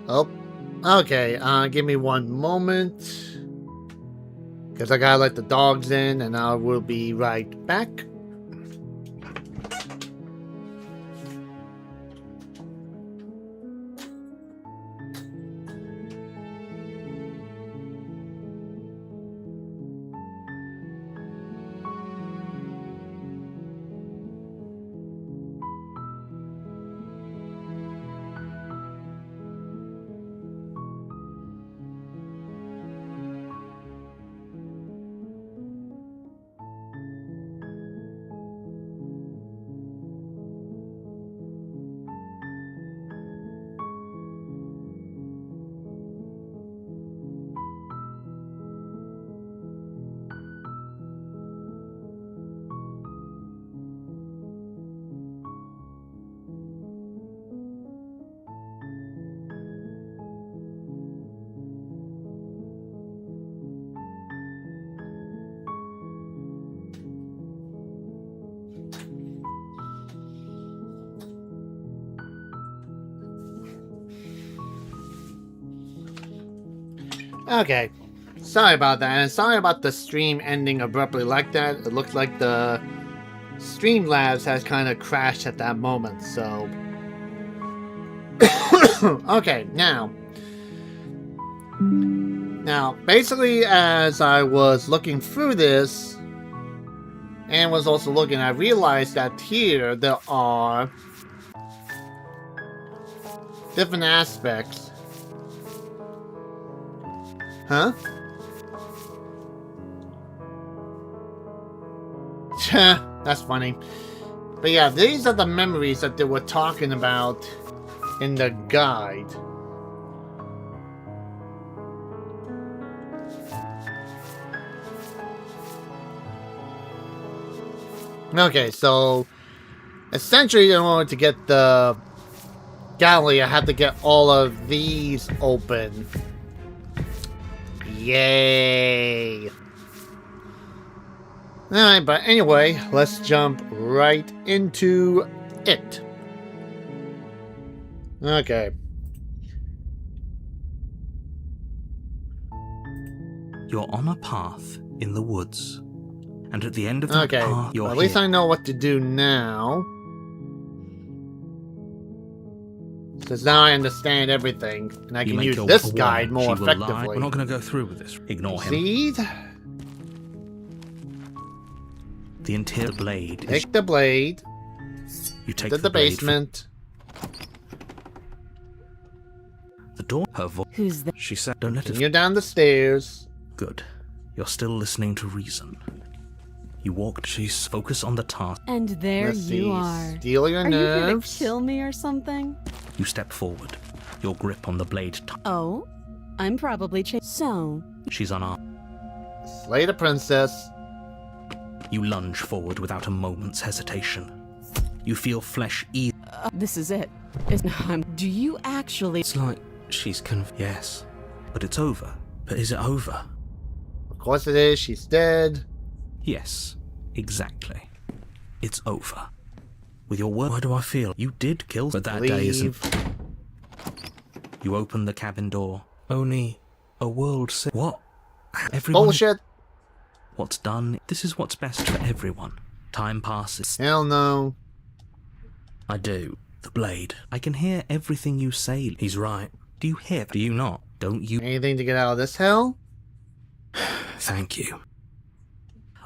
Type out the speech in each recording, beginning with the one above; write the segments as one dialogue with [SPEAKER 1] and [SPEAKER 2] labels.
[SPEAKER 1] Oh, okay. Give me one moment. Because I gotta let the dogs in, and I will be right back. Okay. Sorry about that, and sorry about the stream ending abruptly like that. It looks like the Streamlabs has kind of crashed at that moment, so... Okay, now, basically, as I was looking through this, and was also looking, I realized that here there are different aspects. Huh? That's funny. But yeah, these are the memories that they were talking about in the guide. Okay, so essentially in order to get the galley, I had to get all of these open. Yay! Alright, but anyway, let's jump right into it. Okay.
[SPEAKER 2] You're on a path in the woods. And at the end of that path, you're
[SPEAKER 1] at least I know what to do now. Because now I understand everything, and I can use this guide more effectively.
[SPEAKER 2] We're not going to go through with this. Ignore him.
[SPEAKER 1] Seed.
[SPEAKER 2] The interior blade.
[SPEAKER 1] Take the blade.
[SPEAKER 2] You take
[SPEAKER 1] to the basement.
[SPEAKER 2] The door. Her voice.
[SPEAKER 3] Who's that?
[SPEAKER 2] She said, "Don't let it."
[SPEAKER 1] You're down the stairs.
[SPEAKER 2] Good. You're still listening to reason. You walked. She's focus on the task.
[SPEAKER 3] And there you are.
[SPEAKER 1] Steal your nerves.
[SPEAKER 3] Are you here to kill me or something?
[SPEAKER 2] You step forward. Your grip on the blade.
[SPEAKER 3] Oh, I'm probably so.
[SPEAKER 2] She's unarmed.
[SPEAKER 1] Slay the princess.
[SPEAKER 2] You lunge forward without a moment's hesitation. You feel flesh ease.
[SPEAKER 3] This is it. Do you actually?
[SPEAKER 2] It's like she's yes, but it's over. But is it over?
[SPEAKER 1] Of course it is. She's dead.
[SPEAKER 2] Yes, exactly. It's over. With your word, why do I feel you did kill? But that day isn't. You open the cabin door. Only a world. What? Everyone.
[SPEAKER 1] Bullshit.
[SPEAKER 2] What's done? This is what's best for everyone. Time passes.
[SPEAKER 1] Hell no.
[SPEAKER 2] I do. The blade. I can hear everything you say. He's right. Do you hear? Do you not? Don't you?
[SPEAKER 1] Anything to get out of this hell?
[SPEAKER 2] Thank you.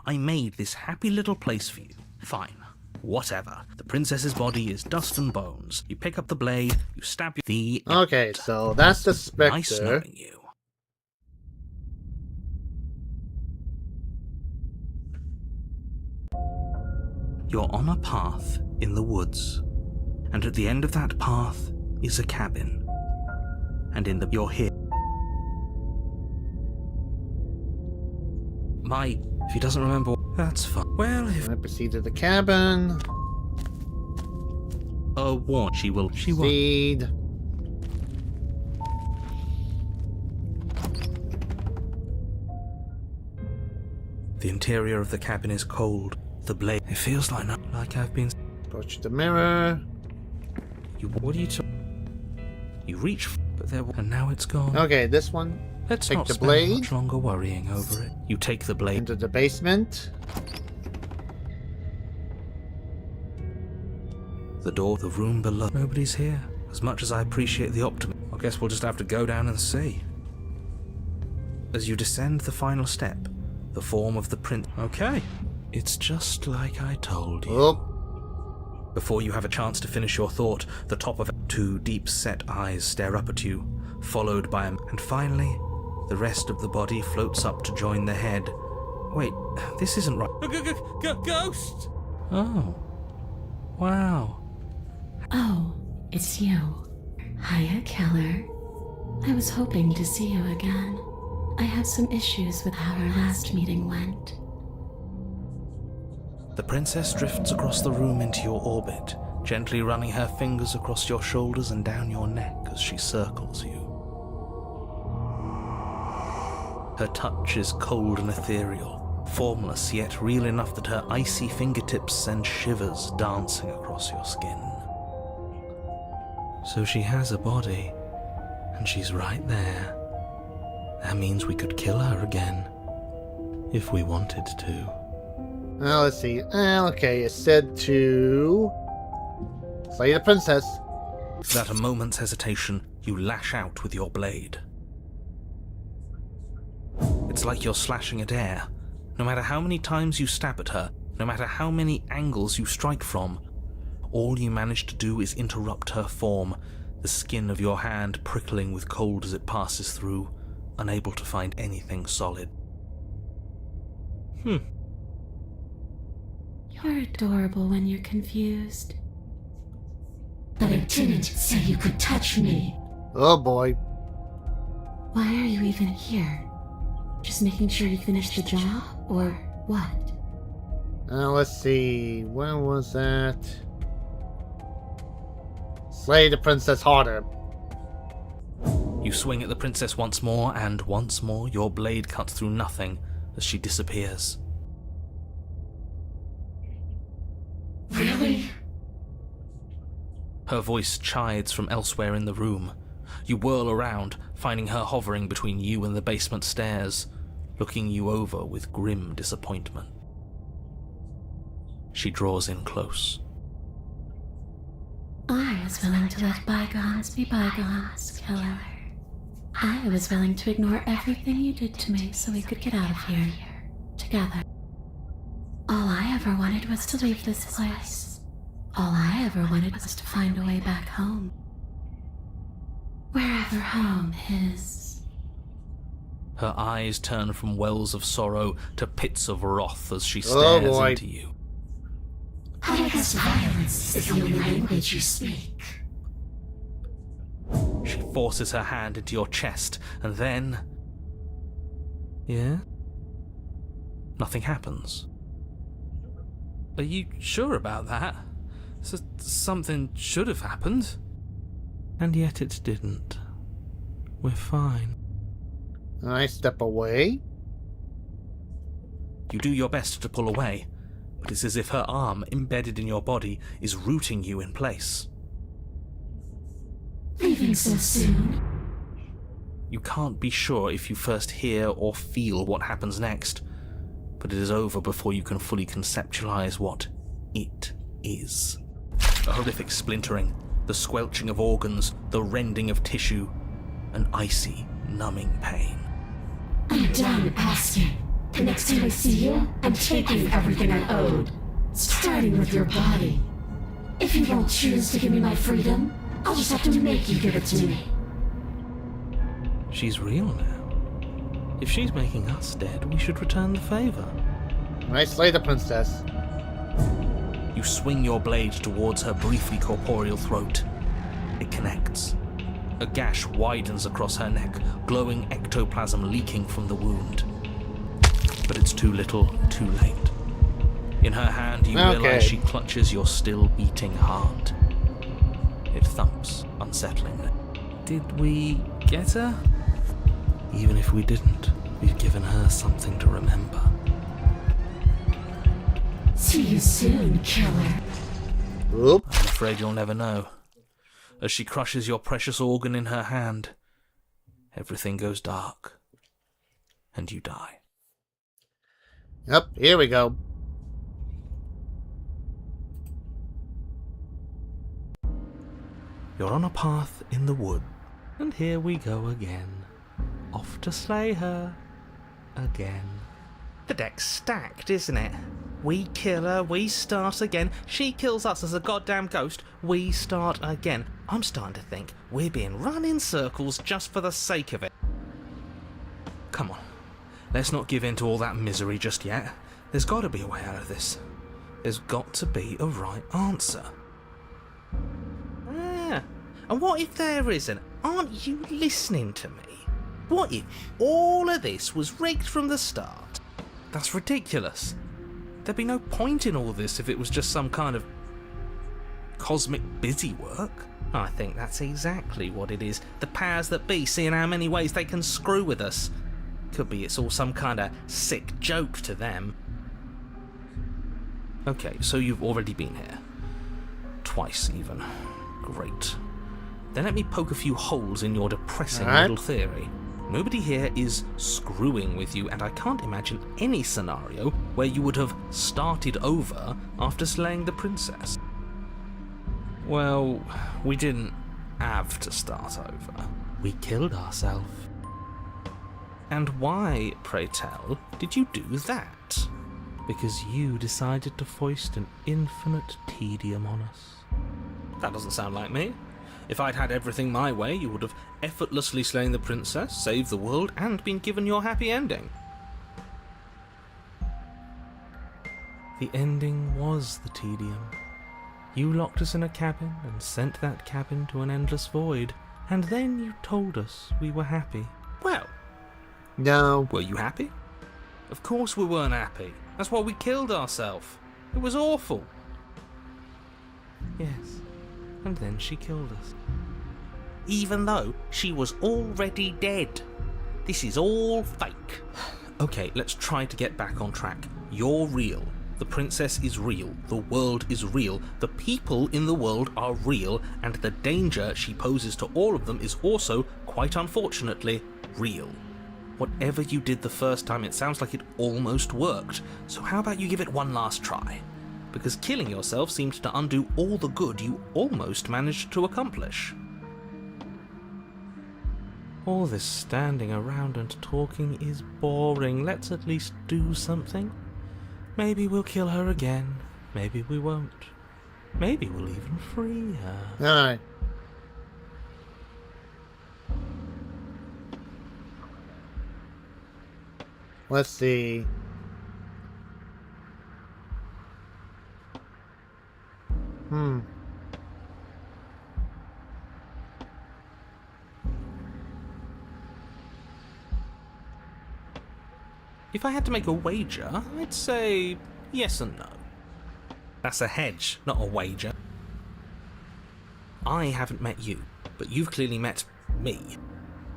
[SPEAKER 2] I made this happy little place for you. Fine. Whatever. The princess's body is dust and bones. You pick up the blade, you stab the...
[SPEAKER 1] Okay, so that's the Spectre.
[SPEAKER 2] Nice knowing you. You're on a path in the woods. And at the end of that path is a cabin. And in the... You're here. If he doesn't remember, that's fine. Well, if
[SPEAKER 1] I proceed to the cabin.
[SPEAKER 2] What? She will.
[SPEAKER 1] Seed.
[SPEAKER 2] The interior of the cabin is cold. The blade. It feels like I've been.
[SPEAKER 1] Approach the mirror.
[SPEAKER 2] What are you talking? You reach. But and now it's gone.
[SPEAKER 1] Okay, this one.
[SPEAKER 2] Let's
[SPEAKER 1] Take
[SPEAKER 2] not
[SPEAKER 1] the
[SPEAKER 2] spend
[SPEAKER 1] blade.
[SPEAKER 2] much longer worrying over it. You take the blade.
[SPEAKER 1] Into the basement.
[SPEAKER 2] The door, the room below. Nobody's here. As much as I appreciate the optimism, I guess we'll just have to go down and see. As you descend the final step, the form of the prince. Okay, it's just like I told you.
[SPEAKER 1] Oh.
[SPEAKER 2] Before you have a chance to finish your thought, the top of two deep-set eyes stare up at you, followed by a... And finally, the rest of the body floats up to join the head. Wait, this isn't right. Ghost! Oh. Wow.
[SPEAKER 4] Oh, it's you. Hiya, Keller. I was hoping to see you again. I have some issues with how our last meeting went.
[SPEAKER 2] The princess drifts across the room into your orbit, gently running her fingers across your shoulders and down your neck as she circles you. Her touch is cold and ethereal, formless yet real enough that her icy fingertips send shivers dancing across your skin. So she has a body, and she's right there. That means we could kill her again, if we wanted to.
[SPEAKER 1] Well, let's see. Okay, it said to slay the princess.
[SPEAKER 2] Without a moment's hesitation, you lash out with your blade. It's like you're slashing at air. No matter how many times you stab at her, no matter how many angles you strike from, all you manage to do is interrupt her form, the skin of your hand prickling with cold as it passes through, unable to find anything solid.
[SPEAKER 4] You're adorable when you're confused. But I didn't say you could touch me.
[SPEAKER 1] Oh boy.
[SPEAKER 4] Why are you even here? Just making sure you finish the job, or what?
[SPEAKER 1] Let's see. When was that? Slay the princess harder.
[SPEAKER 2] You swing at the princess once more, and once more your blade cuts through nothing as she disappears.
[SPEAKER 4] Really?
[SPEAKER 2] Her voice chides from elsewhere in the room. You whirl around, finding her hovering between you and the basement stairs, looking you over with grim disappointment. She draws in close.
[SPEAKER 4] I was willing to let bygones be bygones, Keller. I was willing to ignore everything you did to me so we could get out of here, together. All I ever wanted was to leave this place. All I ever wanted was to find a way back home. Wherever home is.
[SPEAKER 2] Her eyes turn from wells of sorrow to pits of wrath as she stares into you.
[SPEAKER 4] I guess violence is the only language you speak.
[SPEAKER 2] She forces her hand into your chest, and then... Yeah? Nothing happens. Are you sure about that? Something should have happened. And yet it didn't. We're fine.
[SPEAKER 1] I step away.
[SPEAKER 2] You do your best to pull away, but it's as if her arm, embedded in your body, is rooting you in place.
[SPEAKER 4] Leaving so soon?
[SPEAKER 2] You can't be sure if you first hear or feel what happens next, but it is over before you can fully conceptualize what it is. A horrific splintering, the squelching of organs, the rending of tissue, an icy, numbing pain.
[SPEAKER 4] I'm done asking. The next time I see you, I'm taking everything I owed. Starting with your body. If you don't choose to give me my freedom, I'll just have to make you give it to me.
[SPEAKER 2] She's real now. If she's making us dead, we should return the favor.
[SPEAKER 1] I slay the princess.
[SPEAKER 2] You swing your blade towards her briefly corporeal throat. It connects. A gash widens across her neck, glowing ectoplasm leaking from the wound. But it's too little, too late. In her hand, you realize she clutches your still beating heart. It thumps unsettlingly. Did we get her? Even if we didn't, we've given her something to remember.
[SPEAKER 4] See you soon, killer.
[SPEAKER 1] Oop.
[SPEAKER 2] I'm afraid you'll never know. As she crushes your precious organ in her hand, everything goes dark, and you die.
[SPEAKER 1] Yep, here we go.
[SPEAKER 2] You're on a path in the wood, and here we go again. Off to slay her again. The deck's stacked, isn't it? We kill her, we start again. She kills us as a goddamn ghost, we start again. I'm starting to think we're being run in circles just for the sake of it. Come on, let's not give in to all that misery just yet. There's got to be a way out of this. There's got to be a right answer. Ah, and what if there isn't? Aren't you listening to me? What if all of this was rigged from the start? That's ridiculous. There'd be no point in all this if it was just some kind of cosmic busy work. I think that's exactly what it is. The powers that be seeing how many ways they can screw with us. Could be it's all some kind of sick joke to them. Okay, so you've already been here. Twice even. Great. Then let me poke a few holes in your depressing little theory. Nobody here is screwing with you, and I can't imagine any scenario where you would have started over after slaying the princess. Well, we didn't have to start over. We killed ourselves. And why, pray tell, did you do that? Because you decided to foist an infinite tedium on us. That doesn't sound like me. If I'd had everything my way, you would have effortlessly slain the princess, saved the world, and been given your happy ending. The ending was the tedium. You locked us in a cabin and sent that cabin to an endless void, and then you told us we were happy. Well,
[SPEAKER 1] No.
[SPEAKER 2] were you happy? Of course we weren't happy. That's why we killed ourselves. It was awful. Yes, and then she killed us. Even though she was already dead. This is all fake. Okay, let's try to get back on track. You're real. The princess is real. The world is real. The people in the world are real. And the danger she poses to all of them is also, quite unfortunately, real. Whatever you did the first time, it sounds like it almost worked. So how about you give it one last try? Because killing yourself seemed to undo all the good you almost managed to accomplish. All this standing around and talking is boring. Let's at least do something. Maybe we'll kill her again. Maybe we won't. Maybe we'll even free her.
[SPEAKER 1] Alright. Let's see.
[SPEAKER 2] If I had to make a wager, I'd say yes and no. That's a hedge, not a wager. I haven't met you, but you've clearly met me.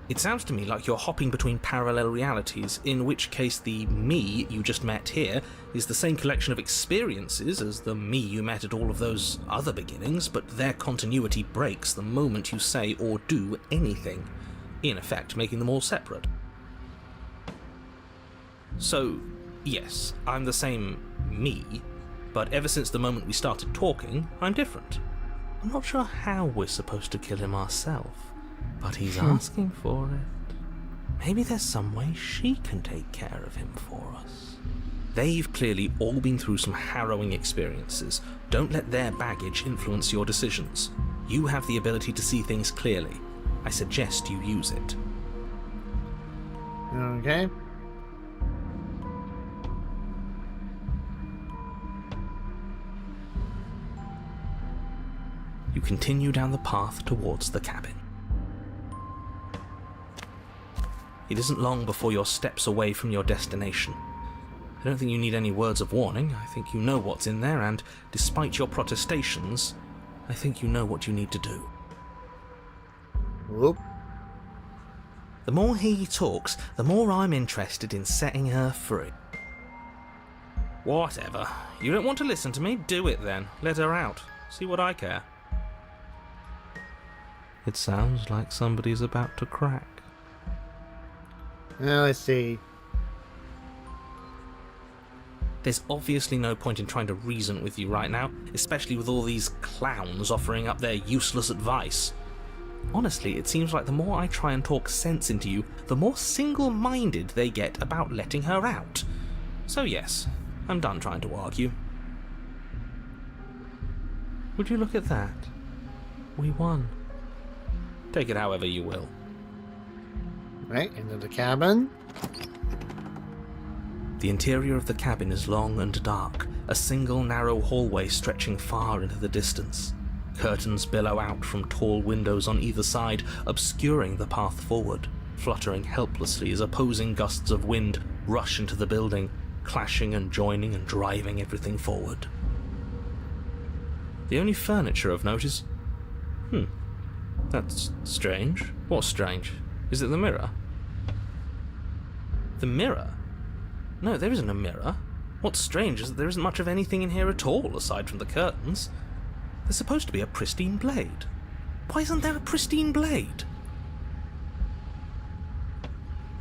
[SPEAKER 2] It sounds to me like you're hopping between parallel realities, in which case the me you just met here is the same collection of experiences as the me you met at all of those other beginnings, but their continuity breaks the moment you say or do anything, in effect making them all separate. So, yes, I'm the same me, but ever since the moment we started talking, I'm different. I'm not sure how we're supposed to kill him ourselves, but he's asking for it. Maybe there's some way she can take care of him for us. They've clearly all been through some harrowing experiences. Don't let their baggage influence your decisions. You have the ability to see things clearly. I suggest you use it.
[SPEAKER 1] Okay.
[SPEAKER 2] You continue down the path towards the cabin. It isn't long before you're steps away from your destination. I don't think you need any words of warning. I think you know what's in there, and despite your protestations, I think you know what you need to do.
[SPEAKER 1] Whoop.
[SPEAKER 2] The more he talks, the more I'm interested in setting her free. Whatever. You don't want to listen to me? Do it then. Let her out. See what I care. It sounds like somebody's about to crack.
[SPEAKER 1] Now let's see.
[SPEAKER 2] There's obviously no point in trying to reason with you right now, especially with all these clowns offering up their useless advice. Honestly, it seems like the more I try and talk sense into you, the more single-minded they get about letting her out. So yes, I'm done trying to argue. Would you look at that? We won. Take it however you will.
[SPEAKER 1] Right, into the cabin.
[SPEAKER 2] The interior of the cabin is long and dark, a single narrow hallway stretching far into the distance. Curtains billow out from tall windows on either side, obscuring the path forward, fluttering helplessly as opposing gusts of wind rush into the building, clashing and joining and driving everything forward. The only furniture of note is... that's strange. What's strange? Is it the mirror? The mirror? No, there isn't a mirror. What's strange is that there isn't much of anything in here at all, aside from the curtains. There's supposed to be a pristine blade. Why isn't there a pristine blade?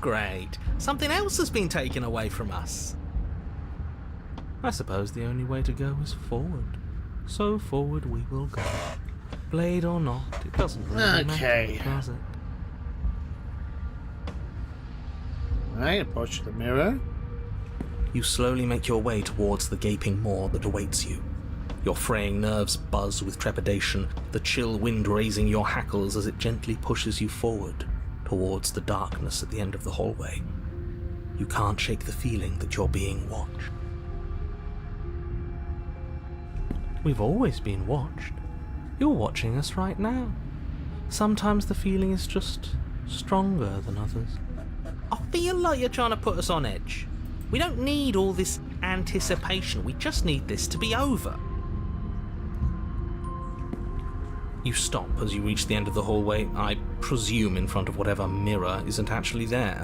[SPEAKER 2] Great. Something else has been taken away from us. I suppose the only way to go is forward. So forward we will go. Blade or not, it doesn't really
[SPEAKER 1] Okay.
[SPEAKER 2] matter, does it?
[SPEAKER 1] Right, approach the mirror.
[SPEAKER 2] You slowly make your way towards the gaping maw that awaits you. Your fraying nerves buzz with trepidation, the chill wind raising your hackles as it gently pushes you forward, towards the darkness at the end of the hallway. You can't shake the feeling that you're being watched. We've always been watched. You're watching us right now. Sometimes the feeling is just stronger than others. I feel like you're trying to put us on edge. We don't need all this anticipation, we just need this to be over. You stop as you reach the end of the hallway, I presume in front of whatever mirror isn't actually there.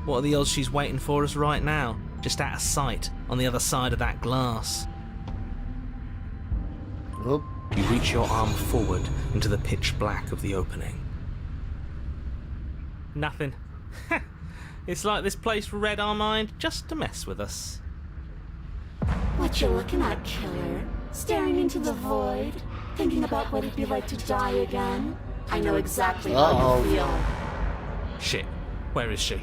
[SPEAKER 2] What are the odds she's waiting for us right now, just out of sight, on the other side of that glass?
[SPEAKER 1] Oop.
[SPEAKER 2] You reach your arm forward into the pitch black of the opening. Nothing. It's like this place read our mind just to mess with us.
[SPEAKER 4] What you looking at, killer? Staring into the void? Thinking about what it'd be like to die again? I know exactly how you feel.
[SPEAKER 2] Shit, where is she?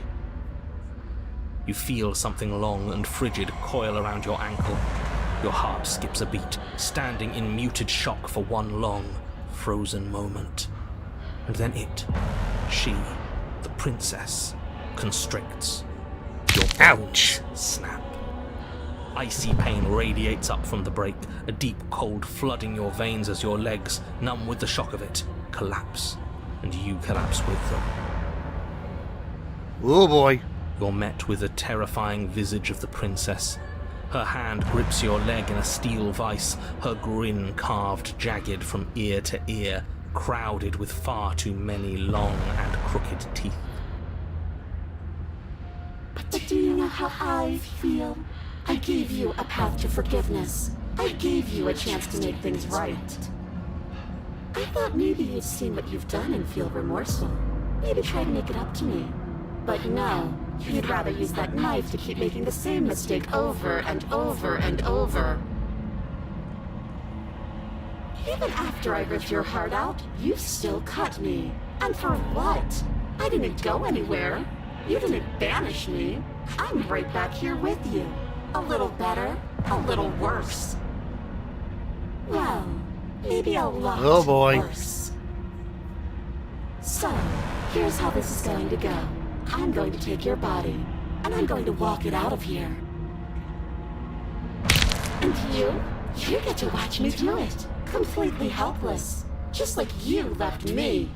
[SPEAKER 2] You feel something long and frigid coil around your ankle. Your heart skips a beat, standing in muted shock for one long, frozen moment. And then she, the princess, constricts. Your bones snap. Icy pain radiates up from the break, a deep cold flooding your veins as your legs, numb with the shock of it, collapse, and you collapse with them.
[SPEAKER 1] Oh boy.
[SPEAKER 2] You're met with the terrifying visage of the princess. Her hand grips your leg in a steel vice, her grin carved jagged from ear to ear, crowded with far too many long and crooked teeth.
[SPEAKER 4] But do you know how I feel? I gave you a path to forgiveness. I gave you a chance to make things right. I thought maybe you'd seen what you've done and feel remorseful. Maybe try to make it up to me. But no, you'd rather use that knife to keep making the same mistake over and over and over. Even after I ripped your heart out, you still cut me. And for what? I didn't go anywhere. You didn't banish me. I'm right back here with you. A little better, a little worse. Well, maybe a lot worse. So, here's how this is going to go. I'm going to take your body, and I'm going to walk it out of here. And you get to watch me do it. Completely helpless. Just like you left me.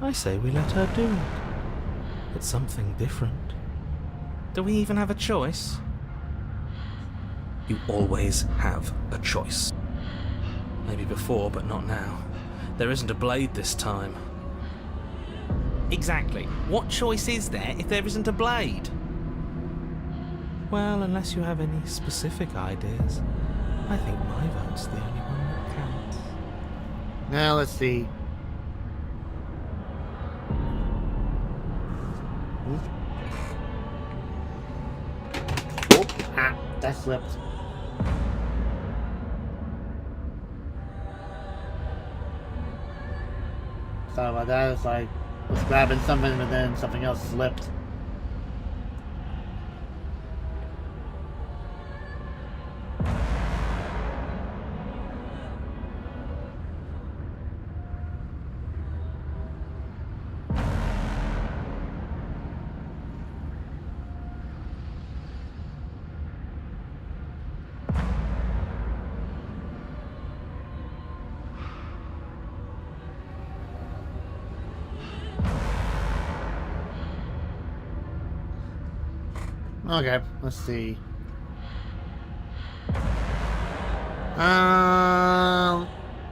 [SPEAKER 2] I say we let her do it. It's something different. Do we even have a choice? You always have a choice. Maybe before, but not now. There isn't a blade this time. Exactly. What choice is there if there isn't a blade? Well, unless you have any specific ideas, I think my vote's the only one that counts.
[SPEAKER 1] Now let's see. Oh, that slipped. Sorry about that. It's like I was grabbing something and then something else slipped. Okay, let's see.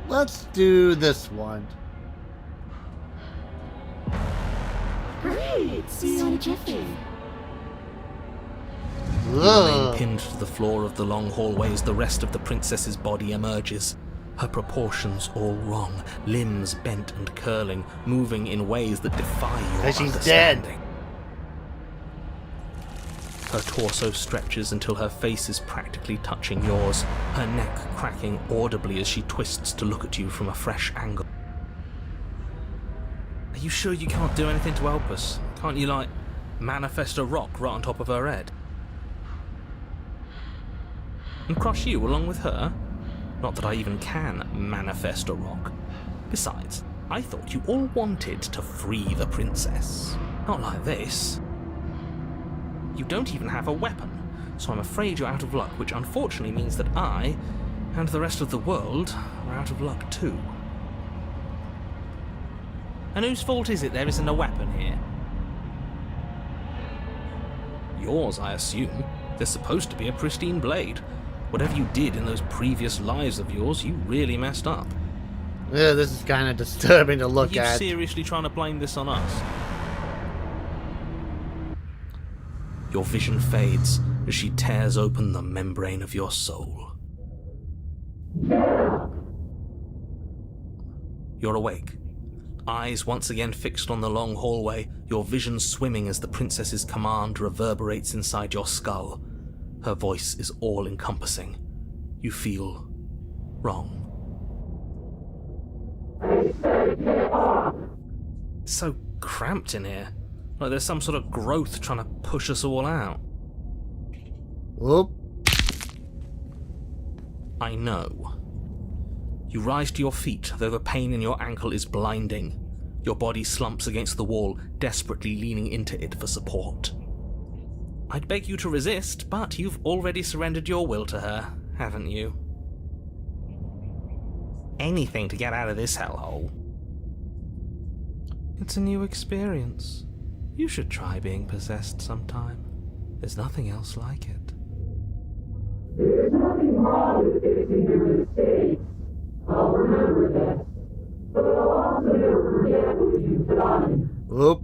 [SPEAKER 1] Let's do this one.
[SPEAKER 4] Great! See you in a jiffy.
[SPEAKER 2] Remain pinned to the floor of the long hallway as the rest of the princess's body emerges. Her proportions all wrong, limbs bent and curling, moving in ways that defy your
[SPEAKER 1] She's dead.
[SPEAKER 2] understanding. Her torso stretches until her face is practically touching yours, her neck cracking audibly as she twists to look at you from a fresh angle. Are you sure you can't do anything to help us? Can't you, like, manifest a rock right on top of her head? And crush you along with her? Not that I even can manifest a rock. Besides, I thought you all wanted to free the princess. Not like this. You don't even have a weapon, so I'm afraid you're out of luck, which unfortunately means that I, and the rest of the world, are out of luck too. And whose fault is it there isn't a weapon here? Yours, I assume. There's supposed to be a pristine blade. Whatever you did in those previous lives of yours, you really messed up.
[SPEAKER 1] Yeah, this is kind of disturbing to look
[SPEAKER 2] Are you
[SPEAKER 1] at.
[SPEAKER 2] seriously trying to blame this on us? Your vision fades as she tears open the membrane of your soul. You're awake. Eyes once again fixed on the long hallway, your vision swimming as the princess's command reverberates inside your skull. Her voice is all-encompassing. You feel wrong. It's so cramped in here. Like there's some sort of growth trying to push us all out.
[SPEAKER 1] Whoop.
[SPEAKER 2] I know. You rise to your feet, though the pain in your ankle is blinding. Your body slumps against the wall, desperately leaning into it for support. I'd beg you to resist, but you've already surrendered your will to her, haven't you? Anything to get out of this hellhole. It's a new experience. You should try being possessed sometime. There's nothing else like it.
[SPEAKER 5] There's nothing wrong with fixing your mistakes. I'll remember that. But I'll also never forget what you've done.
[SPEAKER 1] Whoop.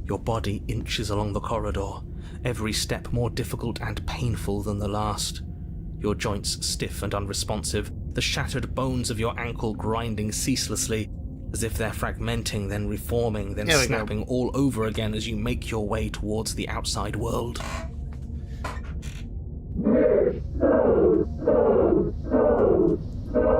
[SPEAKER 2] Your body inches along the corridor, every step more difficult and painful than the last. Your joints stiff and unresponsive, the shattered bones of your ankle grinding ceaselessly, as if they're fragmenting, then reforming, then snapping all over again as you make your way towards the outside world.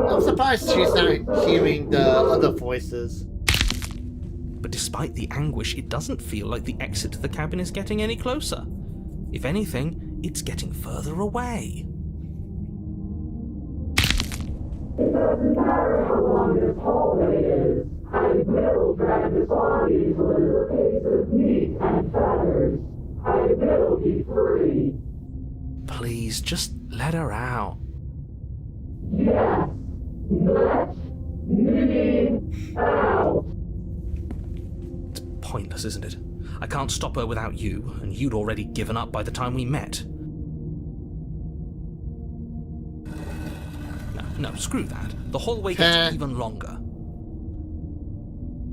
[SPEAKER 1] I'm surprised she's not hearing the other voices.
[SPEAKER 2] But despite the anguish, it doesn't feel like the exit to the cabin is getting any closer. If anything, it's getting further away.
[SPEAKER 5] It doesn't matter how long this hallway is. I will drag this body till it is a piece of meat and feathers. I will be free.
[SPEAKER 2] Please, just let her out.
[SPEAKER 5] Yes. Let me out.
[SPEAKER 2] It's pointless, isn't it? I can't stop her without you, and you'd already given up by the time we met. No, screw that. The hallway gets even longer.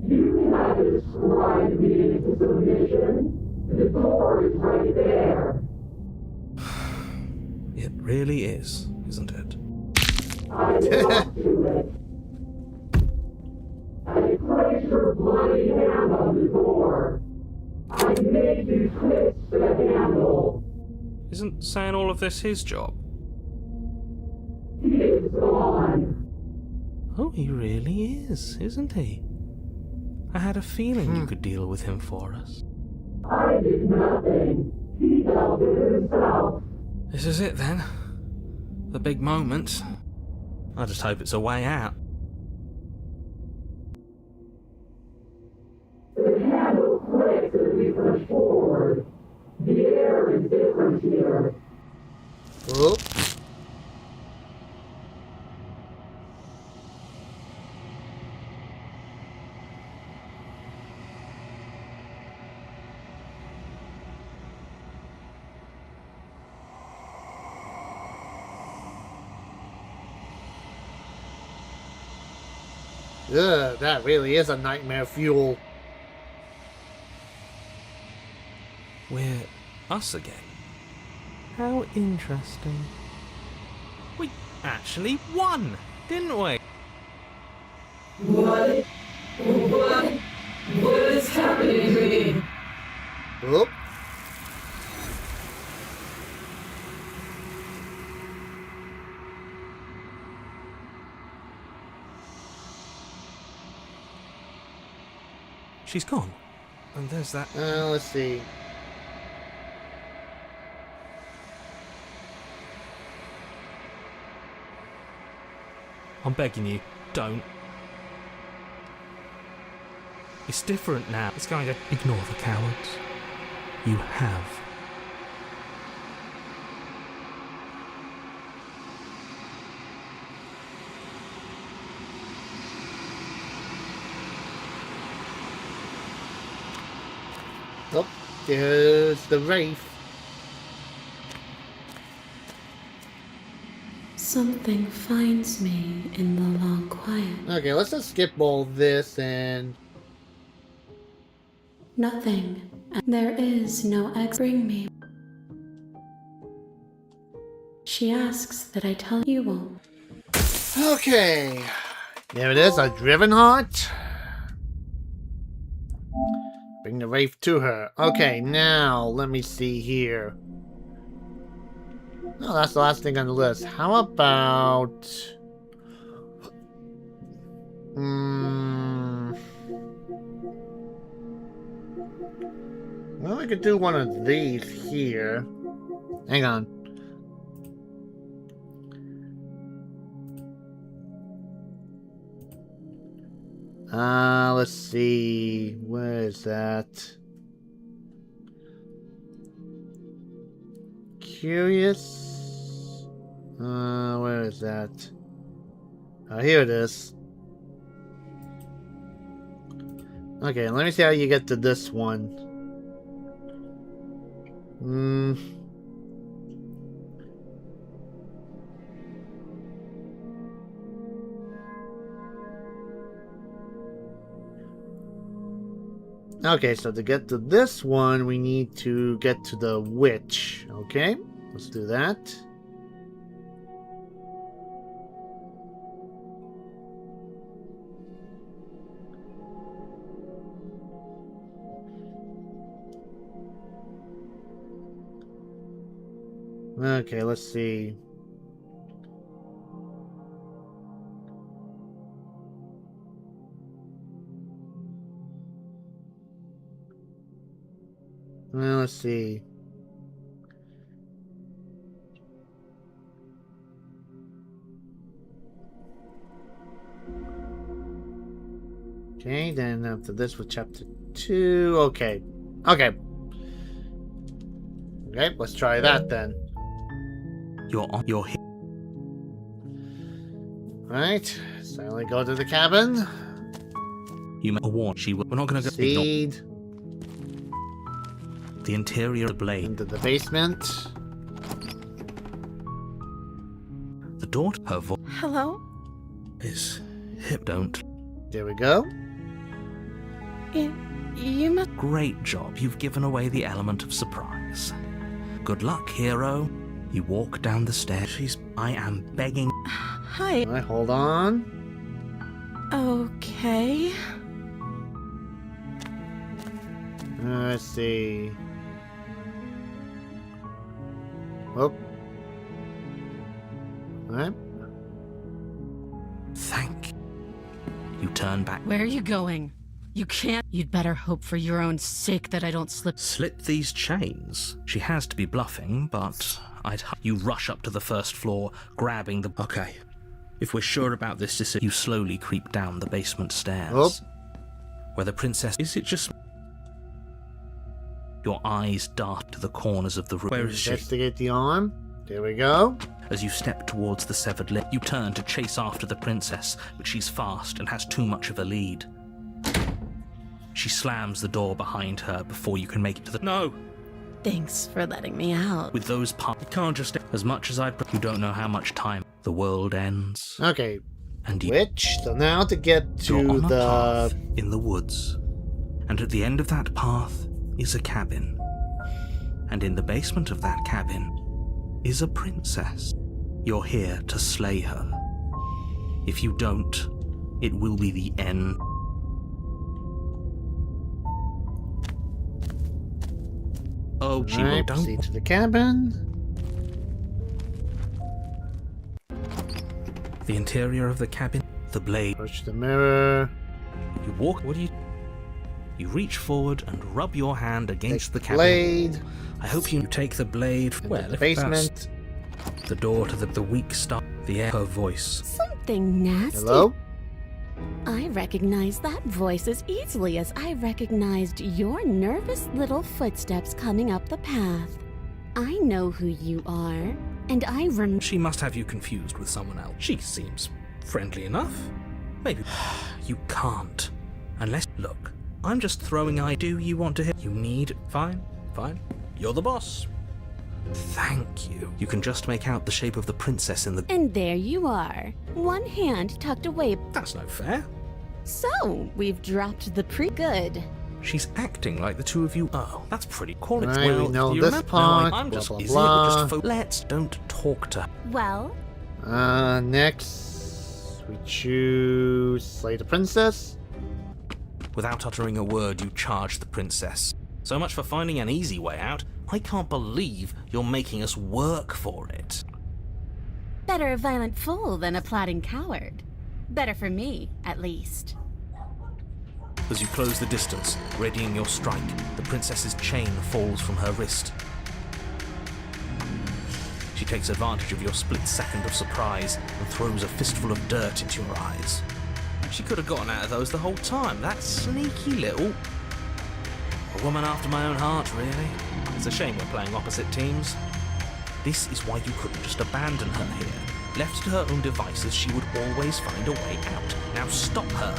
[SPEAKER 5] You have described me into submission. The door is right there.
[SPEAKER 2] It really is, isn't it?
[SPEAKER 5] I walk to it. I place your bloody hand on the door. I I made you twist the handle.
[SPEAKER 2] Isn't saying all of this his job?
[SPEAKER 5] He is gone.
[SPEAKER 2] Oh, he really is, isn't he? I had a feeling you could deal with him for us.
[SPEAKER 5] I did nothing. He dealt with himself.
[SPEAKER 2] This is it then. The big moment. I just hope it's a way out.
[SPEAKER 5] The handle clicks as we push forward. The air is different here.
[SPEAKER 1] Whoop. Ugh, that really is a nightmare fuel.
[SPEAKER 2] We're us again. How interesting. We actually won, didn't we?
[SPEAKER 3] What is happening to me?
[SPEAKER 1] Whoop.
[SPEAKER 2] She's gone. And there's that.
[SPEAKER 1] Let's see.
[SPEAKER 2] I'm begging you, don't. It's different now. It's going to ignore the cowards. You have.
[SPEAKER 1] Oh, there's the Wraith.
[SPEAKER 4] Something finds me in the long quiet.
[SPEAKER 1] Okay, let's just skip all this and...
[SPEAKER 4] Nothing. There is no ex. Bring me. She asks that I tell you won't.
[SPEAKER 1] Okay. There it is, a Driven Heart. Bring the Wraith to her. Okay, now, let me see here. No, that's the last thing on the list. How about... Well, we could do one of these here. Hang on. Let's see. Where is that? Curious? Where is that? Oh, here it is. Okay, let me see how you get to this one. Okay, so to get to this one, we need to get to the witch. Okay, let's do that. Okay, let's see. Well, let's see. Okay, then after this with chapter 2. Okay. Okay. Okay, let's try that then.
[SPEAKER 2] You're here.
[SPEAKER 1] Right. Silently go to the cabin.
[SPEAKER 2] You may warn she will. We're not going to go.
[SPEAKER 1] Seed.
[SPEAKER 2] The interior of the blade.
[SPEAKER 1] Into the basement.
[SPEAKER 2] The daughter, her voice
[SPEAKER 3] Hello?
[SPEAKER 2] is hip. Don't.
[SPEAKER 1] There we go.
[SPEAKER 3] You must.
[SPEAKER 2] Great job. You've given away the element of surprise. Good luck, hero. You walk down the stairs. I am begging.
[SPEAKER 3] Hi.
[SPEAKER 1] Alright, hold on.
[SPEAKER 3] Okay.
[SPEAKER 1] Let's see. Oh. Alright.
[SPEAKER 2] Thank you. You turn back.
[SPEAKER 3] Where are you going? You can't. You'd better hope for your own sake that I don't slip.
[SPEAKER 2] Slip these chains. She has to be bluffing, but you rush up to the first floor, grabbing the... Okay. If we're sure about this decision, you slowly creep down the basement stairs.
[SPEAKER 1] Oh.
[SPEAKER 2] Where the princess... Is it just... Your eyes dart to the corners of the room. Where is she?
[SPEAKER 1] Investigate the arm. There we go.
[SPEAKER 2] As you step towards the severed lip, you turn to chase after the princess, but she's fast and has too much of a lead. She slams the door behind her before you can make it to the... No!
[SPEAKER 3] Thanks for letting me out.
[SPEAKER 2] With those parts, you can't just... As much as you don't know how much time. The world ends.
[SPEAKER 1] Okay.
[SPEAKER 2] And you...
[SPEAKER 1] So now to get
[SPEAKER 2] You're
[SPEAKER 1] to
[SPEAKER 2] on a
[SPEAKER 1] the...
[SPEAKER 2] path in the woods. And at the end of that path is a cabin. And in the basement of that cabin is a princess. You're here to slay her. If you don't, it will be the end. Oh, she will.
[SPEAKER 1] Alright,
[SPEAKER 2] Don't.
[SPEAKER 1] proceed to the cabin.
[SPEAKER 2] The interior of the cabin. The blade.
[SPEAKER 1] Approach the mirror.
[SPEAKER 2] You walk. What do you? You reach forward and rub your hand against the cabin.
[SPEAKER 1] Blade.
[SPEAKER 2] I hope you take the blade.
[SPEAKER 1] Into
[SPEAKER 2] Well,
[SPEAKER 1] the
[SPEAKER 2] if
[SPEAKER 1] basement.
[SPEAKER 2] The door to the weak start. The air. Her voice.
[SPEAKER 3] Something nasty.
[SPEAKER 1] Hello?
[SPEAKER 3] I recognize that voice as easily as I recognized your nervous little footsteps coming up the path. I know who you are, and I remember.
[SPEAKER 2] She must have you confused with someone else. She seems friendly enough. Maybe. You can't. Unless. Look, I'm just throwing Do you want to hear? You need. Fine. You're the boss. Thank you. You can just make out the shape of the princess in the...
[SPEAKER 3] And there you are, one hand tucked away.
[SPEAKER 2] That's no fair.
[SPEAKER 3] So, we've dropped the good.
[SPEAKER 2] She's acting like the two of you... Oh, that's pretty cool.
[SPEAKER 1] Right,
[SPEAKER 2] Well,
[SPEAKER 1] we know
[SPEAKER 2] do you
[SPEAKER 1] this
[SPEAKER 2] remember?
[SPEAKER 1] part,
[SPEAKER 2] No, I'm
[SPEAKER 1] blah,
[SPEAKER 2] just...
[SPEAKER 1] blah,
[SPEAKER 2] Is
[SPEAKER 1] blah.
[SPEAKER 2] it or just... Let's don't talk to her.
[SPEAKER 3] Well,
[SPEAKER 1] Next, we choose Slay the Princess.
[SPEAKER 2] Without uttering a word, you charge the princess. So much for finding an easy way out. I can't believe you're making us work for it.
[SPEAKER 3] better a violent fool than a plotting coward. Better for me, at least.
[SPEAKER 2] As you close the distance, readying your strike, the princess's chain falls from her wrist. She takes advantage of your split second of surprise and throws a fistful of dirt into your eyes. She could have gotten out of those the whole time. That sneaky little... A woman after my own heart, really. It's a shame we're playing opposite teams. This is why you couldn't just abandon her here. Left to her own devices, she would always find a way out. Now stop her.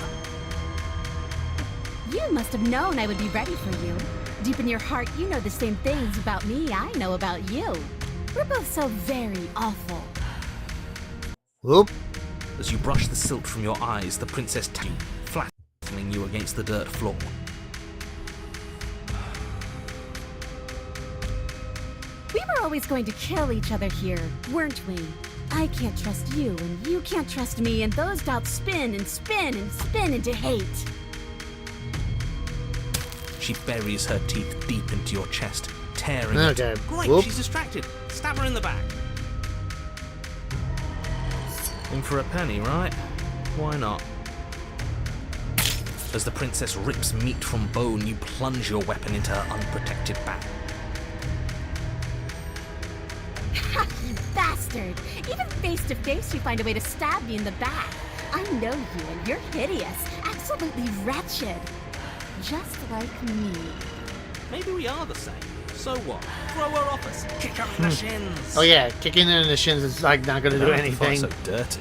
[SPEAKER 3] You must have known I would be ready for you. Deep in your heart, you know the same things about me I know about you. We're both so very awful.
[SPEAKER 1] Whoop.
[SPEAKER 2] As you brush the silt from your eyes, the princess you, flattening you against the dirt floor.
[SPEAKER 3] We were always going to kill each other here, weren't we? I can't trust you, and you can't trust me, and those doubts spin and spin and spin into hate.
[SPEAKER 2] She buries her teeth deep into your chest, tearing
[SPEAKER 1] Okay.
[SPEAKER 2] it. Great,
[SPEAKER 1] Whoop.
[SPEAKER 2] she's distracted. Stab her in the back. In for a penny, right? Why not? As the princess rips meat from bone, you plunge your weapon into her unprotected back.
[SPEAKER 3] You bastard! Even face to face, you find a way to stab me in the back. I know you, and you're hideous, absolutely wretched. Just like me.
[SPEAKER 2] Maybe we are the same. So what? Throw her off us. Kick her in the shins.
[SPEAKER 1] Oh yeah, kicking her in the shins is like not gonna do
[SPEAKER 2] Don't have to fight
[SPEAKER 1] anything.
[SPEAKER 2] so dirty.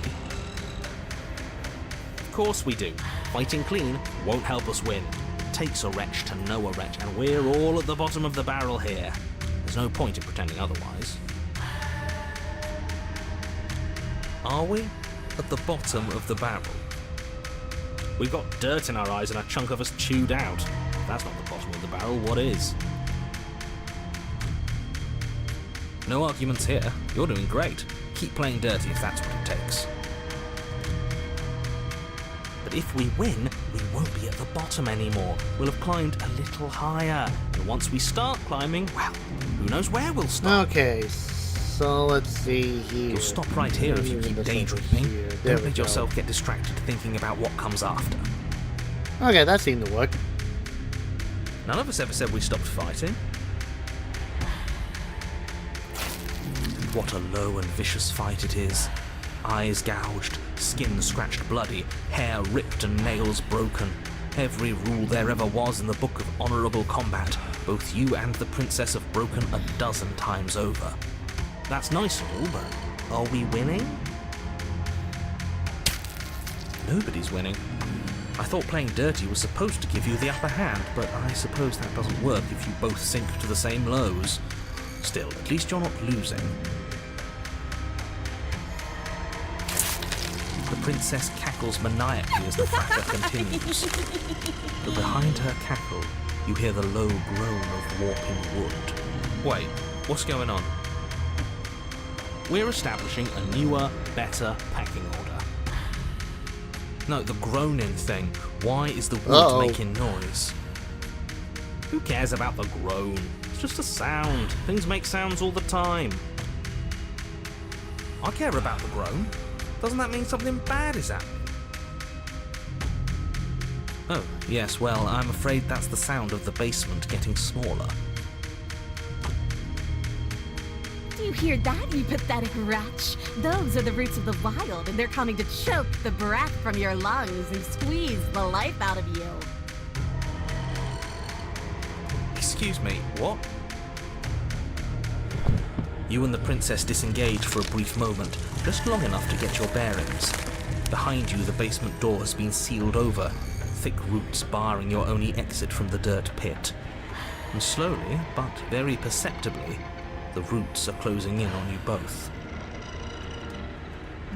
[SPEAKER 2] Of course we do. Fighting clean won't help us win. It takes a wretch to know a wretch, and we're all at the bottom of the barrel here. There's no point in pretending otherwise. Are we at the bottom of the barrel? We've got dirt in our eyes and a chunk of us chewed out. If that's not the bottom of the barrel, what is? No arguments here. You're doing great. Keep playing dirty if that's what it takes. But if we win, we won't be at the bottom anymore. We'll have climbed a little higher. And once we start climbing, well, who knows where we'll start.
[SPEAKER 1] Okay, so let's see here.
[SPEAKER 2] You'll stop right here if you keep
[SPEAKER 1] This over
[SPEAKER 2] daydreaming.
[SPEAKER 1] here. There
[SPEAKER 2] Don't
[SPEAKER 1] we
[SPEAKER 2] let
[SPEAKER 1] go.
[SPEAKER 2] yourself get distracted thinking about what comes after.
[SPEAKER 1] Okay, that seemed to work.
[SPEAKER 2] None of us ever said we stopped fighting. What a low and vicious fight it is. Eyes gouged, skin scratched bloody, hair ripped and nails broken. Every rule there ever was in the Book of Honourable Combat. Both you and the Princess have broken a dozen times over. That's nice and all, but are we winning? Nobody's winning. I thought playing dirty was supposed to give you the upper hand, but I suppose that doesn't work if you both sink to the same lows. Still, at least you're not losing. The princess cackles maniacally as the fracas continues. But behind her cackle, you hear the low groan of warping wood. Wait, what's going on? We're establishing a newer, better packing order. No, the groaning thing. Why is the wood making noise? Who cares about the groan? It's just a sound. Things make sounds all the time. I care about the groan. Doesn't that mean something bad is happening? Oh, yes, well, I'm afraid that's the sound of the basement getting smaller.
[SPEAKER 3] Do you hear that, you pathetic wretch? Those are the roots of the wild, and they're coming to choke the breath from your lungs and squeeze the life out of you.
[SPEAKER 2] Excuse me, what? You and the princess disengage for a brief moment, just long enough to get your bearings. Behind you, the basement door has been sealed over, thick roots barring your only exit from the dirt pit. And slowly, but very perceptibly, the roots are closing in on you both.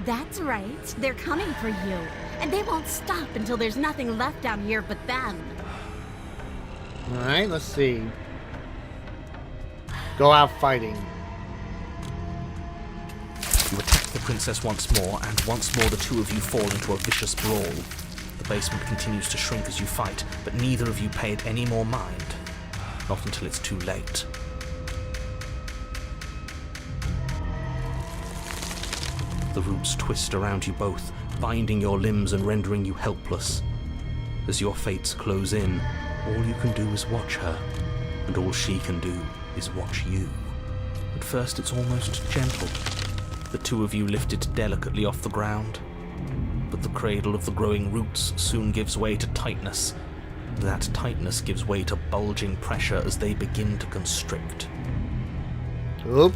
[SPEAKER 3] That's right. They're coming for you. And they won't stop until there's nothing left down here but them.
[SPEAKER 1] Alright, let's see. Go out fighting.
[SPEAKER 2] You attack the princess once more, and once more the two of you fall into a vicious brawl. The basement continues to shrink as you fight, but neither of you pay it any more mind. Not until it's too late. The roots twist around you both, binding your limbs and rendering you helpless. As your fates close in, all you can do is watch her, and all she can do is watch you. At first it's almost gentle, the two of you lifted delicately off the ground. But the cradle of the growing roots soon gives way to tightness. That tightness gives way to bulging pressure as they begin to constrict.
[SPEAKER 1] Oop.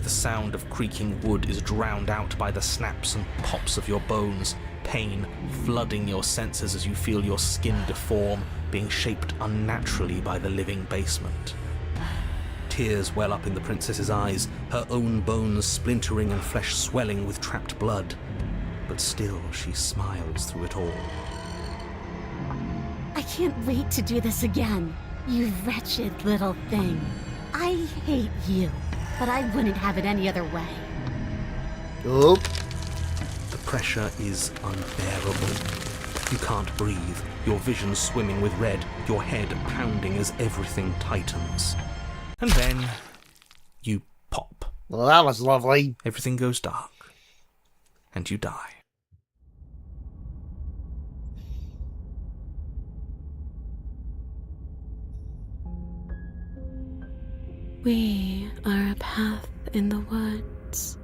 [SPEAKER 2] The sound of creaking wood is drowned out by the snaps and pops of your bones, pain flooding your senses as you feel your skin deform, being shaped unnaturally by the living basement. Tears well up in the princess's eyes, her own bones splintering and flesh swelling with trapped blood. But still she smiles through it all.
[SPEAKER 3] I can't wait to do this again. You wretched little thing. I hate you, but I wouldn't have it any other way.
[SPEAKER 1] Oop.
[SPEAKER 2] The pressure is unbearable. You can't breathe, your vision swimming with red, your head pounding as everything tightens. And then you pop.
[SPEAKER 1] Well, that was lovely.
[SPEAKER 2] Everything goes dark. And you die.
[SPEAKER 4] We are a path in the woods.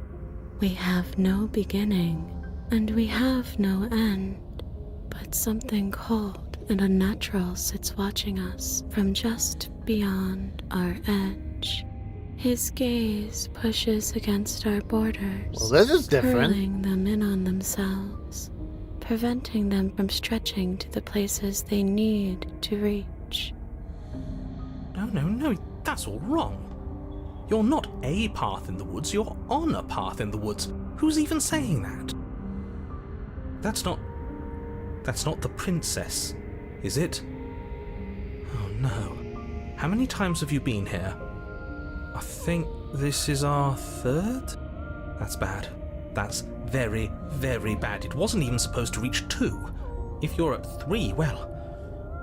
[SPEAKER 4] We have no beginning, and we have no end. But something cold and unnatural sits watching us from just beyond our edge. His gaze pushes against our borders,
[SPEAKER 1] Well, this is different.
[SPEAKER 4] pulling them in on themselves, preventing them from stretching to the places they need to reach.
[SPEAKER 2] No, that's all wrong. You're not a path in the woods, you're on a path in the woods. Who's even saying that? That's not the princess, is it? Oh no. How many times have you been here? I think this is our third? That's bad. That's very, very bad. It wasn't even supposed to reach 2. If you're at 3, well,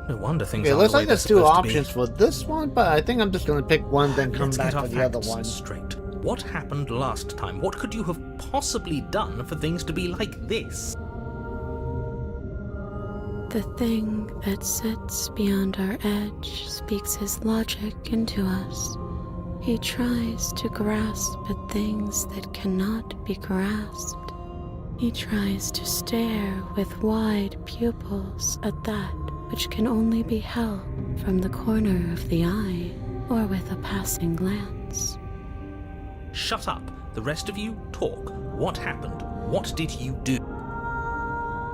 [SPEAKER 2] no wonder things
[SPEAKER 1] Okay,
[SPEAKER 2] aren't
[SPEAKER 1] looks
[SPEAKER 2] the way
[SPEAKER 1] like
[SPEAKER 2] they're
[SPEAKER 1] there's 2
[SPEAKER 2] supposed to be.
[SPEAKER 1] options for this one, but I think I'm just gonna pick one, then come
[SPEAKER 2] Let's
[SPEAKER 1] back
[SPEAKER 2] get our
[SPEAKER 1] to the other
[SPEAKER 2] facts
[SPEAKER 1] one.
[SPEAKER 2] straight. What happened last time? What could you have possibly done for things to be like this?
[SPEAKER 4] The thing that sits beyond our edge speaks his logic into us. He tries to grasp at things that cannot be grasped. He tries to stare with wide pupils at that which can only be held from the corner of the eye or with a passing glance.
[SPEAKER 2] Shut up. The rest of you, talk. What happened? What did you do?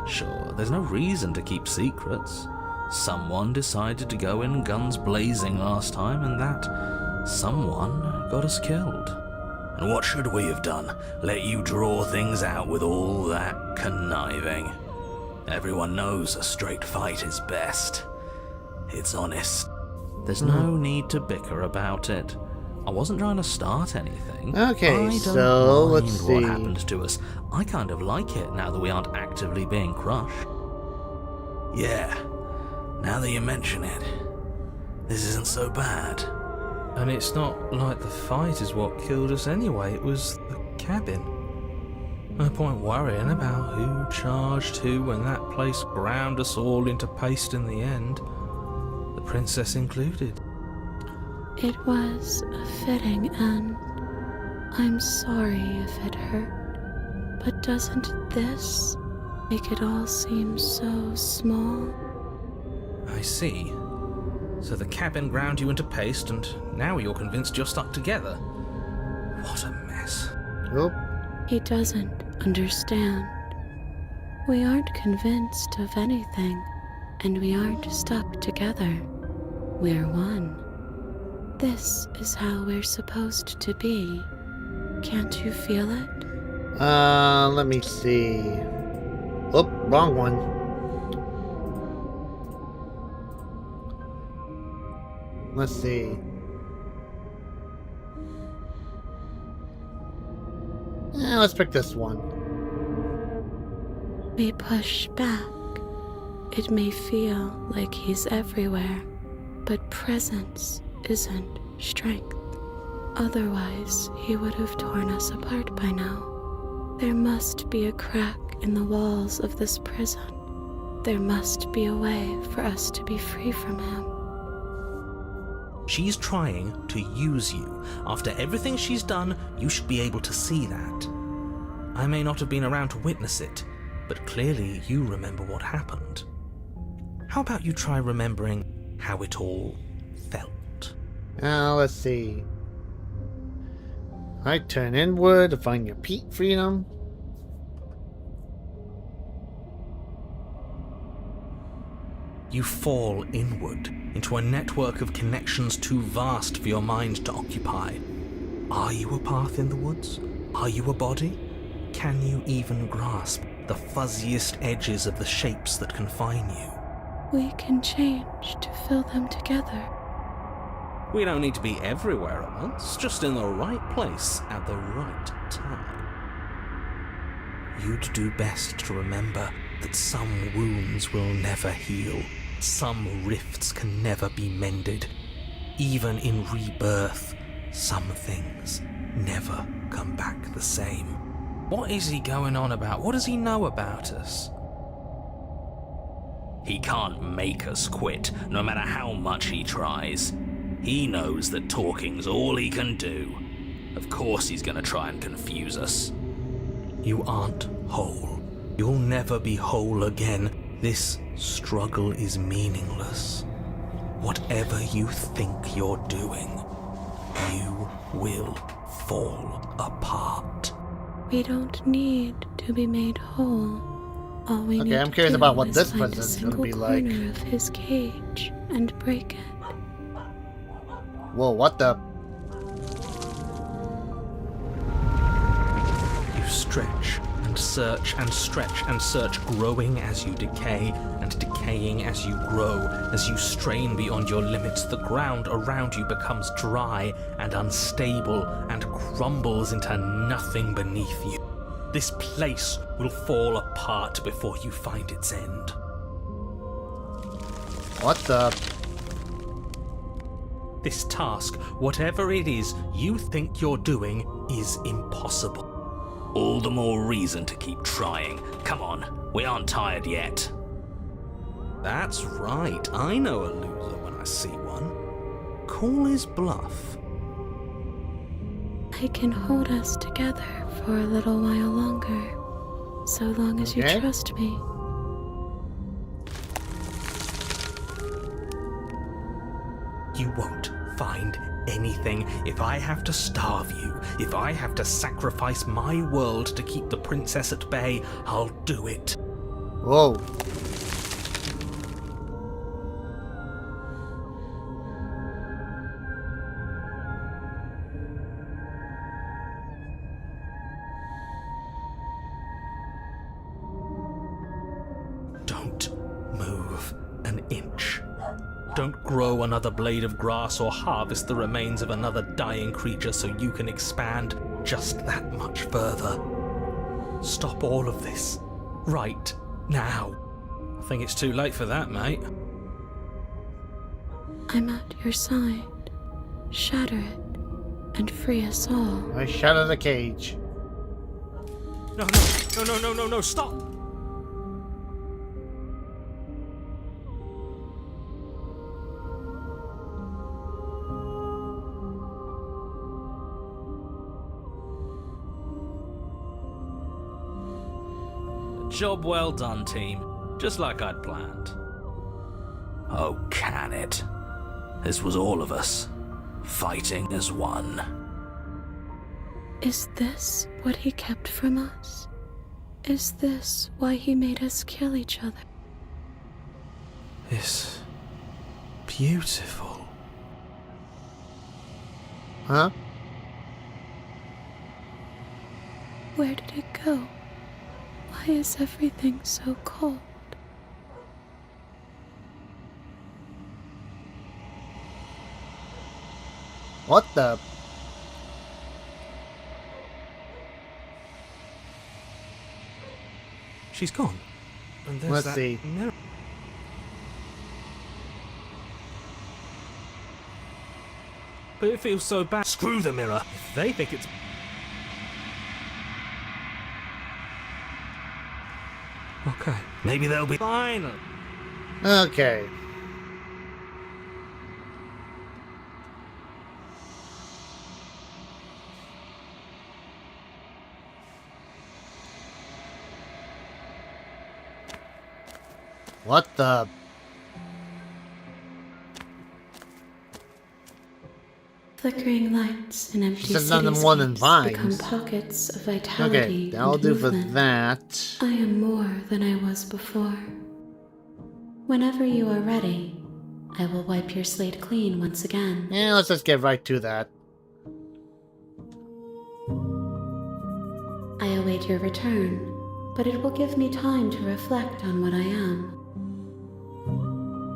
[SPEAKER 2] Sure, there's no reason to keep secrets. Someone decided to go in guns blazing last time, and that someone got us killed. And what should we have done? Let you draw things out with all that conniving? Everyone knows a straight fight is best. It's honest. There's no need to bicker about it. I wasn't trying to start anything.
[SPEAKER 1] Okay,
[SPEAKER 2] I don't
[SPEAKER 1] so
[SPEAKER 2] mind
[SPEAKER 1] let's
[SPEAKER 2] what
[SPEAKER 1] see.
[SPEAKER 2] happened to us. I kind of like it now that we aren't actively being crushed. Yeah, now that you mention it, this isn't so bad. And it's not like the fight is what killed us anyway, it was the cabin. No point worrying about who charged who when that place ground us all into paste in the end, the princess included.
[SPEAKER 4] It was a fitting end. I'm sorry if it hurt, but doesn't this make it all seem so small?
[SPEAKER 2] I see. So the cabin ground you into paste, and now you're convinced you're stuck together. What a mess.
[SPEAKER 1] Oop.
[SPEAKER 4] He doesn't understand. We aren't convinced of anything, and we aren't stuck together. We're one. This is how we're supposed to be. Can't you feel it?
[SPEAKER 1] Let me see. Oop, wrong one. Let's see. Let's pick this one.
[SPEAKER 4] We push back. It may feel like he's everywhere, but presence isn't strength. Otherwise, he would have torn us apart by now. There must be a crack in the walls of this prison. There must be a way for us to be free from him.
[SPEAKER 2] She's trying to use you. After everything she's done, you should be able to see that. I may not have been around to witness it, but clearly you remember what happened. How about you try remembering how it all felt?
[SPEAKER 1] Let's see. Alright, turn inward to find your peak freedom.
[SPEAKER 2] You fall inward into a network of connections too vast for your mind to occupy. Are you a path in the woods? Are you a body? Can you even grasp the fuzziest edges of the shapes that confine you?
[SPEAKER 4] We can change to fill them together.
[SPEAKER 2] We don't need to be everywhere at once, just in the right place at the right time. You'd do best to remember that some wounds will never heal, some rifts can never be mended. Even in rebirth, some things never come back the same. What is he going on about? What does he know about us? He can't make us quit, no matter how much he tries. He knows that talking's all he can do. Of course he's gonna try and confuse us. You aren't whole. You'll never be whole again. This struggle is meaningless. Whatever you think you're doing, you will fall apart.
[SPEAKER 4] We don't need to be made whole. All we need
[SPEAKER 1] I'm
[SPEAKER 4] to
[SPEAKER 1] curious
[SPEAKER 4] do
[SPEAKER 1] about what
[SPEAKER 4] is
[SPEAKER 1] this
[SPEAKER 4] find a
[SPEAKER 1] prison's
[SPEAKER 4] single
[SPEAKER 1] gonna be like.
[SPEAKER 4] corner of his cage and break it.
[SPEAKER 1] Whoa, what the?
[SPEAKER 2] You stretch and search and stretch and search, growing as you decay and decaying as you grow. As you strain beyond your limits, the ground around you becomes dry and unstable and crumbles into nothing beneath you. This place will fall apart before you find its end.
[SPEAKER 1] What the?
[SPEAKER 2] This task, whatever it is you think you're doing, is impossible.
[SPEAKER 6] All the more reason to keep trying. Come on, we aren't tired yet.
[SPEAKER 2] That's right, I know a loser when I see one. Call his bluff.
[SPEAKER 4] I can hold us together for a little while longer, so long as you
[SPEAKER 1] Okay.
[SPEAKER 4] trust me.
[SPEAKER 2] You won't find anything if I have to starve you. If I have to sacrifice my world to keep the princess at bay, I'll do it.
[SPEAKER 1] Whoa.
[SPEAKER 2] Don't move an inch. Don't grow another blade of grass or harvest the remains of another dying creature so you can expand just that much further. Stop all of this. Right now. I think it's too late for that, mate.
[SPEAKER 4] I'm at your side. Shatter it, and free us all.
[SPEAKER 1] I shatter the cage.
[SPEAKER 2] No, stop!
[SPEAKER 6] Job well done, team. Just like I'd planned. Oh, can it? This was all of us, fighting as one.
[SPEAKER 4] Is this what he kept from us? Is this why he made us kill each other?
[SPEAKER 2] It's beautiful.
[SPEAKER 1] Huh?
[SPEAKER 4] Where did it go? Why is everything so cold?
[SPEAKER 1] What the?
[SPEAKER 2] She's gone. And there's
[SPEAKER 1] Let's
[SPEAKER 2] that
[SPEAKER 1] see.
[SPEAKER 2] mirror. But it feels so bad. Screw the mirror. If they think it's... Okay.
[SPEAKER 6] Maybe they'll be...
[SPEAKER 2] Fine.
[SPEAKER 1] Okay. What the?
[SPEAKER 4] Flickering lights in empty
[SPEAKER 1] Said nothing more than
[SPEAKER 4] cityscapes become
[SPEAKER 1] vines.
[SPEAKER 4] pockets of vitality
[SPEAKER 1] Okay, that'll
[SPEAKER 4] and
[SPEAKER 1] do for
[SPEAKER 4] movement.
[SPEAKER 1] that.
[SPEAKER 4] I am more than I was before. Whenever you are ready, I will wipe your slate clean once again.
[SPEAKER 1] Yeah, let's just get right to that.
[SPEAKER 4] I await your return, but it will give me time to reflect on what I am.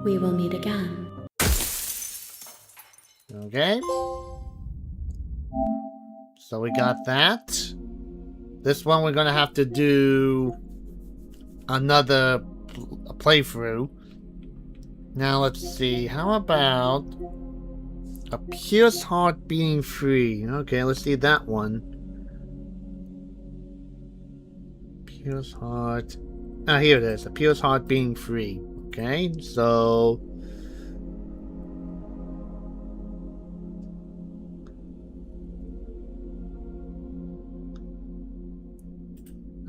[SPEAKER 4] We will meet again.
[SPEAKER 1] Okay. So we got that. This one we're gonna have to do another playthrough. Now let's see. How about a Pierce Heart being free? Okay, let's see that one. Pierce Heart. Ah, here it is. A Pierce Heart being free. Okay, so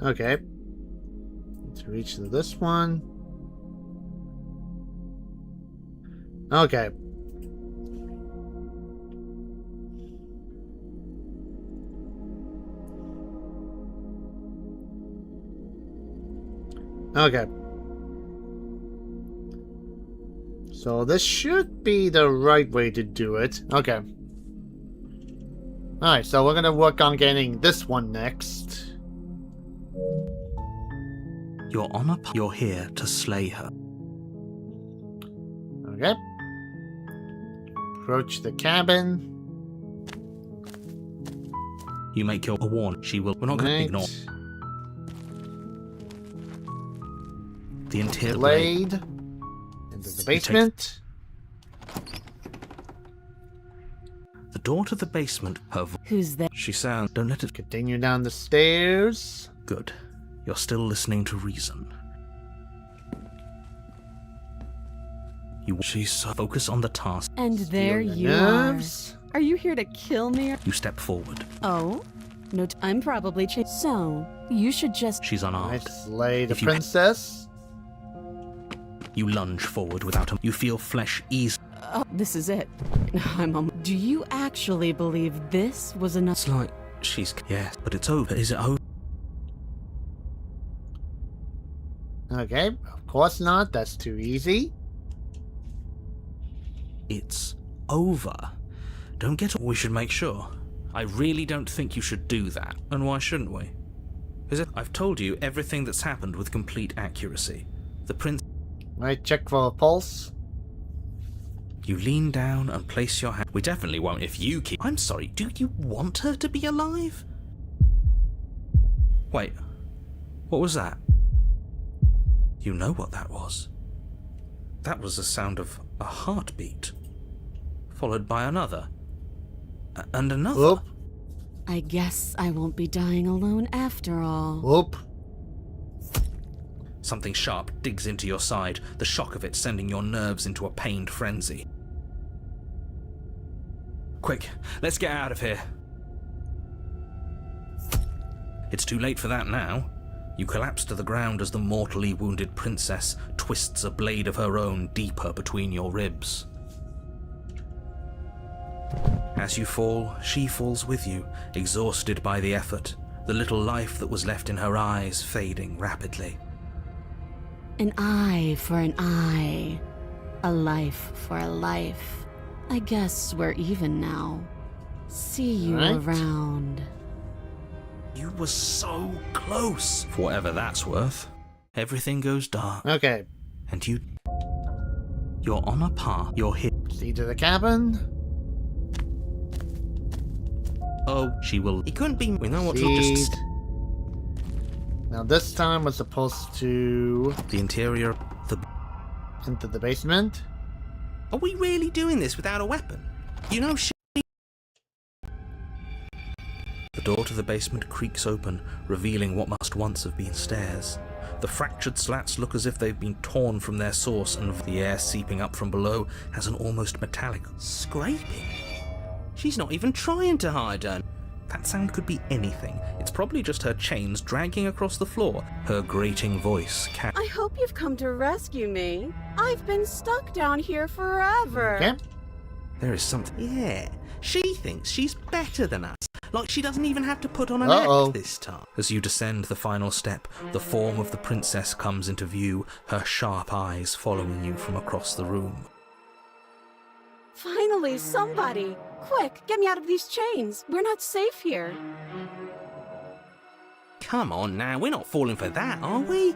[SPEAKER 1] okay. To reach to this one. Okay. Okay. So this should be the right way to do it. Okay. Alright, so we're gonna work on getting this one next.
[SPEAKER 2] You're on a... You're here to slay her.
[SPEAKER 1] Okay. Approach the cabin.
[SPEAKER 2] You make your warn. She will... We're not going to
[SPEAKER 1] Right.
[SPEAKER 2] ignore... The interior blade.
[SPEAKER 1] Blade. Into the basement.
[SPEAKER 2] The door to the basement.
[SPEAKER 3] Who's there?
[SPEAKER 2] She sounds. Don't let it.
[SPEAKER 1] Continue down the stairs.
[SPEAKER 2] Good. You're still listening to reason. She's so focus on the task.
[SPEAKER 3] And there
[SPEAKER 1] Feel the
[SPEAKER 3] you
[SPEAKER 1] nerves.
[SPEAKER 3] are. Are you here to kill me?
[SPEAKER 2] You step forward.
[SPEAKER 3] Oh? No, I'm probably So, you should just.
[SPEAKER 2] She's
[SPEAKER 1] I
[SPEAKER 2] unarmed.
[SPEAKER 1] slay the
[SPEAKER 2] If you-
[SPEAKER 1] princess.
[SPEAKER 2] You lunge forward without a. You feel flesh ease.
[SPEAKER 3] Oh, this is it. Do you actually believe this was enough?
[SPEAKER 2] It's like she's. Yes, but it's over. Is it over?
[SPEAKER 1] Okay, of course not. That's too easy.
[SPEAKER 2] It's over. Don't get. We should make sure. I really don't think you should do that. And why shouldn't we? Is it? I've told you everything that's happened with complete accuracy. The prince.
[SPEAKER 1] Right, check for a pulse.
[SPEAKER 2] You lean down and place your hand. We definitely won't if you keep. I'm sorry. Do you want her to be alive? Wait. What was that? You know what that was. That was the sound of a heartbeat, followed by another, and another.
[SPEAKER 1] Whoop,
[SPEAKER 3] I guess I won't be dying alone after all.
[SPEAKER 1] whoop.
[SPEAKER 2] Something sharp digs into your side, the shock of it sending your nerves into a pained frenzy. Quick, let's get out of here. It's too late for that now. You collapse to the ground as the mortally wounded princess twists a blade of her own deeper between your ribs. As you fall, she falls with you, exhausted by the effort, the little life that was left in her eyes fading rapidly.
[SPEAKER 3] An eye for an eye. A life for a life. I guess we're even now. See you
[SPEAKER 1] Right.
[SPEAKER 3] around.
[SPEAKER 2] You were so close, for whatever that's worth. Everything goes dark,
[SPEAKER 1] Okay,
[SPEAKER 2] and you're on a path. You're hit.
[SPEAKER 1] proceed to the cabin.
[SPEAKER 2] Oh, she will. It couldn't be. We know what to just.
[SPEAKER 1] Proceed. Now this time we're supposed to
[SPEAKER 2] The interior.
[SPEAKER 1] enter the basement.
[SPEAKER 2] Are we really doing this without a weapon? You know, The door to the basement creaks open, revealing what must once have been stairs. The fractured slats look as if they've been torn from their source, and the air seeping up from below has an almost metallic scraping. She's not even trying to hide her. That sound could be anything. It's probably just her chains dragging across the floor. Her grating voice
[SPEAKER 3] I hope you've come to rescue me. I've been stuck down here forever.
[SPEAKER 1] Okay.
[SPEAKER 2] There is something. Yeah, she thinks she's better than us. Like she doesn't even have to put on an
[SPEAKER 1] Uh-oh.
[SPEAKER 2] act this time. As you descend the final step, the form of the princess comes into view, her sharp eyes following you from across the room.
[SPEAKER 3] Finally, somebody! Quick, get me out of these chains. We're not safe here.
[SPEAKER 2] Come on now, we're not falling for that, are we?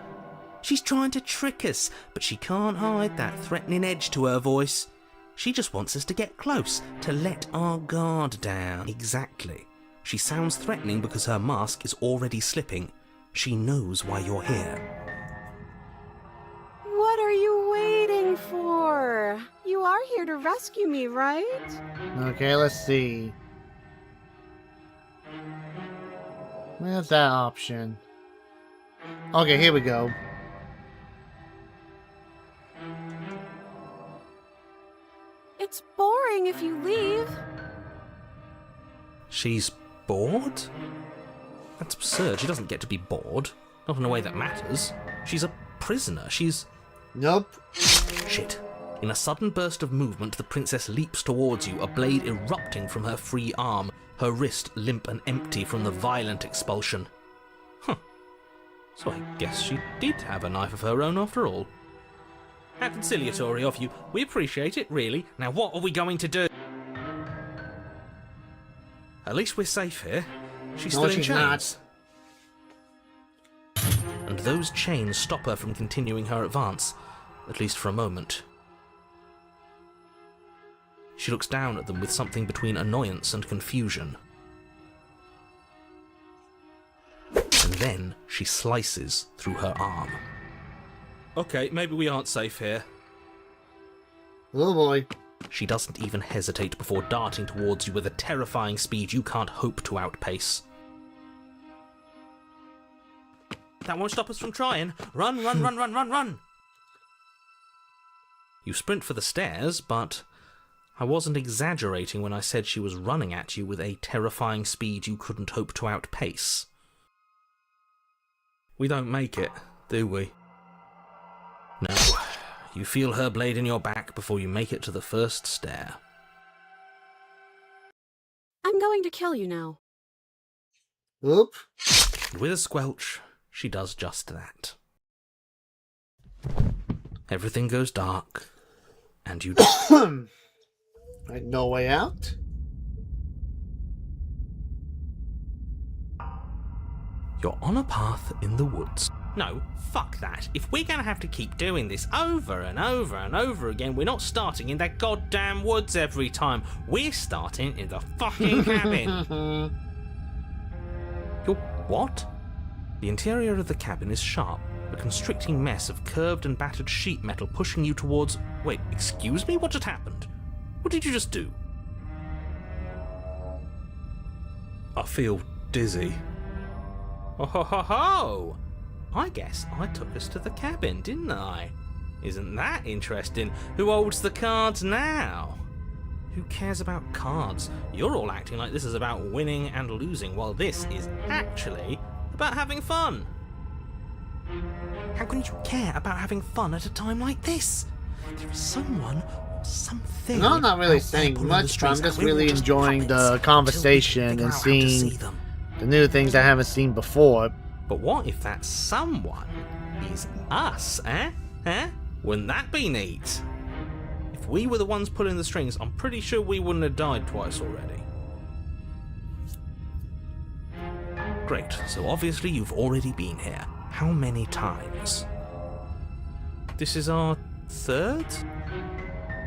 [SPEAKER 2] She's trying to trick us, but she can't hide that threatening edge to her voice. She just wants us to get close, to let our guard down. Exactly. She sounds threatening because her mask is already slipping. She knows why you're here.
[SPEAKER 3] What are you waiting for? You are here to rescue me, right?
[SPEAKER 1] Okay, let's see. Where's that option? Okay, here we go.
[SPEAKER 3] It's boring if you leave.
[SPEAKER 2] She's bored? That's absurd. She doesn't get to be bored. Not in a way that matters. She's a prisoner. She's...
[SPEAKER 1] Nope.
[SPEAKER 2] Shit. In a sudden burst of movement, the princess leaps towards you, a blade erupting from her free arm, her wrist limp and empty from the violent expulsion. Huh. So I guess she did have a knife of her own after all. How conciliatory of you. We appreciate it, really. Now what are we going to do? At least we're safe here. She's
[SPEAKER 1] No,
[SPEAKER 2] still in
[SPEAKER 1] she's
[SPEAKER 2] chains.
[SPEAKER 1] not.
[SPEAKER 2] And those chains stop her from continuing her advance, at least for a moment. She looks down at them with something between annoyance and confusion. And then she slices through her arm. Okay, maybe we aren't safe here.
[SPEAKER 1] Oh boy.
[SPEAKER 2] She doesn't even hesitate before darting towards you with a terrifying speed you can't hope to outpace. That won't stop us from trying. Run, run, run, run, run, run! You sprint for the stairs, but I wasn't exaggerating when I said she was running at you with a terrifying speed you couldn't hope to outpace. We don't make it, do we? No. You feel her blade in your back before you make it to the first stair.
[SPEAKER 3] I'm going to kill you now.
[SPEAKER 1] Oop.
[SPEAKER 2] With a squelch, she does just that. Everything goes dark, and you
[SPEAKER 1] Right, no way out.
[SPEAKER 2] You're on a path in the woods. No, fuck that. If we're gonna have to keep doing this over and over and over again, we're not starting in that goddamn woods every time. We're starting in the fucking cabin. You're what? The interior of the cabin is sharp, a constricting mess of curved and battered sheet metal pushing you towards... Wait, excuse me? What just happened? What did you just do? I feel dizzy. Oh ho ho ho! I guess I took us to the cabin, didn't I? Isn't that interesting? Who holds the cards now? Who cares about cards? You're all acting like this is about winning and losing, while this is actually about having fun. How can you care about having fun at a time like this? There is someone or something.
[SPEAKER 1] No, I'm not really
[SPEAKER 2] out there
[SPEAKER 1] saying
[SPEAKER 2] pulling the
[SPEAKER 1] much, but I'm
[SPEAKER 2] strings,
[SPEAKER 1] just
[SPEAKER 2] and we're
[SPEAKER 1] really
[SPEAKER 2] all just
[SPEAKER 1] enjoying
[SPEAKER 2] puppets
[SPEAKER 1] the
[SPEAKER 2] until we
[SPEAKER 1] conversation
[SPEAKER 2] figure
[SPEAKER 1] and
[SPEAKER 2] out how to
[SPEAKER 1] seeing
[SPEAKER 2] see them.
[SPEAKER 1] the new things I haven't seen before.
[SPEAKER 2] But what if that someone is us, eh? Eh? Wouldn't that be neat? If we were the ones pulling the strings, I'm pretty sure we wouldn't have died twice already. Great, so obviously you've already been here. How many times? This is our third?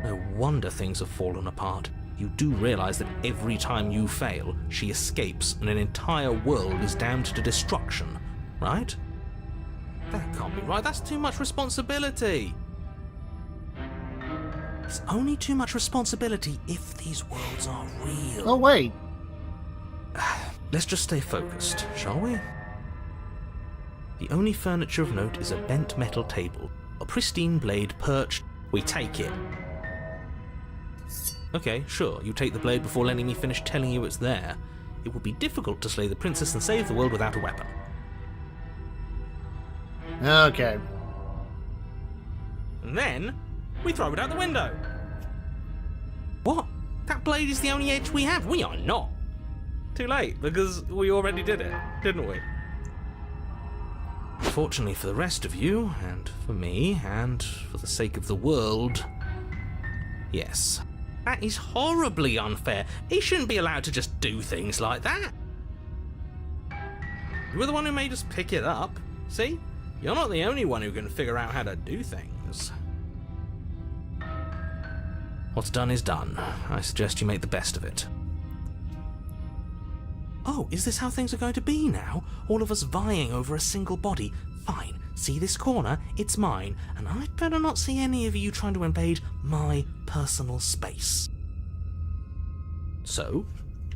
[SPEAKER 2] No wonder things have fallen apart. You do realise that every time you fail, she escapes and an entire world is damned to destruction, right? That can't be right, that's too much responsibility. It's only too much responsibility if these worlds are real.
[SPEAKER 1] Oh, wait.
[SPEAKER 2] Let's just stay focused, shall we? The only furniture of note is a bent metal table, a pristine blade perched. We take it. Okay, sure, you take the blade before letting me finish telling you it's there. It would be difficult to slay the princess and save the world without a weapon.
[SPEAKER 1] Okay.
[SPEAKER 2] And then, we throw it out the window. What? That blade is the only edge we have? We are not. Too late, because we already did it, didn't we? Fortunately for the rest of you, and for me, and for the sake of the world, yes. That is horribly unfair. He shouldn't be allowed to just do things like that. You were the one who made us pick it up. See? You're not the only one who can figure out how to do things. What's done is done. I suggest you make the best of it. Oh, is this how things are going to be now? All of us vying over a single body? Fine. See this corner? It's mine, and I'd better not see any of you trying to invade my personal space. So,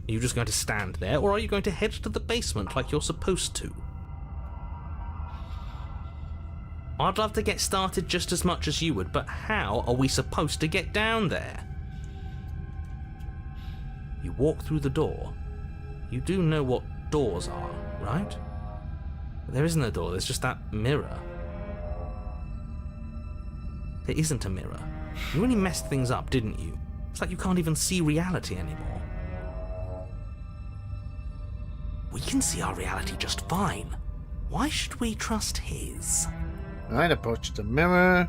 [SPEAKER 2] are you just going to stand there, or are you going to head to the basement like you're supposed to? I'd love to get started just as much as you would, but how are we supposed to get down there? You walk through the door. You do know what doors are, right? There isn't a door, there's just that mirror. There isn't a mirror. You really messed things up, didn't you? It's like you can't even see reality anymore. We can see our reality just fine. Why should we trust his?
[SPEAKER 1] Right, approach the mirror.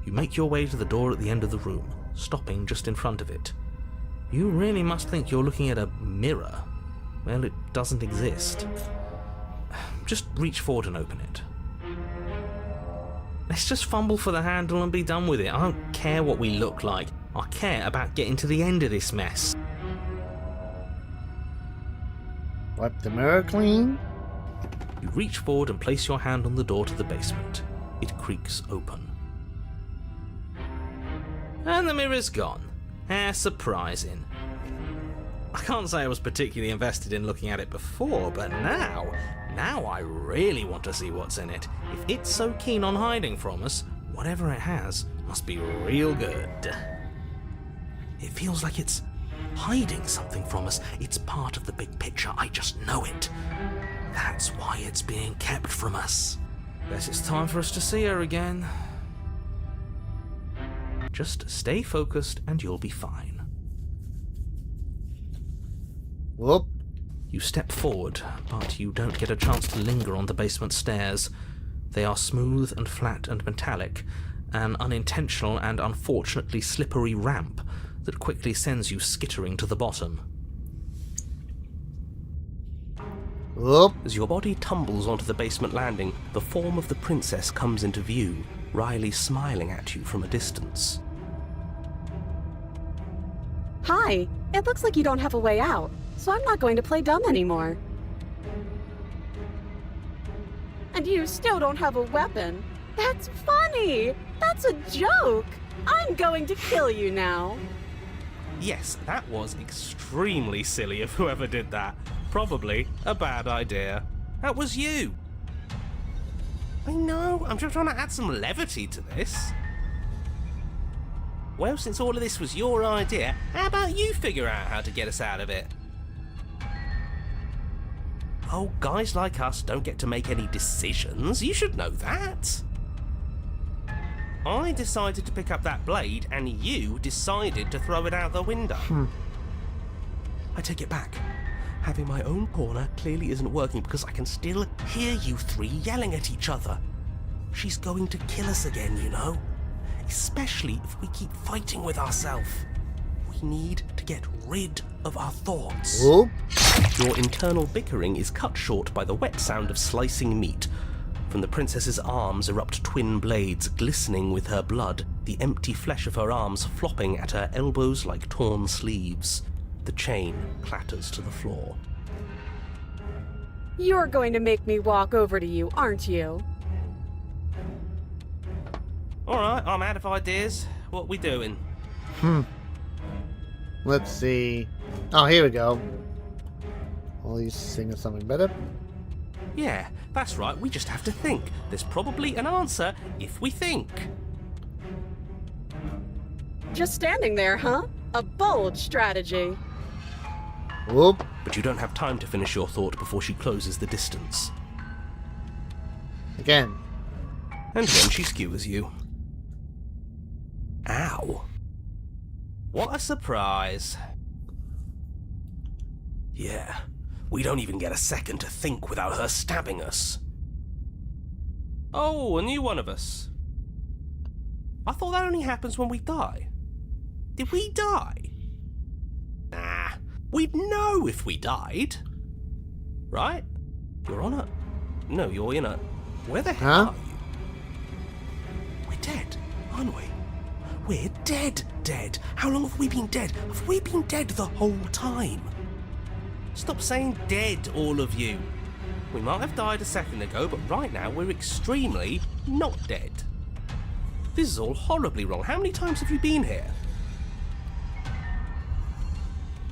[SPEAKER 2] You make your way to the door at the end of the room, stopping just in front of it. You really must think you're looking at a mirror. Well, it doesn't exist. Just reach forward and open it. Let's just fumble for the handle and be done with it. I don't care what we look like. I care about getting to the end of this mess.
[SPEAKER 1] Wipe the mirror clean.
[SPEAKER 2] You reach forward and place your hand on the door to the basement. It creaks open.
[SPEAKER 6] And the mirror's gone. How surprising. I can't say I was particularly invested in looking at it before, but now I really want to see what's in it. If it's so keen on hiding from us, whatever it has must be real good.
[SPEAKER 2] It feels like it's hiding something from us. It's part of the big picture. I just know it. That's why it's being kept from us.
[SPEAKER 6] Guess it's time for us to see her again.
[SPEAKER 2] Just stay focused and you'll be fine.
[SPEAKER 1] Whoop.
[SPEAKER 2] You step forward, but you don't get a chance to linger on the basement stairs. They are smooth and flat and metallic, an unintentional and unfortunately slippery ramp that quickly sends you skittering to the bottom.
[SPEAKER 1] Whoop.
[SPEAKER 7] As your body tumbles onto the basement landing, the form of the princess comes into view, Riley smiling at you from a distance.
[SPEAKER 8] Hi, it looks like you don't have a way out, so I'm not going to play dumb anymore. And you still don't have a weapon. That's funny! That's a joke! I'm going to kill you now.
[SPEAKER 7] Yes, that was extremely silly of whoever did that. Probably a bad idea. That was you. I know, I'm just trying to add some levity to this. Well, since all of this was your idea, how about you figure out how to get us out of it? Oh, guys like us don't get to make any decisions. You should know that. I decided to pick up that blade, and you decided to throw it out the window.
[SPEAKER 2] I take it back. Having my own corner clearly isn't working because I can still hear you three yelling at each other. She's going to kill us again, you know. Especially if we keep fighting with ourselves. We need to get rid of our thoughts.
[SPEAKER 1] Whoop.
[SPEAKER 7] Your internal bickering is cut short by the wet sound of slicing meat. From the princess's arms erupt twin blades glistening with her blood, the empty flesh of her arms flopping at her elbows like torn sleeves. The chain clatters to the floor.
[SPEAKER 8] You're going to make me walk over to you, aren't you?
[SPEAKER 7] Alright, I'm out of ideas. What we doing?
[SPEAKER 1] Let's see. Oh, here we go. Will you sing us something better?
[SPEAKER 7] Yeah, that's right, we just have to think. There's probably an answer if we think.
[SPEAKER 8] Just standing there, huh? A bold strategy.
[SPEAKER 1] Whoop.
[SPEAKER 7] But you don't have time to finish your thought before she closes the distance.
[SPEAKER 1] Again.
[SPEAKER 7] And then she skewers you. Ow. What a surprise. Yeah, we don't even get a second to think without her stabbing us. Oh, a new one of us. I thought that only happens when we die. Did we die? Nah, we'd know if we died. Right? You're on a... No, you're in a... Where the hell are you? We're dead, aren't we? We're dead. How long have we been dead? Have we been dead the whole time? Stop saying dead, all of you. We might have died a second ago, but right now we're extremely not dead. This is all horribly wrong. How many times have you been here?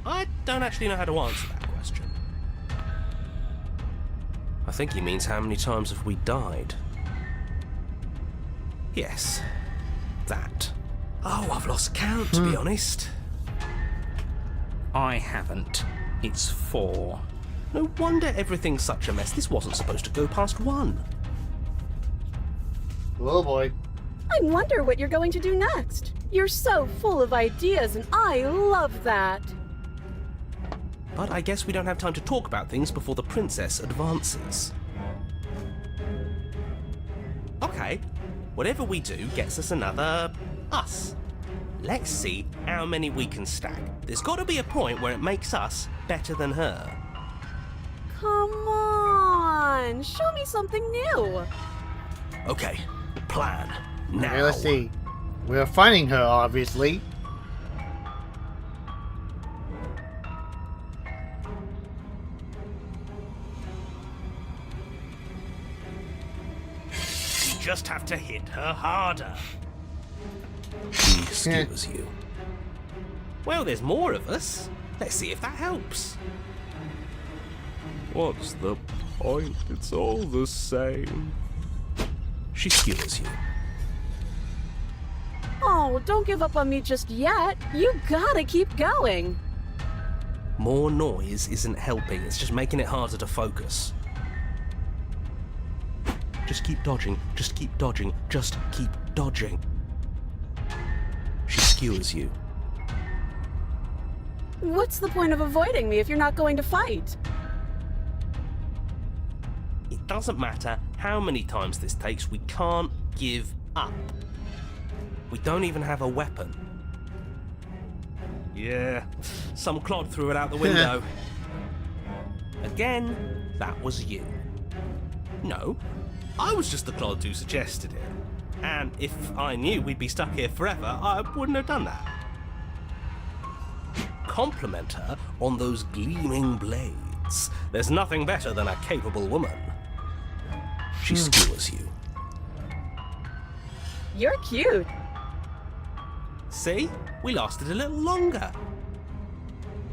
[SPEAKER 7] I don't actually know how to answer that question. I think he means how many times have we died? Yes, that. Oh, I've lost count, to be honest.
[SPEAKER 2] I haven't. It's 4.
[SPEAKER 7] No wonder everything's such a mess. This wasn't supposed to go past 1.
[SPEAKER 1] Oh boy.
[SPEAKER 8] I wonder what you're going to do next. You're so full of ideas, and I love that.
[SPEAKER 7] But I guess we don't have time to talk about things before the princess advances. Okay, whatever we do gets us another us. Let's see how many we can stack. There's got to be a point where it makes us better than her.
[SPEAKER 8] Come on, show me something new.
[SPEAKER 7] Okay, plan now.
[SPEAKER 1] Okay, let's see. We're finding her, obviously.
[SPEAKER 7] just have to hit her harder.
[SPEAKER 2] She skewers you.
[SPEAKER 7] Well, there's more of us. Let's see if that helps.
[SPEAKER 9] What's the point? It's all the same.
[SPEAKER 2] She skewers you.
[SPEAKER 8] Oh, don't give up on me just yet. You gotta keep going.
[SPEAKER 7] More noise isn't helping, it's just making it harder to focus.
[SPEAKER 2] Just keep dodging, just keep dodging, just keep dodging. She skewers you.
[SPEAKER 8] What's the point of avoiding me if you're not going to fight?
[SPEAKER 7] It doesn't matter how many times this takes, we can't give up. We don't even have a weapon. Yeah, some clod threw it out the window. Again, that was you. No, I was just the clod who suggested it. And if I knew we'd be stuck here forever, I wouldn't have done that. Compliment her on those gleaming blades. There's nothing better than a capable woman.
[SPEAKER 2] She skewers you.
[SPEAKER 8] You're cute.
[SPEAKER 7] See? We lasted a little longer.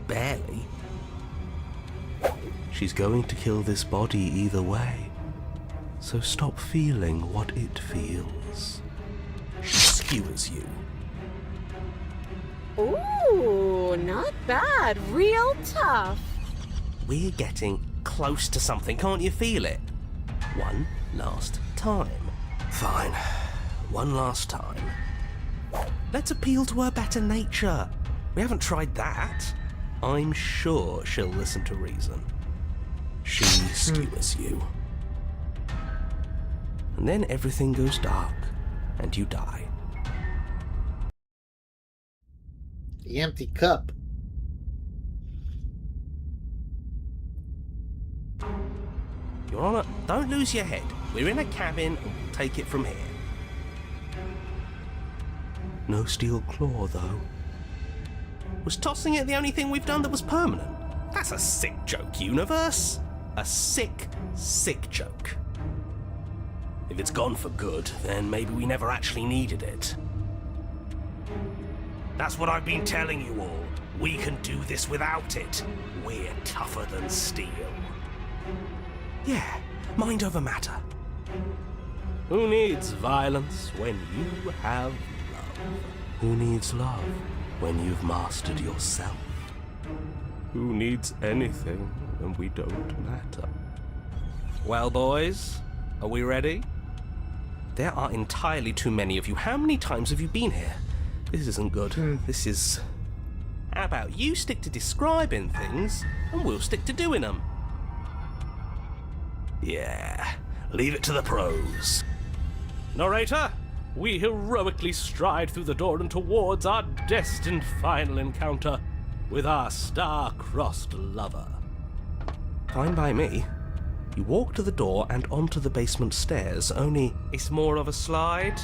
[SPEAKER 2] Barely. She's going to kill this body either way. So stop feeling what it feels. She skewers you.
[SPEAKER 8] Ooh, not bad. Real tough.
[SPEAKER 7] We're getting close to something, can't you feel it? One last time.
[SPEAKER 2] Fine. One last time.
[SPEAKER 7] Let's appeal to her better nature. We haven't tried that. I'm sure she'll listen to reason.
[SPEAKER 2] She skewers you. And then everything goes dark, and you die.
[SPEAKER 1] The empty cup.
[SPEAKER 7] Your Honor, don't lose your head. We're in a cabin and we'll take it from here.
[SPEAKER 2] No steel claw, though.
[SPEAKER 7] Was tossing it the only thing we've done that was permanent? That's a sick joke, Universe. A sick, sick joke. If it's gone for good, then maybe we never actually needed it. That's what I've been telling you all. We can do this without it. We're tougher than steel. Yeah, mind over matter. Who needs violence when you have love?
[SPEAKER 2] Who needs love when you've mastered yourself?
[SPEAKER 9] Who needs anything when we don't matter?
[SPEAKER 7] Well, boys, are we ready? There are entirely too many of you. How many times have you been here? This isn't good. This is... How about you stick to describing things, and we'll stick to doing them? Yeah, leave it to the pros. Narrator, we heroically stride through the door and towards our destined final encounter with our star-crossed lover. Fine by me. You walk to the door and onto the basement stairs, only it's more of a slide.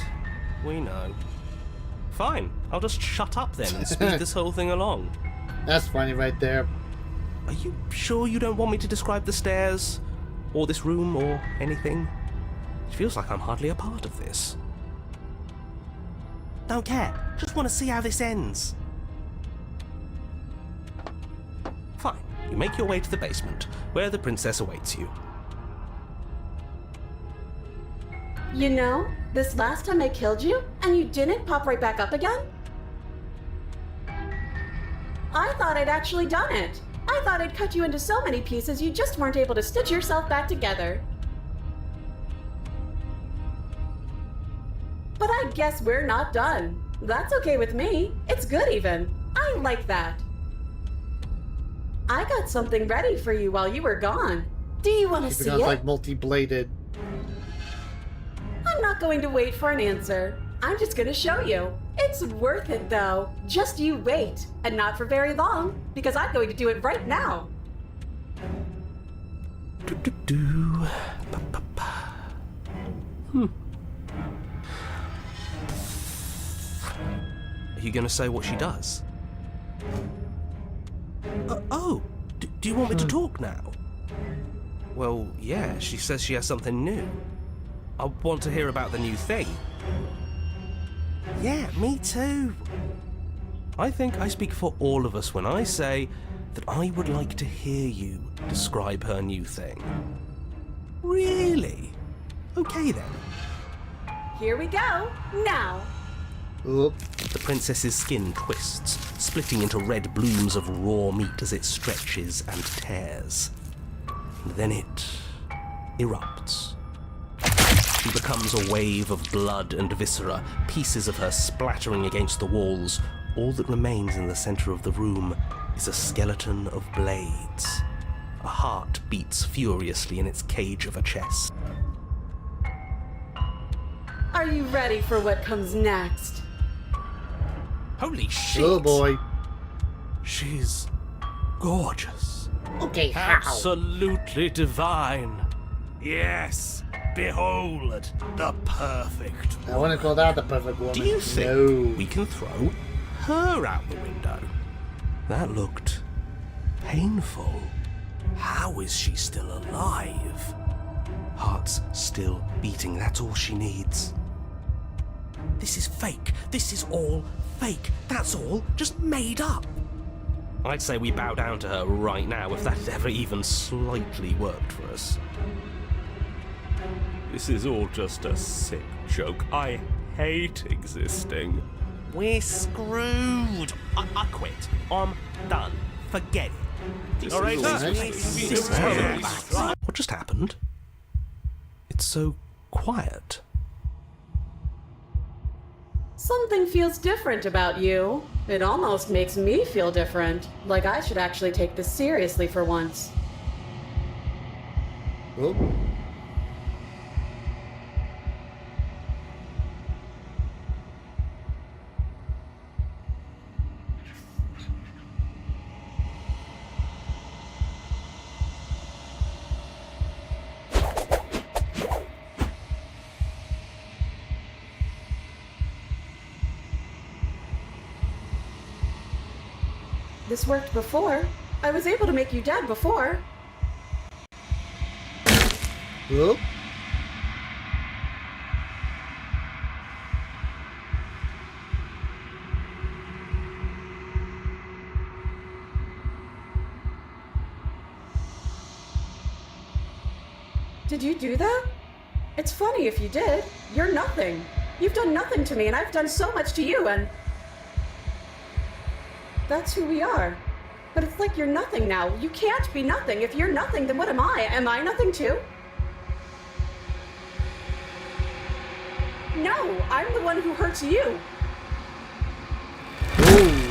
[SPEAKER 7] We know. Fine, I'll just shut up then and speed this whole thing along.
[SPEAKER 1] That's funny right there.
[SPEAKER 7] Are you sure you don't want me to describe the stairs? Or this room, or anything? It feels like I'm hardly a part of this. Don't care, just want to see how this ends. Fine, you make your way to the basement, where the princess awaits you.
[SPEAKER 8] You know, this last time I killed you, and you didn't pop right back up again? I thought I'd actually done it. I thought I'd cut you into so many pieces you just weren't able to stitch yourself back together. But I guess we're not done. That's okay with me. It's good even. I like that. I got something ready for you while you were gone. Do you want to see
[SPEAKER 1] Becomes
[SPEAKER 8] it?
[SPEAKER 1] like multi-bladed.
[SPEAKER 8] I'm not going to wait for an answer. I'm just going to show you. It's worth it, though. Just you wait. And not for very long, because I'm going to do it right now.
[SPEAKER 7] Are you going to say what she does? Do you want me to talk now? Well, yeah, she says she has something new. I want to hear about the new thing. Yeah, me too. I think I speak for all of us when I say that I would like to hear you describe her new thing. Really? Okay then.
[SPEAKER 8] Here we go. Now.
[SPEAKER 1] Oop.
[SPEAKER 7] The princess's skin twists, splitting into red blooms of raw meat as it stretches and tears. And then it erupts. She becomes a wave of blood and viscera, pieces of her splattering against the walls. All that remains in the center of the room is a skeleton of blades. A heart beats furiously in its cage of a chest.
[SPEAKER 8] Are you ready for what comes next?
[SPEAKER 7] Holy shit!
[SPEAKER 1] Oh boy.
[SPEAKER 7] She's gorgeous.
[SPEAKER 1] Okay, how?
[SPEAKER 7] Absolutely divine. Yes, behold, the perfect
[SPEAKER 1] I want to call that the perfect woman.
[SPEAKER 7] Do you think
[SPEAKER 1] No.
[SPEAKER 7] we can throw her out the window? That looked painful. How is she still alive? Heart's still beating, that's all she needs. This is fake. This is all fake. That's all just made up. I'd say we bow down to her right now if that had ever even slightly worked for us.
[SPEAKER 9] This is all just a sick joke. I hate existing.
[SPEAKER 7] We're screwed. I quit. I'm done. Forget it.
[SPEAKER 9] This
[SPEAKER 7] All right,
[SPEAKER 9] is all
[SPEAKER 7] sir. What just happened? It's so quiet.
[SPEAKER 8] Something feels different about you. It almost makes me feel different. Like I should actually take this seriously for once.
[SPEAKER 1] Oop.
[SPEAKER 8] This worked before. I was able to make you dead before.
[SPEAKER 1] Oop.
[SPEAKER 8] Did you do that? It's funny if you did. You're nothing. You've done nothing to me, and I've done so much to you, and that's who we are. But it's like you're nothing now. You can't be nothing. If you're nothing, then what am I? Am I nothing too? No, I'm the one who hurts you.
[SPEAKER 1] Ooh.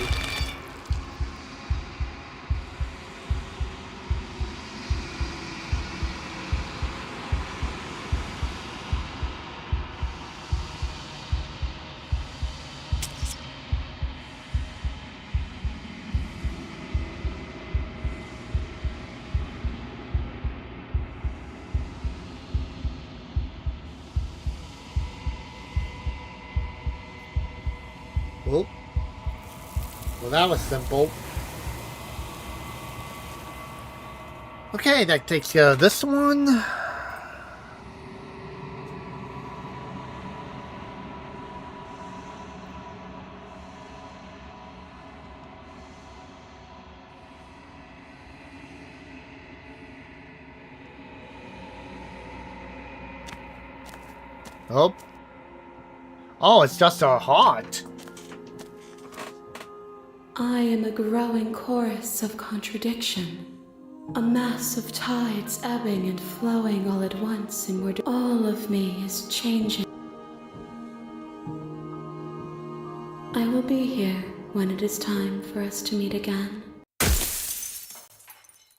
[SPEAKER 1] Oop. Well, that was simple. Okay, that takes care of this one. Oh. Oh, it's just our heart.
[SPEAKER 4] I am a growing chorus of contradiction. A mass of tides ebbing and flowing all at once inward. All of me is changing. I will be here when it is time for us to meet again.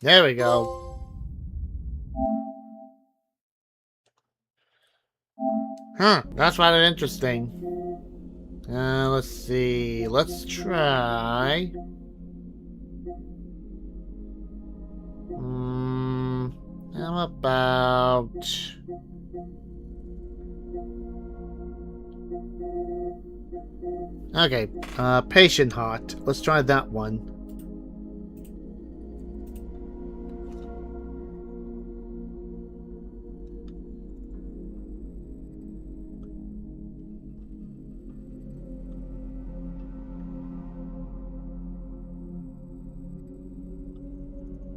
[SPEAKER 1] There we go. Huh, that's rather interesting. Let's see. Let's try. How about... Okay, Patient Heart. Let's try that one.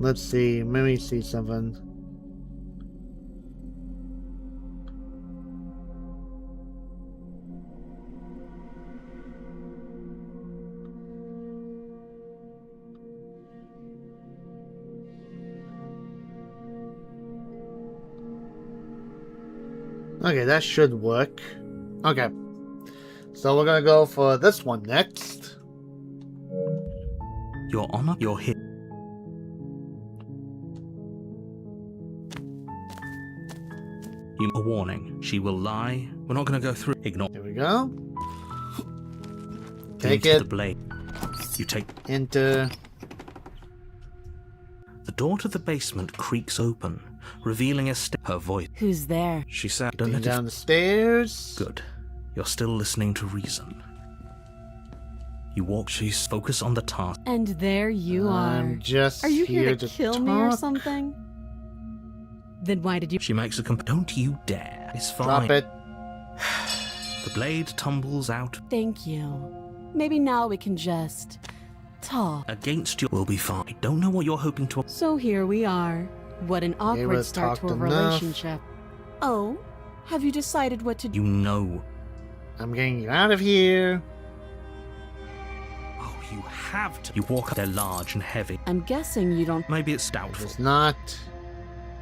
[SPEAKER 1] Let's see. Let me see something. Okay, that should work. Okay. So we're gonna go for this one next.
[SPEAKER 2] Your Honor, you're here. A warning. She will lie. We're not going to go through. Ignore.
[SPEAKER 1] Here we go. Take
[SPEAKER 2] Into
[SPEAKER 1] it.
[SPEAKER 2] The blade. You take.
[SPEAKER 1] Enter.
[SPEAKER 2] The door to the basement creaks open, revealing her voice.
[SPEAKER 3] Who's there?
[SPEAKER 2] She sat. Don't let
[SPEAKER 1] Down the stairs.
[SPEAKER 2] Good. You're still listening to reason. You walk. She's focus on the task.
[SPEAKER 3] And there you are.
[SPEAKER 1] I'm just
[SPEAKER 3] Are you here to kill
[SPEAKER 1] talk.
[SPEAKER 3] me or something? Then why did you?
[SPEAKER 2] She makes a Don't you dare. It's fine.
[SPEAKER 1] Drop it.
[SPEAKER 2] The blade tumbles out.
[SPEAKER 3] Thank you. Maybe now we can just talk.
[SPEAKER 2] Against you. We'll be fine. I don't know what you're hoping to.
[SPEAKER 3] So here we are. What an awkward
[SPEAKER 1] was
[SPEAKER 3] start to a
[SPEAKER 1] talked enough.
[SPEAKER 3] relationship. Oh, have you decided what to do?
[SPEAKER 2] You know.
[SPEAKER 1] I'm getting you out of here.
[SPEAKER 2] Oh, you have to. You walk up. They're large and heavy.
[SPEAKER 3] I'm guessing you don't.
[SPEAKER 2] Maybe it's doubtful.
[SPEAKER 1] It's not.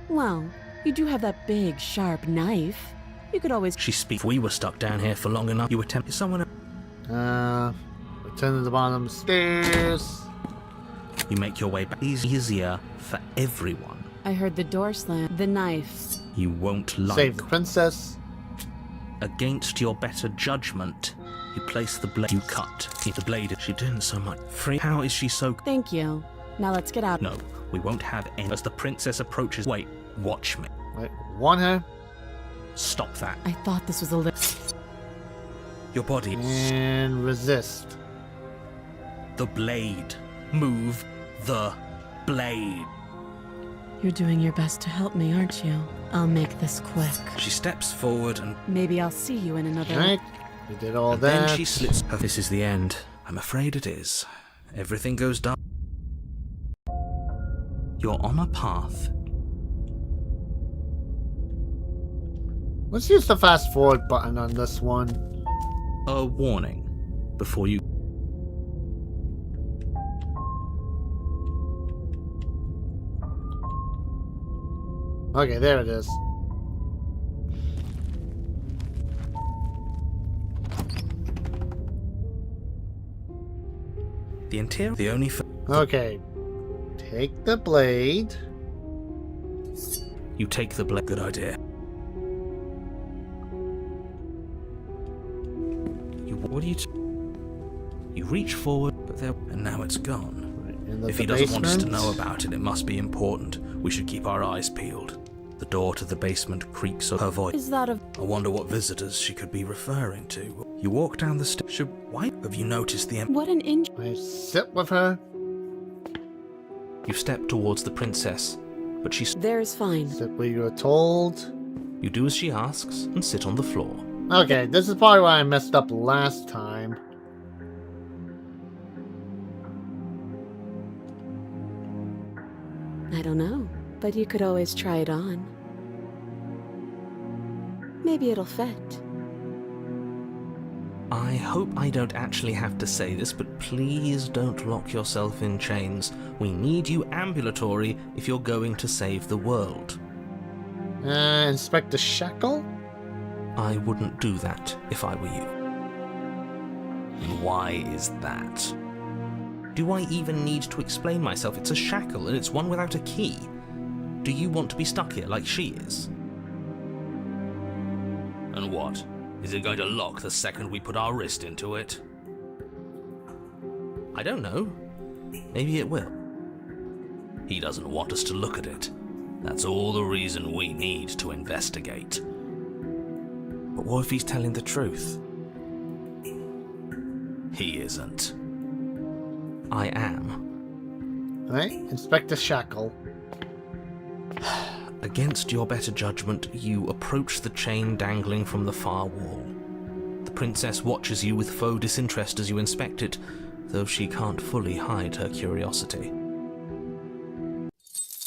[SPEAKER 3] Well, you do have that big, sharp knife. You could always.
[SPEAKER 2] She speaks. We were stuck down here for long enough. You attempt someone.
[SPEAKER 1] Return to the bottom of the stairs.
[SPEAKER 2] You make your way back. Easier for everyone.
[SPEAKER 3] I heard the door slam. The knife.
[SPEAKER 2] You won't like.
[SPEAKER 1] Save the princess.
[SPEAKER 2] Against your better judgment, you place the blade. You cut. The blade. She didn't so much. Free. How is she so?
[SPEAKER 3] Thank you. Now let's get out.
[SPEAKER 2] No, we won't have any. As the princess approaches. Wait. Watch me.
[SPEAKER 1] Wait, want her?
[SPEAKER 2] Stop that.
[SPEAKER 3] I thought this was a little.
[SPEAKER 2] Your body.
[SPEAKER 1] And resist.
[SPEAKER 2] The blade. Move the blade.
[SPEAKER 3] You're doing your best to help me, aren't you? I'll make this quick.
[SPEAKER 2] She steps forward and
[SPEAKER 3] Maybe I'll see you in another.
[SPEAKER 1] Right. We did all
[SPEAKER 2] and
[SPEAKER 1] that.
[SPEAKER 2] then she slits. This is the end. I'm afraid it is. Everything goes dark. You're on a path.
[SPEAKER 1] Let's use the fast forward button on this one.
[SPEAKER 2] A warning before you.
[SPEAKER 1] Okay, there it is.
[SPEAKER 2] The interior. The only.
[SPEAKER 1] Okay. Take the blade.
[SPEAKER 2] You take the blade. Good idea. What do you? You reach forward, but there, and now it's gone. If he doesn't want us to know about it, it must be important. We should keep our eyes peeled. The door to the basement creaks. Her voice.
[SPEAKER 3] Is that a?
[SPEAKER 2] I wonder what visitors she could be referring to. You walk down the stairs. Why have you noticed the?
[SPEAKER 3] What an inch.
[SPEAKER 1] I sit with her.
[SPEAKER 2] You step towards the princess, but she.
[SPEAKER 3] There's fine.
[SPEAKER 1] Sit where you were told.
[SPEAKER 2] You do as she asks and sit on the floor.
[SPEAKER 1] Okay, this is probably why I messed up last time.
[SPEAKER 3] I don't know, but you could always try it on. Maybe it'll fit.
[SPEAKER 2] I hope I don't actually have to say this, but please don't lock yourself in chains. We need you ambulatory if you're going to save the world.
[SPEAKER 1] Inspector Shackle?
[SPEAKER 2] I wouldn't do that if I were you. And why is that? Do I even need to explain myself? It's a shackle, and it's one without a key. Do you want to be stuck here like she is? And what? Is it going to lock the second we put our wrist into it? I don't know. Maybe it will. He doesn't want us to look at it. That's all the reason we need to investigate. But what if he's telling the truth? He isn't. I am.
[SPEAKER 1] Right? Inspector Shackle.
[SPEAKER 2] Against your better judgment, you approach the chain dangling from the far wall. The princess watches you with faux disinterest as you inspect it, though she can't fully hide her curiosity.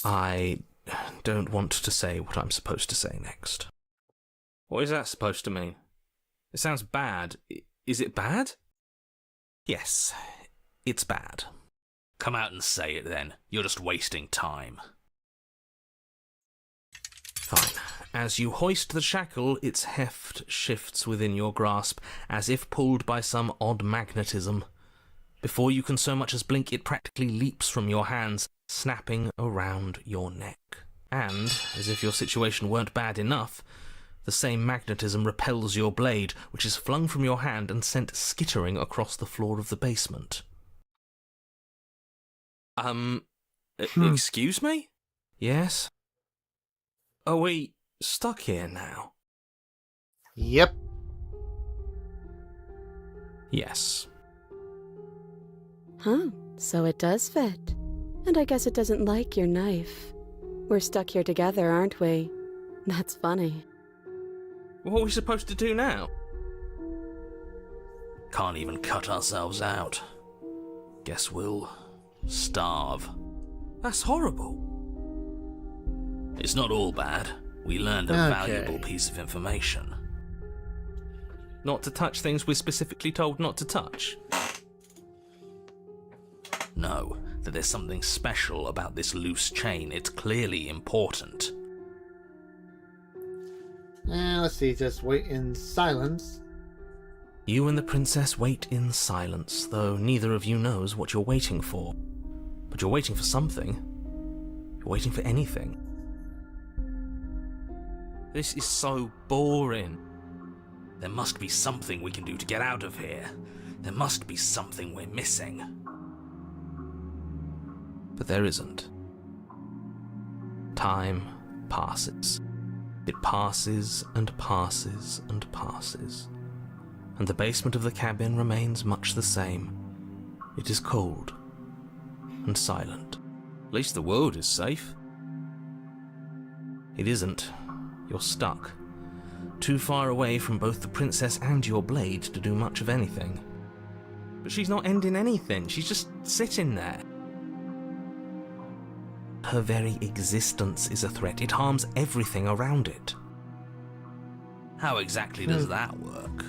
[SPEAKER 2] I don't want to say what I'm supposed to say next. What is that supposed to mean? It sounds bad. Is it bad? Yes, it's bad.
[SPEAKER 6] Come out and say it then. You're just wasting time.
[SPEAKER 2] Fine. As you hoist the shackle, its heft shifts within your grasp, as if pulled by some odd magnetism. Before you can so much as blink, it practically leaps from your hands, snapping around your neck. And, as if your situation weren't bad enough, the same magnetism repels your blade, which is flung from your hand and sent skittering across the floor of the basement.
[SPEAKER 6] Excuse me?
[SPEAKER 2] Yes? Are we stuck here now?
[SPEAKER 1] Yep.
[SPEAKER 2] Yes.
[SPEAKER 8] Huh, so it does fit. And I guess it doesn't like your knife. We're stuck here together, aren't we? That's funny.
[SPEAKER 2] What are we supposed to do now?
[SPEAKER 6] Can't even cut ourselves out. Guess we'll starve.
[SPEAKER 2] That's horrible.
[SPEAKER 6] It's not all bad. We learned a valuable piece of information.
[SPEAKER 2] Not to touch things we're specifically told not to touch?
[SPEAKER 6] No, that there's something special about this loose chain. It's clearly important.
[SPEAKER 1] Let's see, just wait in silence.
[SPEAKER 2] You and the princess wait in silence, though neither of you knows what you're waiting for. But you're waiting for something. You're waiting for anything. This is so boring.
[SPEAKER 6] There must be something we can do to get out of here. There must be something we're missing.
[SPEAKER 2] But there isn't. Time passes. It passes and passes and passes. And the basement of the cabin remains much the same. It is cold and silent.
[SPEAKER 6] At least the world is safe.
[SPEAKER 2] It isn't. You're stuck. Too far away from both the princess and your blade to do much of anything. But she's not ending anything. She's just sitting there. Her very existence is a threat. It harms everything around it.
[SPEAKER 6] How exactly does that work?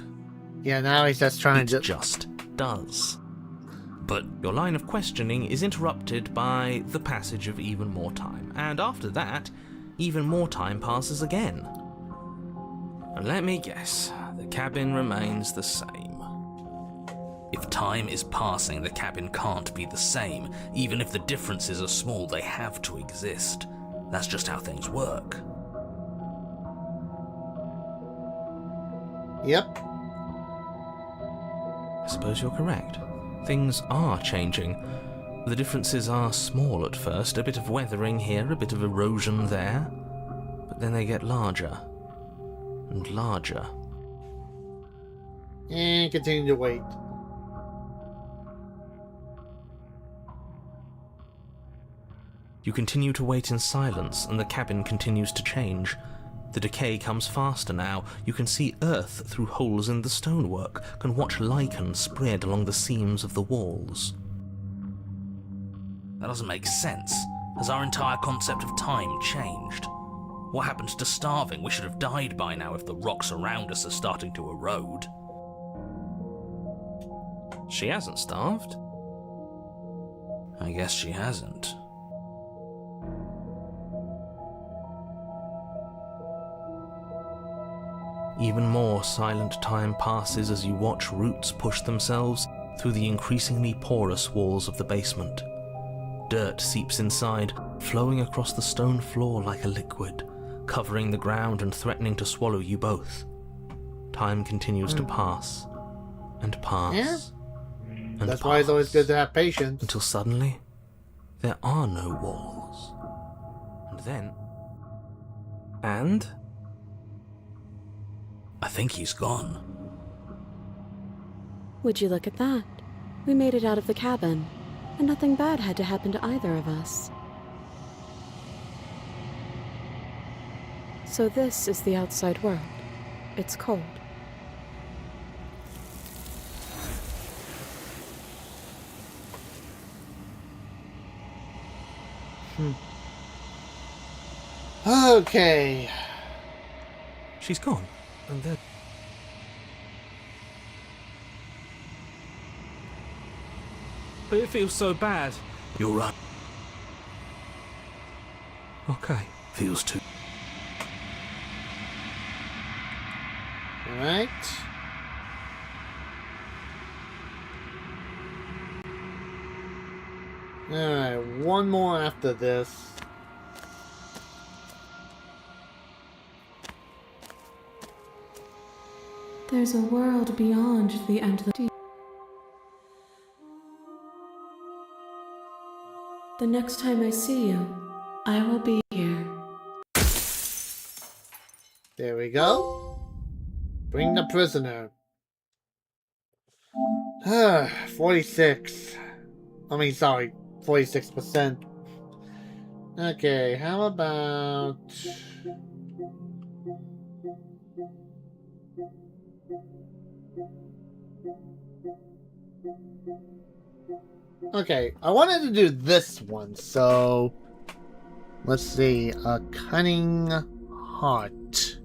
[SPEAKER 1] Yeah, now he's just trying
[SPEAKER 2] It
[SPEAKER 1] to...
[SPEAKER 2] just does.
[SPEAKER 6] But
[SPEAKER 2] Your line of questioning is interrupted by the passage of even more time, and after that, even more time passes again. And let me guess, the cabin remains the same.
[SPEAKER 6] if time is passing, the cabin can't be the same. Even if the differences are small, they have to exist. That's just how things work.
[SPEAKER 1] Yep.
[SPEAKER 2] I suppose you're correct. Things are changing. The differences are small at first, a bit of weathering here, a bit of erosion there, but then they get larger and larger.
[SPEAKER 1] And continue to wait.
[SPEAKER 2] You continue to wait in silence, and the cabin continues to change. The decay comes faster now. You can see earth through holes in the stonework, can watch lichen spread along the seams of the walls.
[SPEAKER 6] That doesn't make sense. Has our entire concept of time changed? What happened to starving? We should have died by now if the rocks around us are starting to erode.
[SPEAKER 2] She hasn't starved.
[SPEAKER 6] I guess she hasn't.
[SPEAKER 2] Even more silent time passes as you watch roots push themselves through the increasingly porous walls of the basement. Dirt seeps inside, flowing across the stone floor like a liquid, covering the ground and threatening to swallow you both. Time continues to pass, and pass,
[SPEAKER 1] Yeah.
[SPEAKER 2] and
[SPEAKER 1] That's why it's always
[SPEAKER 2] pass,
[SPEAKER 1] good to have patience.
[SPEAKER 2] until suddenly, there are no walls. And then... And...
[SPEAKER 6] I think he's gone.
[SPEAKER 8] Would you look at that? We made it out of the cabin, and nothing bad had to happen to either of us. So this is the outside world. It's cold.
[SPEAKER 1] Okay.
[SPEAKER 2] She's gone. And then... But it feels so bad. You're right. Okay. Feels too...
[SPEAKER 1] Alright. Alright, one more after this.
[SPEAKER 4] There's a world beyond the end of the... The next time I see you, I will be here.
[SPEAKER 1] There we go. Bring the prisoner. 46. I mean, sorry, 46%. Okay, how about... Okay, I wanted to do this one, so... Let's see, a cunning heart.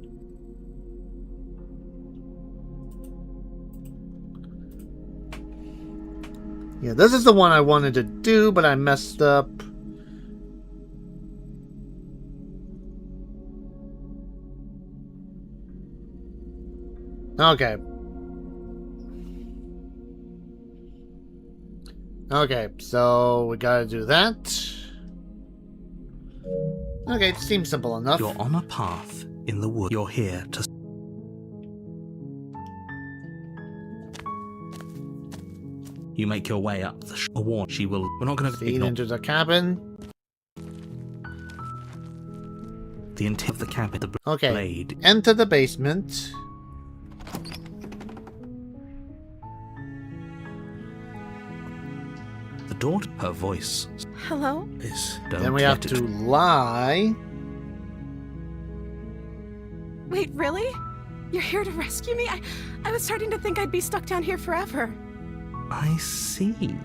[SPEAKER 1] Yeah, this is the one I wanted to do, but I messed up. Okay. Okay, so we gotta do that. Okay, it seems simple enough.
[SPEAKER 2] You're on a path in the wood. You're here to... You make your way up the a warn. She will... We're not going to
[SPEAKER 1] Feed into the cabin.
[SPEAKER 2] The intent of the cabin, the
[SPEAKER 1] Okay,
[SPEAKER 2] blade.
[SPEAKER 1] enter the basement.
[SPEAKER 2] The door, her voice
[SPEAKER 3] Hello?
[SPEAKER 2] is...
[SPEAKER 1] Then we have to lie.
[SPEAKER 3] Wait, really? You're here to rescue me? I was starting to think I'd be stuck down here forever.
[SPEAKER 2] I see.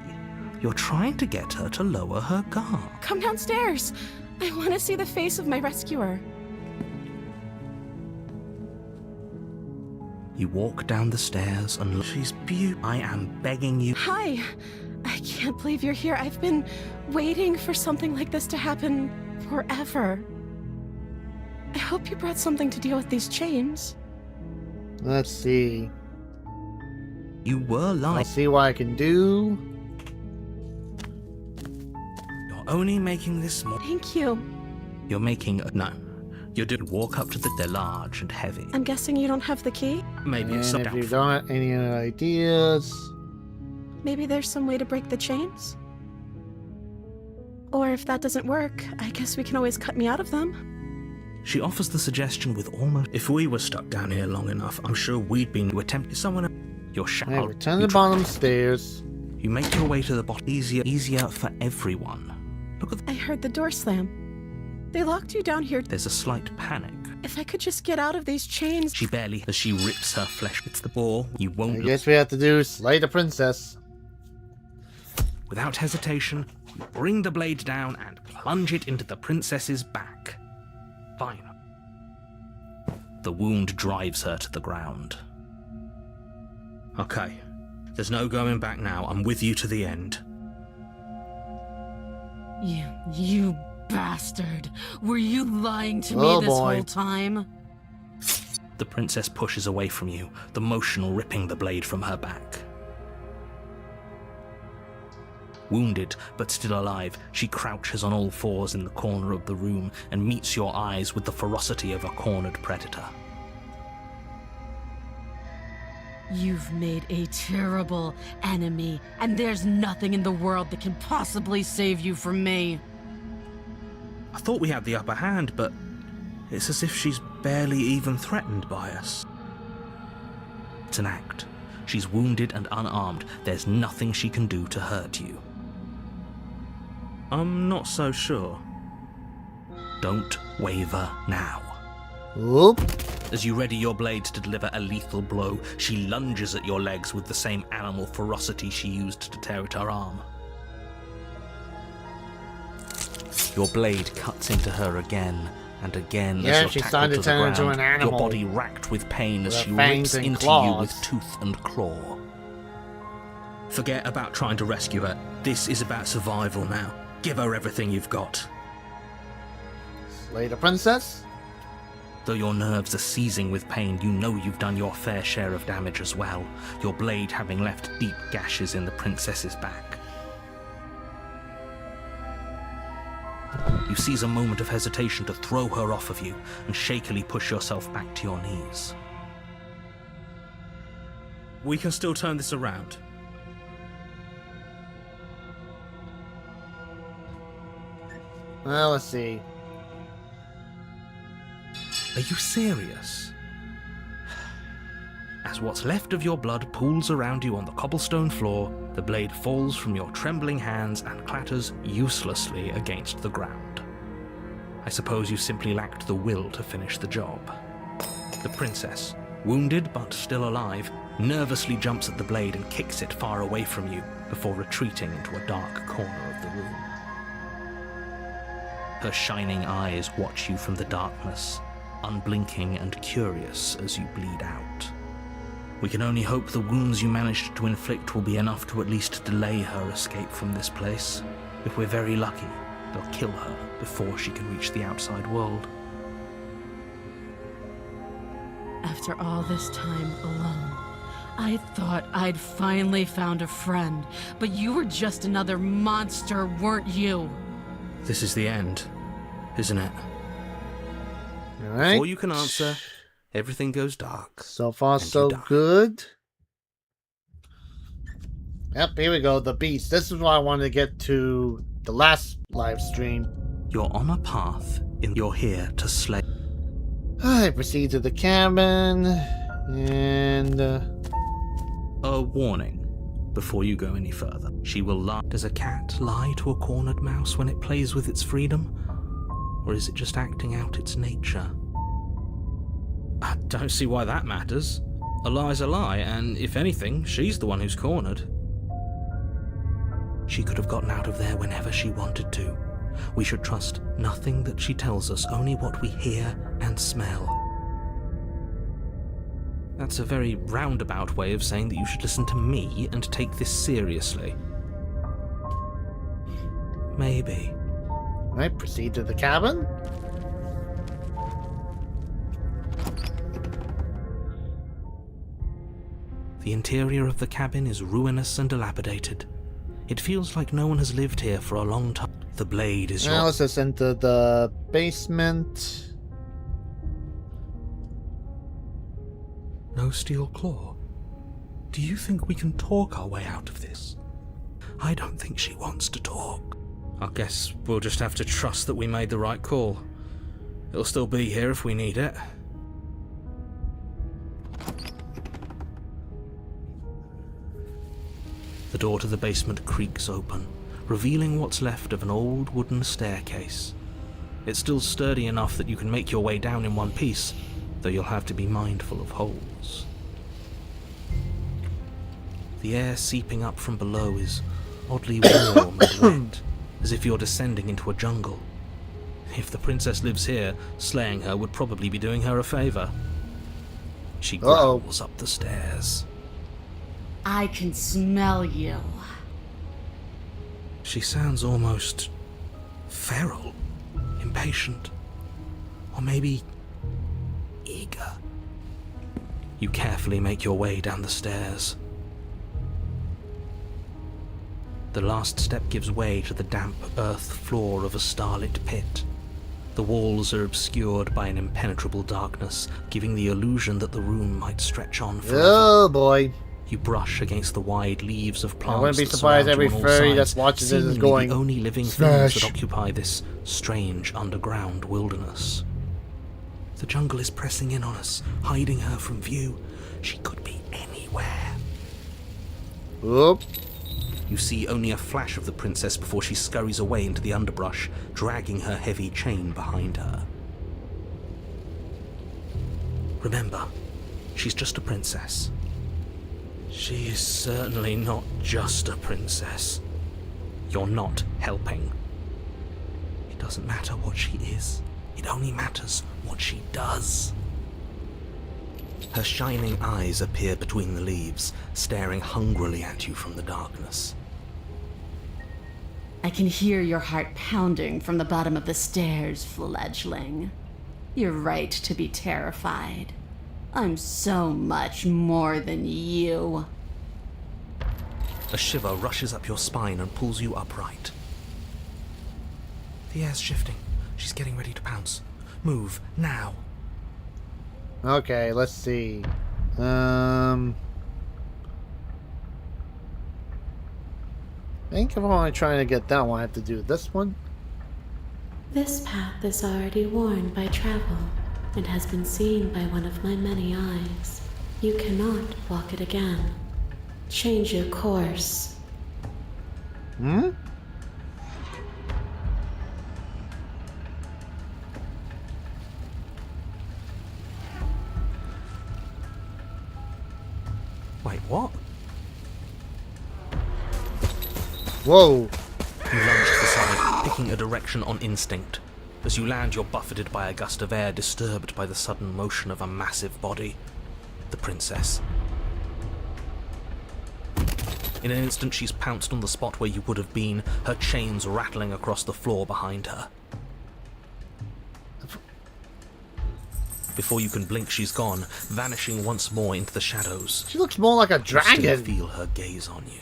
[SPEAKER 2] You're trying to get her to lower her guard.
[SPEAKER 3] Come downstairs. I want to see the face of my rescuer.
[SPEAKER 2] You walk down the stairs and look. She's beautiful. I am begging you.
[SPEAKER 3] Hi. I can't believe you're here. I've been waiting for something like this to happen forever. I hope you brought something to deal with these chains.
[SPEAKER 1] Let's see.
[SPEAKER 2] You were
[SPEAKER 1] I'll
[SPEAKER 2] lying.
[SPEAKER 1] see what I can do.
[SPEAKER 2] You're only making this more.
[SPEAKER 3] Thank you.
[SPEAKER 2] You're making... No. You do walk up to the... They're large and heavy.
[SPEAKER 3] I'm guessing you don't have the key?
[SPEAKER 2] Maybe it's
[SPEAKER 1] And
[SPEAKER 2] some
[SPEAKER 1] if you don't have any other ideas...
[SPEAKER 3] Maybe there's some way to break the chains? Or if that doesn't work, I guess we can always cut me out of them.
[SPEAKER 2] She offers the suggestion with almost... If we were stuck down here long enough, I'm sure we'd been to attempt someone... You're
[SPEAKER 1] Hey,
[SPEAKER 2] shouting.
[SPEAKER 1] return to the bottom stairs.
[SPEAKER 2] You make your way to the bottom. Easier for everyone. Look at...
[SPEAKER 3] I heard the door slam. They locked you down here.
[SPEAKER 2] There's a slight panic.
[SPEAKER 3] If I could just get out of these chains...
[SPEAKER 2] She barely... As she rips her flesh. It's the bore. You
[SPEAKER 1] I
[SPEAKER 2] won't...
[SPEAKER 1] guess we have to do slay the princess.
[SPEAKER 2] Without hesitation, you bring the blade down and plunge it into the princess's back. Fine. The wound drives her to the ground. Okay. There's no going back now. I'm with you to the end.
[SPEAKER 10] You bastard! Were you lying to
[SPEAKER 1] Oh,
[SPEAKER 10] me this
[SPEAKER 1] boy.
[SPEAKER 10] whole time?
[SPEAKER 2] The princess pushes away from you, the motion ripping the blade from her back. Wounded, but still alive, she crouches on all fours in the corner of the room and meets your eyes with the ferocity of a cornered predator.
[SPEAKER 10] You've made a terrible enemy, and there's nothing in the world that can possibly save you from me.
[SPEAKER 2] I thought we had the upper hand, but it's as if she's barely even threatened by us. It's an act. She's wounded and unarmed. There's nothing she can do to hurt you. I'm not so sure. Don't waver now.
[SPEAKER 1] Oop.
[SPEAKER 2] As you ready your blade to deliver a lethal blow, she lunges at your legs with the same animal ferocity she used to tear at her arm. Your blade cuts into her again, and again
[SPEAKER 1] Yeah,
[SPEAKER 2] as you're
[SPEAKER 1] she's
[SPEAKER 2] tackled
[SPEAKER 1] starting
[SPEAKER 2] to
[SPEAKER 1] to
[SPEAKER 2] the
[SPEAKER 1] turn
[SPEAKER 2] ground,
[SPEAKER 1] into an animal
[SPEAKER 2] your body racked with pain as
[SPEAKER 1] with
[SPEAKER 2] she
[SPEAKER 1] fangs
[SPEAKER 2] rips
[SPEAKER 1] and
[SPEAKER 2] into
[SPEAKER 1] claws.
[SPEAKER 2] you with tooth and claw. Forget about trying to rescue her. This is about survival now. Give her everything you've got.
[SPEAKER 1] Slay the princess?
[SPEAKER 2] Though your nerves are seizing with pain, you know you've done your fair share of damage as well, your blade having left deep gashes in the princess's back. You seize a moment of hesitation to throw her off of you and shakily push yourself back to your knees. We can still turn this around.
[SPEAKER 1] Well, let's see.
[SPEAKER 2] Are you serious? As what's left of your blood pools around you on the cobblestone floor, the blade falls from your trembling hands and clatters uselessly against the ground. I suppose you simply lacked the will to finish the job. The princess, wounded but still alive, nervously jumps at the blade and kicks it far away from you before retreating into a dark corner of the room. Her shining eyes watch you from the darkness, unblinking and curious as you bleed out. We can only hope the wounds you managed to inflict will be enough to at least delay her escape from this place. If we're very lucky, they'll kill her before she can reach the outside world.
[SPEAKER 10] After all this time alone, I thought I'd finally found a friend, but you were just another monster, weren't you?
[SPEAKER 2] This is the end, isn't it?
[SPEAKER 1] Alright.
[SPEAKER 2] Before you can answer, everything goes dark.
[SPEAKER 1] So far,
[SPEAKER 2] and you
[SPEAKER 1] so
[SPEAKER 2] die.
[SPEAKER 1] good. Yep, here we go. The beast. This is what I wanted to get to the last live stream.
[SPEAKER 2] You're on a path, and you're here to slay.
[SPEAKER 1] I proceed to the cabin, and
[SPEAKER 2] A warning before you go any further. She will lie. Does a cat lie to a cornered mouse when it plays with its freedom? Or is it just acting out its nature? I don't see why that matters. A lie's a lie, and if anything, she's the one who's cornered. She could have gotten out of there whenever she wanted to. We should trust nothing that she tells us, only what we hear and smell. That's a very roundabout way of saying that you should listen to me and take this seriously. Maybe.
[SPEAKER 1] right, proceed to the cabin.
[SPEAKER 2] The interior of the cabin is ruinous and dilapidated. It feels like no one has lived here for a long time. The blade is
[SPEAKER 1] Now let's just enter the basement.
[SPEAKER 2] No steel claw. Do you think we can talk our way out of this? I don't think she wants to talk. I guess we'll just have to trust that we made the right call. It'll still be here if we need it. The door to the basement creaks open, revealing what's left of an old wooden staircase. It's still sturdy enough that you can make your way down in one piece, though you'll have to be mindful of holes. The air seeping up from below is oddly warm and wet, as if you're descending into a jungle. If the princess lives here, slaying her would probably be doing her a favor. She growls up the stairs.
[SPEAKER 10] I can smell you.
[SPEAKER 2] She sounds almost feral, impatient, or maybe eager. You carefully make your way down the stairs. The last step gives way to the damp earth floor of a starlit pit. The walls are obscured by an impenetrable darkness, giving the illusion that the room might stretch on forever.
[SPEAKER 1] Oh boy.
[SPEAKER 2] You brush against the wide leaves of plants.
[SPEAKER 1] I wouldn't be
[SPEAKER 2] that
[SPEAKER 1] surprised
[SPEAKER 2] surround you
[SPEAKER 1] every
[SPEAKER 2] on all
[SPEAKER 1] furry
[SPEAKER 2] sides,
[SPEAKER 1] that's watching this is
[SPEAKER 2] seemingly
[SPEAKER 1] going,
[SPEAKER 2] the only living
[SPEAKER 1] "Smash."
[SPEAKER 2] things that occupy this strange underground wilderness. The jungle is pressing in on us, hiding her from view. She could be anywhere.
[SPEAKER 1] Oop.
[SPEAKER 2] You see only a flash of the princess before she scurries away into the underbrush, dragging her heavy chain behind her. Remember, she's just a princess. She is certainly not just a princess. You're not helping. It doesn't matter what she is. It only matters what she does. Her shining eyes appear between the leaves, staring hungrily at you from the darkness.
[SPEAKER 10] I can hear your heart pounding from the bottom of the stairs, fledgling. You're right to be terrified. I'm so much more than you.
[SPEAKER 2] A shiver rushes up your spine and pulls you upright. The air's shifting. She's getting ready to pounce. Move, now.
[SPEAKER 1] Okay, let's see. I think if I want to try to get that one, I have to do this one.
[SPEAKER 4] This path is already worn by travel and has been seen by one of my many eyes. You cannot walk it again. Change your course.
[SPEAKER 1] Hmm?
[SPEAKER 2] Wait, what?
[SPEAKER 1] Whoa!
[SPEAKER 2] You lunge to the side, picking a direction on instinct. As you land, you're buffeted by a gust of air, disturbed by the sudden motion of a massive body. The princess. In an instant, she's pounced on the spot where you would have been, her chains rattling across the floor behind her. Before you can blink, she's gone, vanishing once more into the shadows.
[SPEAKER 1] She looks more like a
[SPEAKER 2] You still
[SPEAKER 1] dragon.
[SPEAKER 2] feel her gaze on you.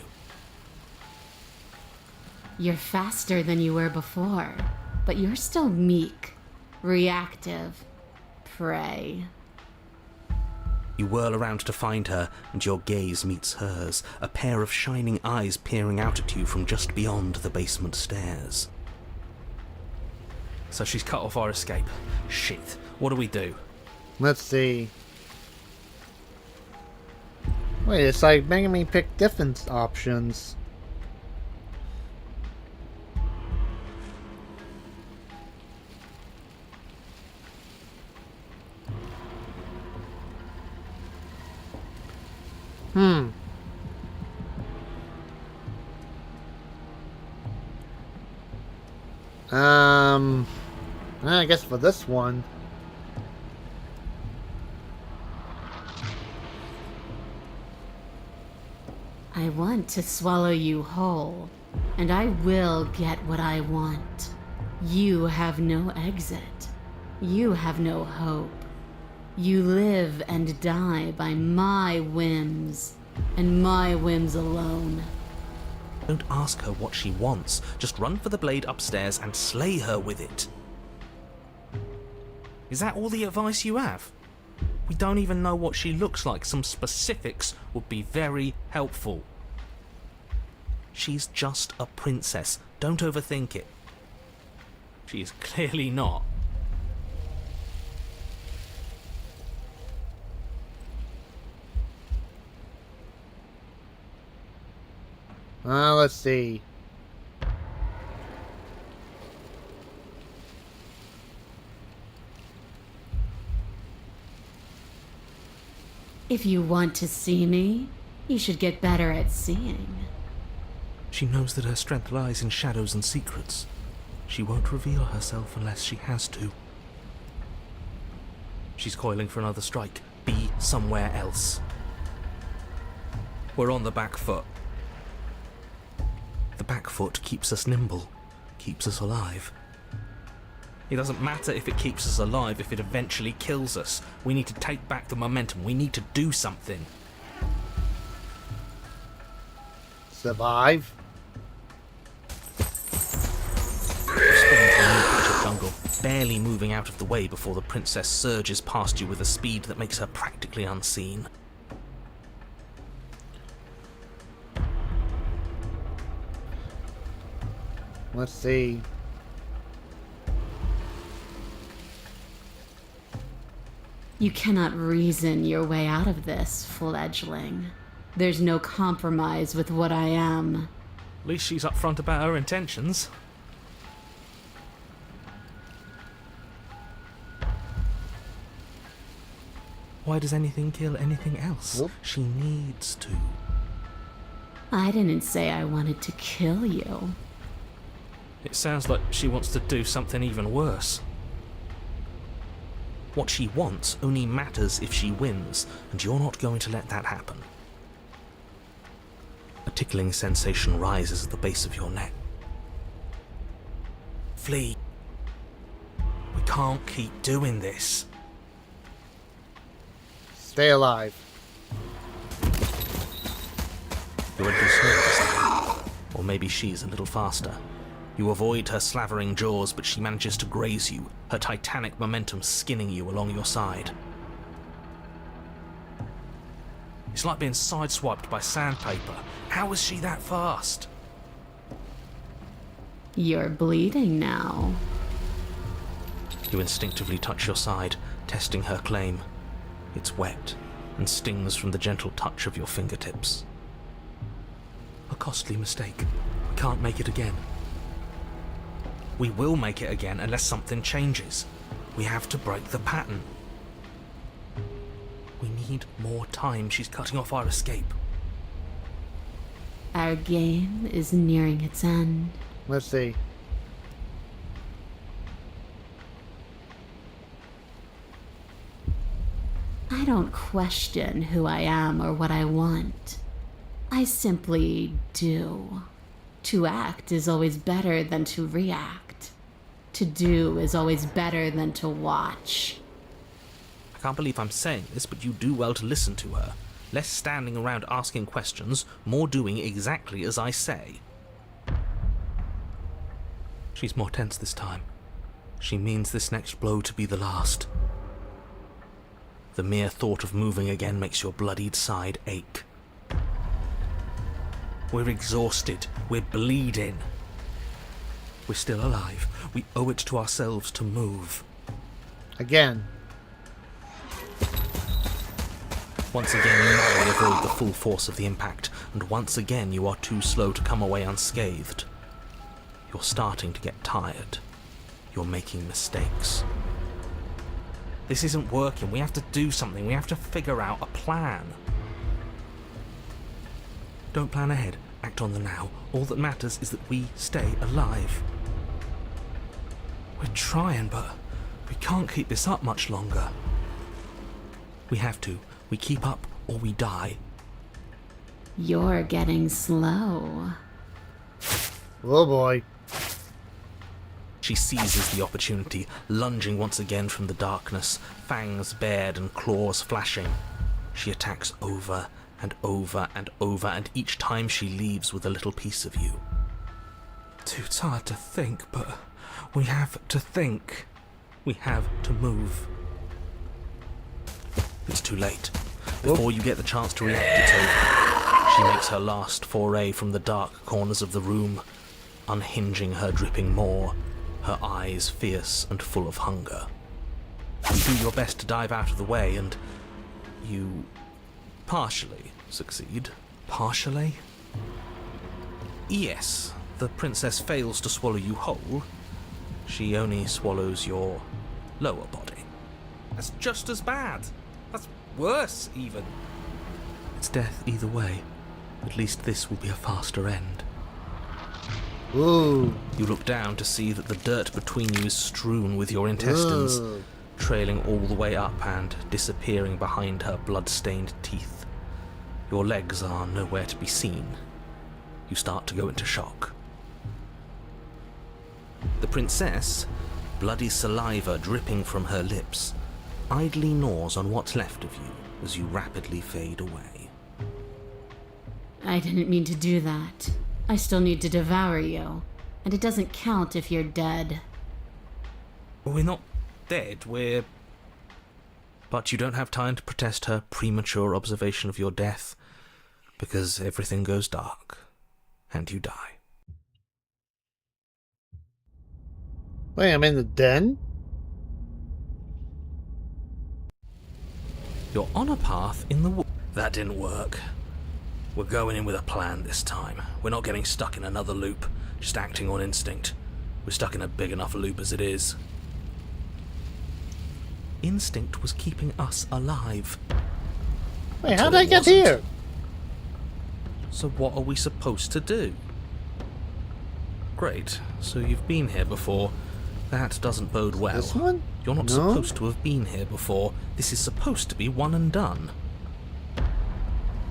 [SPEAKER 10] You're faster than you were before, but you're still meek, reactive, prey.
[SPEAKER 2] You whirl around to find her, and your gaze meets hers, a pair of shining eyes peering out at you from just beyond the basement stairs. So she's cut off our escape. Shit. What do we do?
[SPEAKER 1] Let's see. Wait, it's like making me pick different options. I guess for this one.
[SPEAKER 10] I want to swallow you whole, and I will get what I want. You have no exit. You have no hope. You live and die by my whims, and my whims alone.
[SPEAKER 2] Don't ask her what she wants. Just run for the blade upstairs and slay her with it. Is that all the advice you have? We don't even know what she looks like. Some specifics would be very helpful. She's just a princess. Don't overthink it. She is clearly not.
[SPEAKER 1] Let's see.
[SPEAKER 10] If you want to see me, you should get better at seeing.
[SPEAKER 2] She knows that her strength lies in shadows and secrets. She won't reveal herself unless she has to. She's coiling for another strike. Be somewhere else. We're on the back foot. The back foot keeps us nimble, keeps us alive. It doesn't matter if it keeps us alive if it eventually kills us. We need to take back the momentum. We need to do something.
[SPEAKER 1] Survive.
[SPEAKER 2] You spin into a new patch of jungle, barely moving out of the way before the princess surges past you with a speed that makes her practically unseen.
[SPEAKER 1] Let's see.
[SPEAKER 10] You cannot reason your way out of this, fledgling. There's no compromise with what I am.
[SPEAKER 2] At least she's upfront about her intentions. Why does anything kill anything else?
[SPEAKER 1] Whoop.
[SPEAKER 2] She needs to.
[SPEAKER 10] I didn't say I wanted to kill you.
[SPEAKER 2] It sounds like she wants to do something even worse. What she wants only matters if she wins, and you're not going to let that happen. A tickling sensation rises at the base of your neck. Flee. We can't keep doing this.
[SPEAKER 1] Stay alive.
[SPEAKER 2] You're a little slower this time. Or maybe she's a little faster. You avoid her slavering jaws, but she manages to graze you, her titanic momentum skinning you along your side. It's like being sideswiped by sandpaper. How is she that fast?
[SPEAKER 10] You're bleeding now.
[SPEAKER 2] You instinctively touch your side, testing her claim. It's wet and stings from the gentle touch of your fingertips. A costly mistake. We can't make it again. We will make it again unless something changes. We have to break the pattern. We need more time. She's cutting off our escape.
[SPEAKER 10] Our game is nearing its end.
[SPEAKER 1] Let's see.
[SPEAKER 10] I don't question who I am or what I want. I simply do. To act is always better than to react. To do is always better than to watch.
[SPEAKER 2] I can't believe I'm saying this, but you do well to listen to her. Less standing around asking questions, more doing exactly as I say. She's more tense this time. She means this next blow to be the last. The mere thought of moving again makes your bloodied side ache. We're exhausted. We're bleeding. We're still alive. We owe it to ourselves to move.
[SPEAKER 1] Again.
[SPEAKER 2] Once again, you narrowly avoid the full force of the impact, and once again you are too slow to come away unscathed. You're starting to get tired. You're making mistakes. This isn't working. We have to do something. We have to figure out a plan. Don't plan ahead. Act on the now. All that matters is that we stay alive. We're trying, but we can't keep this up much longer. We have to. We keep up or we die.
[SPEAKER 10] You're getting slow.
[SPEAKER 1] Oh boy.
[SPEAKER 2] She seizes the opportunity, lunging once again from the darkness, fangs bared and claws flashing. She attacks over and over and over, and each time she leaves with a little piece of you. Too tired to think, but we have to think. We have to move. It's too late. Before you get the chance to react, it's over. She makes her last foray from the dark corners of the room, unhinging her dripping maw, her eyes fierce and full of hunger. You do your best to dive out of the way, and you partially succeed. Partially? Yes, the princess fails to swallow you whole. She only swallows your lower body. That's just as bad. That's worse, even. It's death either way. At least this will be a faster end.
[SPEAKER 1] Ooh.
[SPEAKER 2] You look down to see that the dirt between you is strewn with your intestines, trailing all the way up and disappearing behind her blood-stained teeth. Your legs are nowhere to be seen. You start to go into shock. The princess, bloody saliva dripping from her lips, idly gnaws on what's left of you as you rapidly fade away.
[SPEAKER 10] I didn't mean to do that. I still need to devour you, and it doesn't count if you're dead.
[SPEAKER 2] We're not dead, we're... But you don't have time to protest her premature observation of your death, because everything goes dark, and you die.
[SPEAKER 1] Wait, I'm in the den?
[SPEAKER 2] You're on a path in the woods. That didn't work. We're going in with a plan this time. We're not getting stuck in another loop, just acting on instinct. We're stuck in a big enough loop as it is. Instinct was keeping us alive.
[SPEAKER 1] Wait,
[SPEAKER 2] Until
[SPEAKER 1] how did I
[SPEAKER 2] it
[SPEAKER 1] get
[SPEAKER 2] wasn't.
[SPEAKER 1] here?
[SPEAKER 2] So what are we supposed to do? Great, so you've been here before. That doesn't bode well.
[SPEAKER 1] This one?
[SPEAKER 2] You're not
[SPEAKER 1] No?
[SPEAKER 2] supposed to have been here before. This is supposed to be one and done.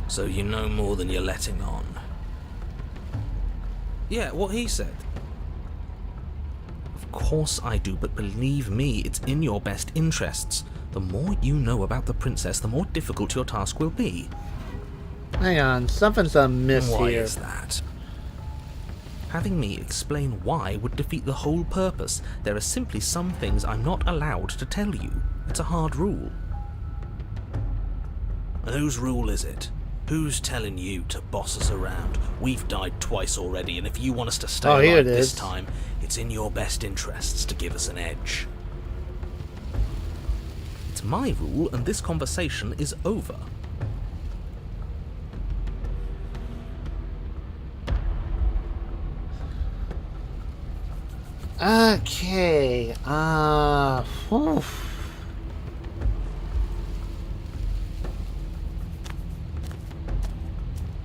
[SPEAKER 6] So you know more than you're letting on. Yeah, what he said.
[SPEAKER 2] Of course I do, but believe me, it's in your best interests. The more you know about the princess, the more difficult your task will be.
[SPEAKER 1] Hang on, something's amiss
[SPEAKER 2] Why
[SPEAKER 1] here.
[SPEAKER 2] is that? Having me explain why would defeat the whole purpose. There are simply some things I'm not allowed to tell you. It's a hard rule.
[SPEAKER 6] And whose rule is it? Who's telling you to boss us around? We've died twice already, and if you want us to stay
[SPEAKER 1] Oh, here
[SPEAKER 6] alive
[SPEAKER 1] it
[SPEAKER 6] this
[SPEAKER 1] is.
[SPEAKER 6] time, it's in your best interests to give us an edge.
[SPEAKER 2] It's my rule, and this conversation is over.
[SPEAKER 1] Okay, oof.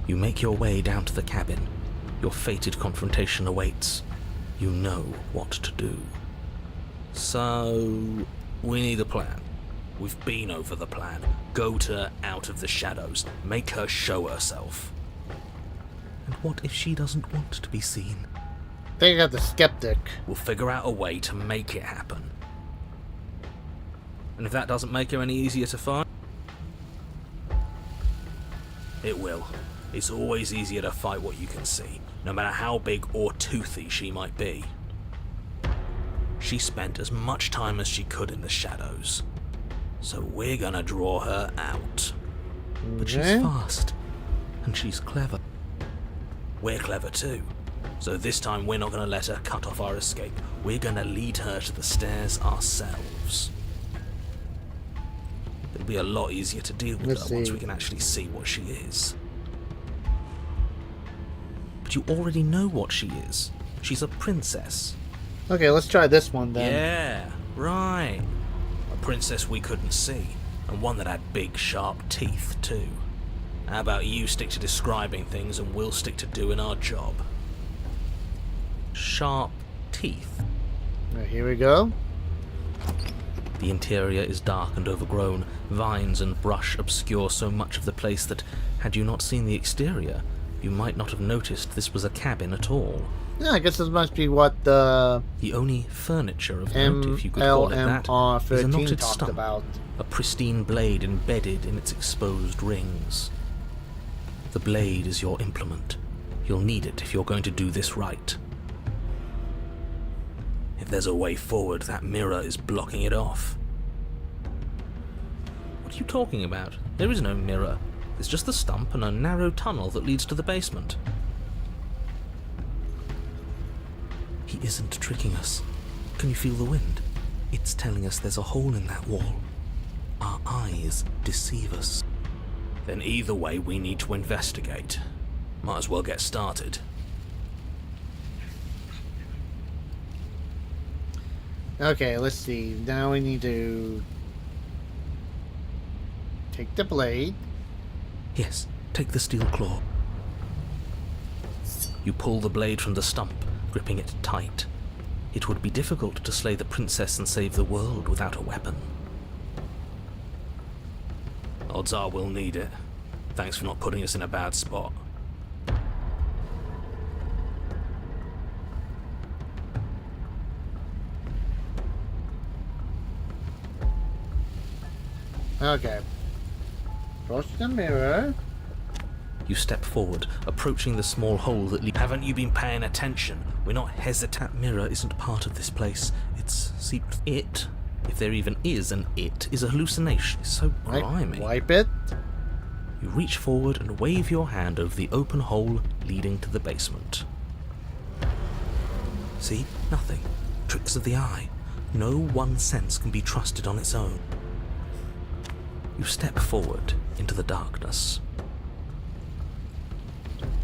[SPEAKER 2] You make your way down to the cabin. Your fated confrontation awaits. You know what to do.
[SPEAKER 6] So, we need a plan. We've been over the plan. Goad her out of the shadows. Make her show herself.
[SPEAKER 2] And what if she doesn't want to be seen?
[SPEAKER 1] They got the skeptic.
[SPEAKER 6] We'll figure out a way to make it happen. And if that doesn't make her any easier to find, it will. It's always easier to fight what you can see, no matter how big or toothy she might be. She spent as much time as she could in the shadows, so we're gonna draw her out.
[SPEAKER 2] But she's
[SPEAKER 1] Okay.
[SPEAKER 2] fast, and she's clever.
[SPEAKER 6] We're clever too, so this time we're not gonna let her cut off our escape. We're gonna lead her to the stairs ourselves. It'll be a lot easier to deal with
[SPEAKER 1] Let's
[SPEAKER 6] her once
[SPEAKER 1] see.
[SPEAKER 6] we can actually see what she is.
[SPEAKER 2] But you already know what she is. She's a princess.
[SPEAKER 1] Okay, let's try this one then.
[SPEAKER 6] Yeah, right. A princess we couldn't see, and one that had big, sharp teeth, too. How about you stick to describing things and we'll stick to doing our job?
[SPEAKER 2] Sharp teeth.
[SPEAKER 1] Right, here we go.
[SPEAKER 2] The interior is dark and overgrown. Vines and brush obscure so much of the place that, had you not seen the exterior, you might not have noticed this was a cabin at all.
[SPEAKER 1] Yeah, I guess this must be what the
[SPEAKER 2] The only furniture of note, if you could call it that, is a
[SPEAKER 1] MLMR13
[SPEAKER 2] knotted
[SPEAKER 1] talked
[SPEAKER 2] stump,
[SPEAKER 1] about.
[SPEAKER 2] a pristine blade embedded in its exposed rings. The blade is your implement. You'll need it if you're going to do this right.
[SPEAKER 6] If there's a way forward, that mirror is blocking it off.
[SPEAKER 2] What are you talking about? There is no mirror. There's just the stump and a narrow tunnel that leads to the basement. He isn't tricking us. Can you feel the wind? It's telling us there's a hole in that wall. Our eyes deceive us.
[SPEAKER 6] Then either way, we need to investigate. Might as well get started.
[SPEAKER 1] Okay, let's see. Now we need to take the blade.
[SPEAKER 2] Yes, take the steel claw. You pull the blade from the stump, gripping it tight. It would be difficult to slay the princess and save the world without a weapon.
[SPEAKER 6] Odds are we'll need it. Thanks for not putting us in a bad spot.
[SPEAKER 1] Okay. Approach the mirror.
[SPEAKER 2] You step forward, approaching the small hole that leads.
[SPEAKER 6] Haven't you been paying attention? We're not hesitating.
[SPEAKER 2] That mirror isn't part of this place. It's secret. It, if there even is an it, is a hallucination. It's so grimy.
[SPEAKER 1] Wipe it.
[SPEAKER 2] You reach forward and wave your hand over the open hole leading to the basement. See? Nothing. Tricks of the eye. No one sense can be trusted on its own. You step forward into the darkness.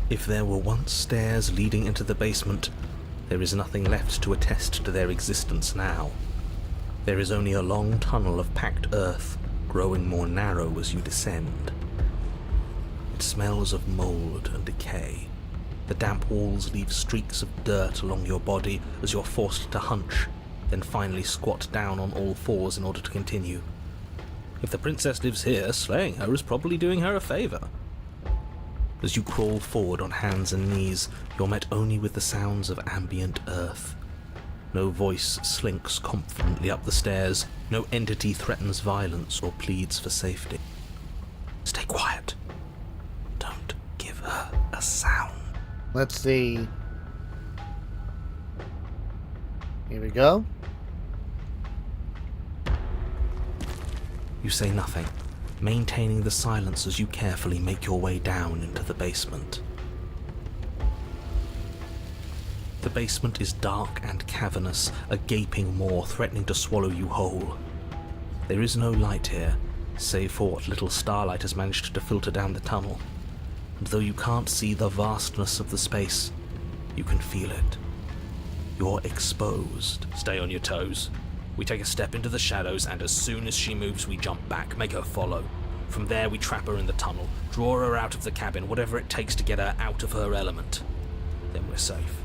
[SPEAKER 2] If there were once stairs leading into the basement, there is nothing left to attest to their existence now. There is only a long tunnel of packed earth, growing more narrow as you descend. It smells of mold and decay. The damp walls leave streaks of dirt along your body as you're forced to hunch, then finally squat down on all fours in order to continue. If the princess lives here, slaying her is probably doing her a favour. As you crawl forward on hands and knees, you're met only with the sounds of ambient earth. No voice slinks confidently up the stairs, no entity threatens violence or pleads for safety. Stay quiet. Don't give her a sound.
[SPEAKER 1] Let's see. Here we go.
[SPEAKER 2] You say nothing, maintaining the silence as you carefully make your way down into the basement. The basement is dark and cavernous, a gaping maw threatening to swallow you whole. There is no light here, save for what little starlight has managed to filter down the tunnel. And though you can't see the vastness of the space, you can feel it. You're exposed.
[SPEAKER 6] Stay on your toes. We take a step into the shadows, and as soon as she moves, we jump back, make her follow. From there, we trap her in the tunnel, draw her out of the cabin, whatever it takes to get her out of her element. Then we're safe.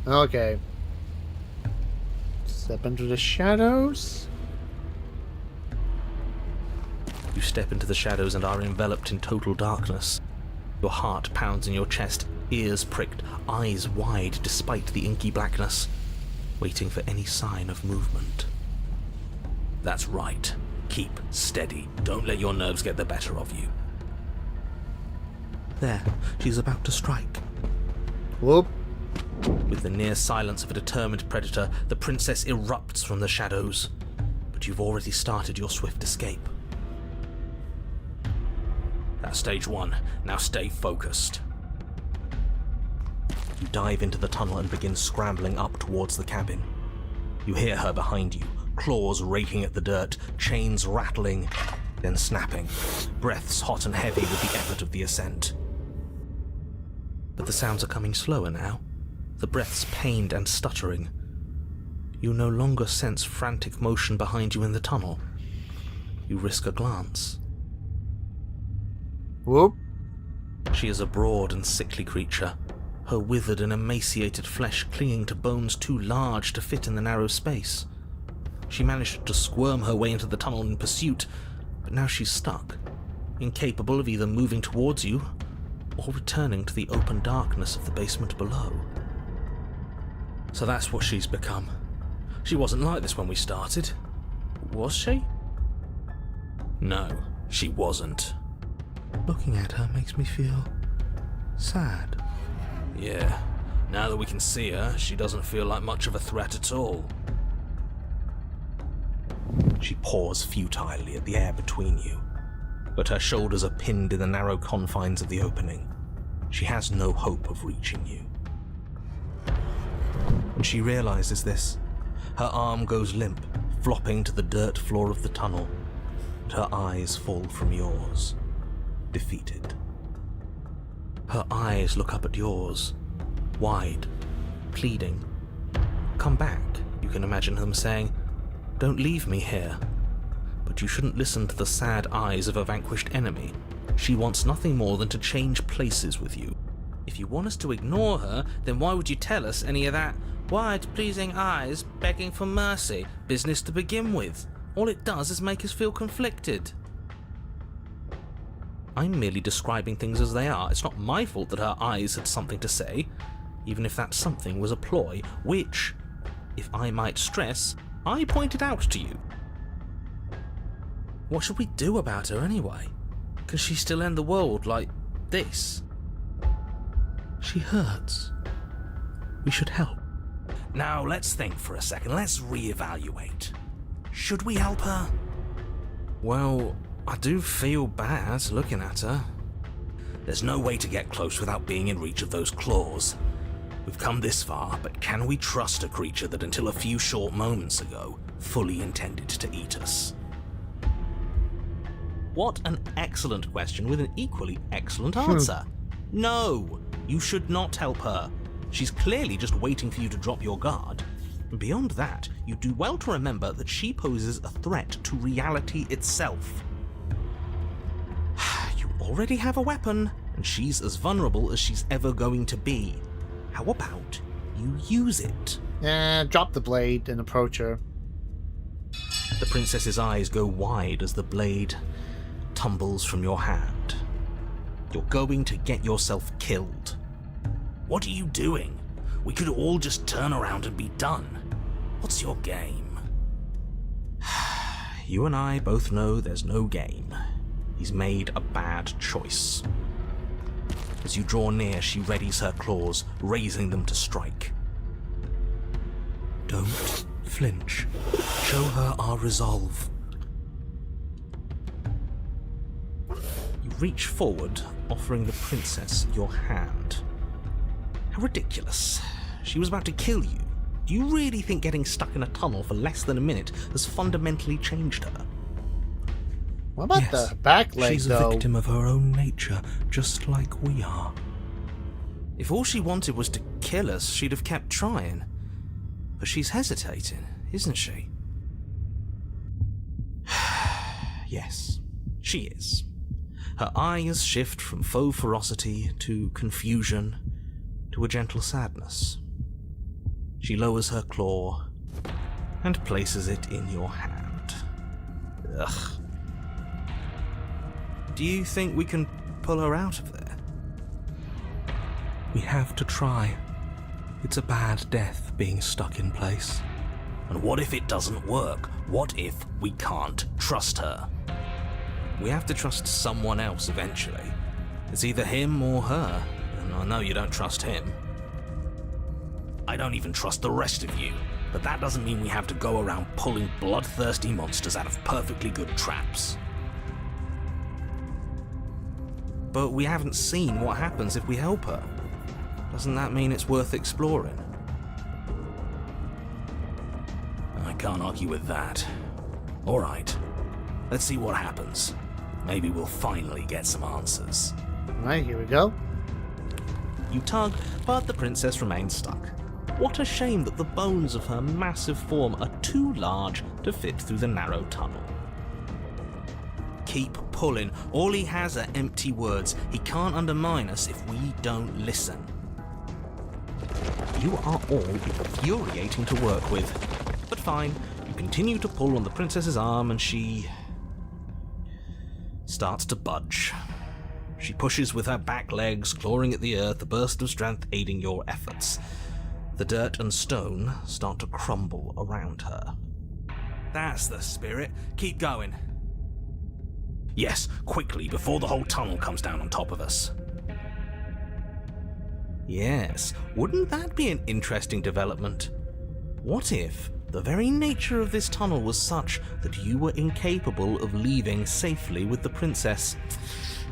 [SPEAKER 1] Okay. Step into the shadows.
[SPEAKER 2] You step into the shadows and are enveloped in total darkness. Your heart pounds in your chest, ears pricked, eyes wide despite the inky blackness, waiting for any sign of movement.
[SPEAKER 6] That's right. Keep steady. Don't let your nerves get the better of you.
[SPEAKER 2] There, she's about to strike.
[SPEAKER 1] Whoop.
[SPEAKER 2] With the near silence of a determined predator, the princess erupts from the shadows. But you've already started your swift escape.
[SPEAKER 6] That's stage one. Now stay focused.
[SPEAKER 2] You dive into the tunnel and begin scrambling up towards the cabin. You hear her behind you, claws raking at the dirt, chains rattling, then snapping, breaths hot and heavy with the effort of the ascent. But the sounds are coming slower now, the breaths pained and stuttering. You no longer sense frantic motion behind you in the tunnel. You risk a glance.
[SPEAKER 1] Whoop.
[SPEAKER 2] She is a broad and sickly creature, her withered and emaciated flesh clinging to bones too large to fit in the narrow space. She managed to squirm her way into the tunnel in pursuit, but now she's stuck, incapable of either moving towards you or returning to the open darkness of the basement below.
[SPEAKER 6] So that's what she's become. She wasn't like this when we started. Was she? No, she wasn't.
[SPEAKER 2] Looking at her makes me feel sad.
[SPEAKER 6] Yeah, now that we can see her, she doesn't feel like much of a threat at all.
[SPEAKER 2] She paws futilely at the air between you, but her shoulders are pinned in the narrow confines of the opening. She has no hope of reaching you. When she realizes this, her arm goes limp, flopping to the dirt floor of the tunnel, and her eyes fall from yours, defeated. Her eyes look up at yours, wide, pleading. Come back, you can imagine them saying. Don't leave me here. But you shouldn't listen to the sad eyes of a vanquished enemy. She wants nothing more than to change places with you.
[SPEAKER 6] If you want us to ignore her, then why would you tell us any of that wide-pleasing eyes begging for mercy business to begin with? All it does is make us feel conflicted.
[SPEAKER 2] I'm merely describing things as they are. It's not my fault that her eyes had something to say, even if that something was a ploy, which, if I might stress, I pointed out to you.
[SPEAKER 6] What should we do about her anyway? Can she still end the world like this?
[SPEAKER 2] She hurts. We should help.
[SPEAKER 6] Now let's think for a second. Let's reevaluate. Should we help her?
[SPEAKER 2] Well, I do feel bad looking at her.
[SPEAKER 6] There's no way to get close without being in reach of those claws. We've come this far, but can we trust a creature that until a few short moments ago fully intended to eat us?
[SPEAKER 2] What an excellent question with an equally excellent answer. No, you should not help her. She's clearly just waiting for you to drop your guard. And beyond that, you do well to remember that she poses a threat to reality itself. You already have a weapon, and she's as vulnerable as she's ever going to be. How about you use it.
[SPEAKER 1] Drop the blade and approach her.
[SPEAKER 2] The princess's eyes go wide as the blade tumbles from your hand. You're going to get yourself killed. What are you doing? We could all just turn around and be done. What's your game? You and I both know there's no game. He's made a bad choice. As you draw near, she readies her claws, raising them to strike. Don't flinch. Show her our resolve. You reach forward, offering the princess your hand. How ridiculous. She was about to kill you. Do you really think getting stuck in a tunnel for less than a minute has fundamentally changed her?
[SPEAKER 1] What about the back leg,
[SPEAKER 2] she's
[SPEAKER 1] though?
[SPEAKER 2] a victim of her own nature, just like we are. If all she wanted was to kill us, she'd have kept trying. But she's hesitating, isn't she? Yes, she is. Her eyes shift from faux ferocity to confusion to a gentle sadness. She lowers her claw and places it in your hand. Ugh. Do you think we can pull her out of there? We have to try. It's a bad death being stuck in place. And what if it doesn't work? What if we can't trust her? We have to trust someone else eventually. It's either him or her, and I know you don't trust him. I don't even trust the rest of you, but that doesn't mean we have to go around pulling bloodthirsty monsters out of perfectly good traps. But we haven't seen what happens if we help her. Doesn't that mean it's worth exploring? I can't argue with that. Alright, let's see what happens. Maybe we'll finally get some answers.
[SPEAKER 1] Alright, here we go.
[SPEAKER 2] You tug, but the princess remains stuck. What a shame that the bones of her massive form are too large to fit through the narrow tunnel. Keep pulling. All he has are empty words. He can't undermine us if we don't listen. You are all infuriating to work with. But fine, you continue to pull on the princess's arm and she starts to budge. She pushes with her back legs, clawing at the earth, a burst of strength aiding your efforts. The dirt and stone start to crumble around her. That's the spirit. Keep going. Yes, quickly, before the whole tunnel comes down on top of us. Yes, wouldn't that be an interesting development? What if the very nature of this tunnel was such that you were incapable of leaving safely with the princess?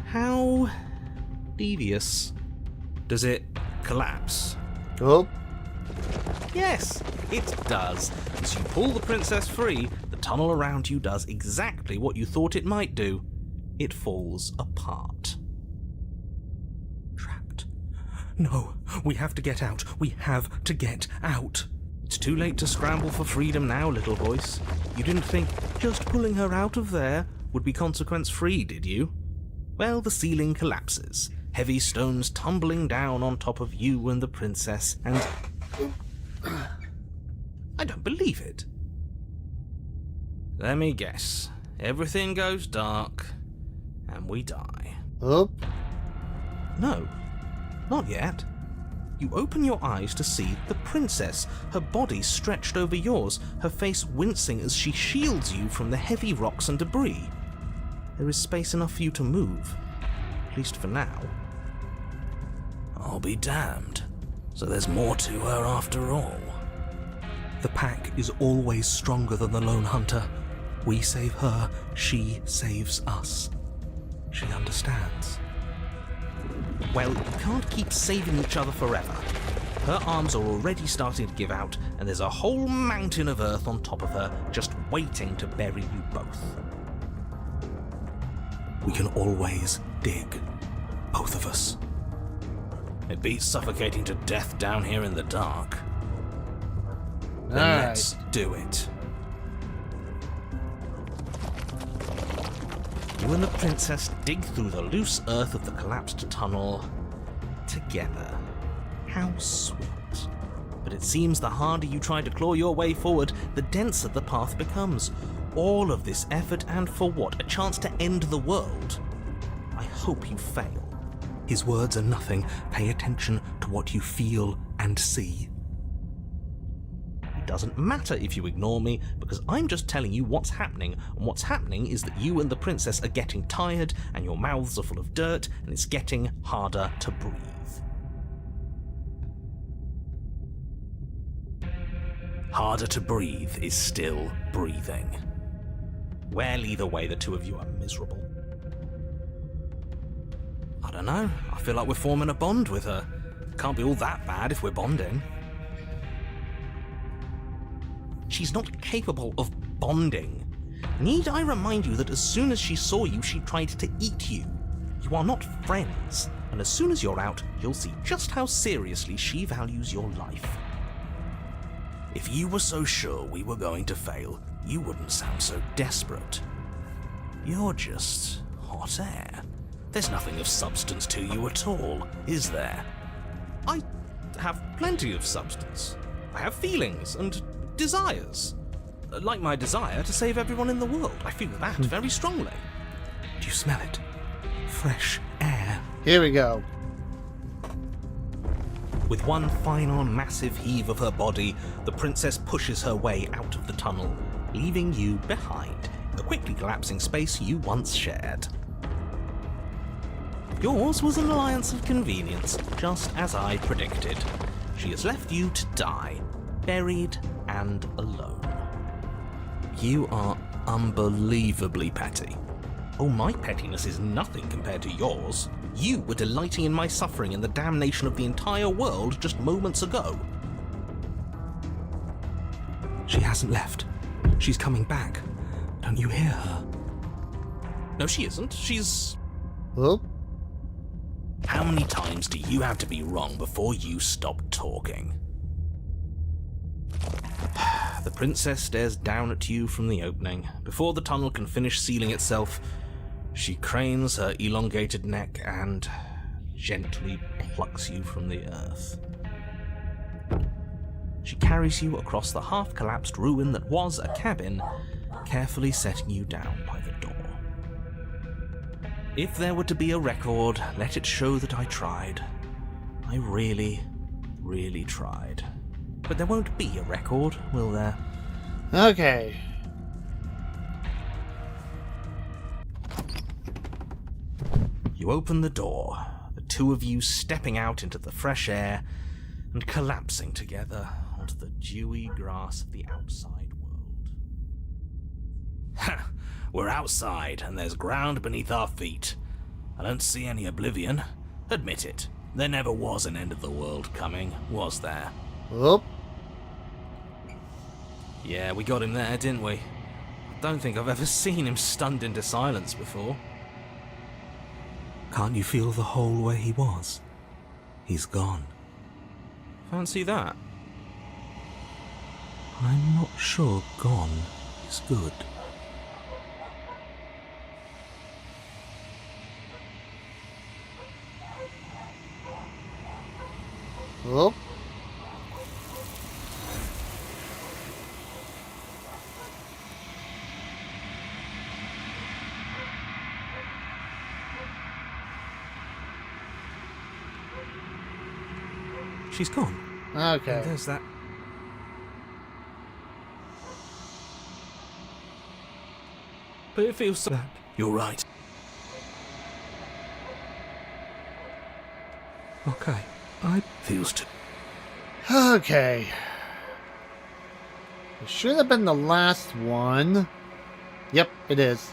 [SPEAKER 2] How devious. Does it collapse?
[SPEAKER 1] Oh.
[SPEAKER 2] Yes, it does. As you pull the princess free, the tunnel around you does exactly what you thought it might do. It falls apart. Trapped. No, we have to get out. We have to get out. It's too late to scramble for freedom now, little voice. You didn't think just pulling her out of there would be consequence-free, did you? Well, the ceiling collapses, heavy stones tumbling down on top of you and the princess, and... I don't believe it. Let me guess. Everything goes dark, and we die.
[SPEAKER 1] Oh.
[SPEAKER 2] No, not yet. You open your eyes to see the princess, her body stretched over yours, her face wincing as she shields you from the heavy rocks and debris. There is space enough for you to move, at least for now. I'll be damned. So there's more to her after all. The pack is always stronger than the lone hunter. We save her, she saves us. She understands. Well, you can't keep saving each other forever. Her arms are already starting to give out, and there's a whole mountain of earth on top of her, just waiting to bury you both. We can always dig, both of us. It beats suffocating to death down here in the dark. Then let's do it. You and the princess dig through the loose earth of the collapsed tunnel together. How sweet. But it seems the harder you try to claw your way forward, the denser the path becomes. All of this effort, and for what? A chance to end the world? I hope you fail. His words are nothing. Pay attention to what you feel and see. It doesn't matter if you ignore me, because I'm just telling you what's happening, and what's happening is that you and the princess are getting tired, and your mouths are full of dirt, and it's getting harder to breathe. Harder to breathe is still breathing. Well, either way, the two of you are miserable. I don't know, I feel like we're forming a bond with her. Can't be all that bad if we're bonding. She's not capable of bonding. Need I remind you that as soon as she saw you, she tried to eat you? You are not friends, and as soon as you're out, you'll see just how seriously she values your life. If you were so sure we were going to fail, you wouldn't sound so desperate. You're just hot air. There's nothing of substance to you at all, is there? I have plenty of substance. I have feelings and desires. Like my desire to save everyone in the world. I feel that very strongly. Do you smell it? Fresh air.
[SPEAKER 1] Here we go.
[SPEAKER 2] With one final massive heave of her body, the princess pushes her way out of the tunnel, leaving you behind in the quickly collapsing space you once shared. Yours was an alliance of convenience, just as I predicted. She has left you to die, buried and alone. You are unbelievably petty. Oh, my pettiness is nothing compared to yours. You were delighting in my suffering and the damnation of the entire world just moments ago. She hasn't left. She's coming back. Don't you hear her? No, she isn't. She's...
[SPEAKER 1] Oh.
[SPEAKER 2] How many times do you have to be wrong before you stop talking? The princess stares down at you from the opening. Before the tunnel can finish sealing itself, she cranes her elongated neck and gently plucks you from the earth. She carries you across the half-collapsed ruin that was a cabin, carefully setting you down by the door. If there were to be a record, let it show that I tried. I really, really tried. But there won't be a record, will there?
[SPEAKER 1] Okay.
[SPEAKER 2] You open the door, the two of you stepping out into the fresh air and collapsing together onto the dewy grass of the outside world. Ha! We're outside, and there's ground beneath our feet. I don't see any oblivion. Admit it. There never was an end of the world coming, was there?
[SPEAKER 1] Oh.
[SPEAKER 2] Yeah, we got him there, didn't we? I don't think I've ever seen him stunned into silence before. Can't you feel the hole where he was? He's gone. Fancy that. I'm not sure gone is good.
[SPEAKER 1] Oh.
[SPEAKER 2] She's gone.
[SPEAKER 1] Okay.
[SPEAKER 2] And there's that. But it feels so bad. You're right. Okay. I feels too.
[SPEAKER 1] Okay. It should have been the last one. Yep, it is.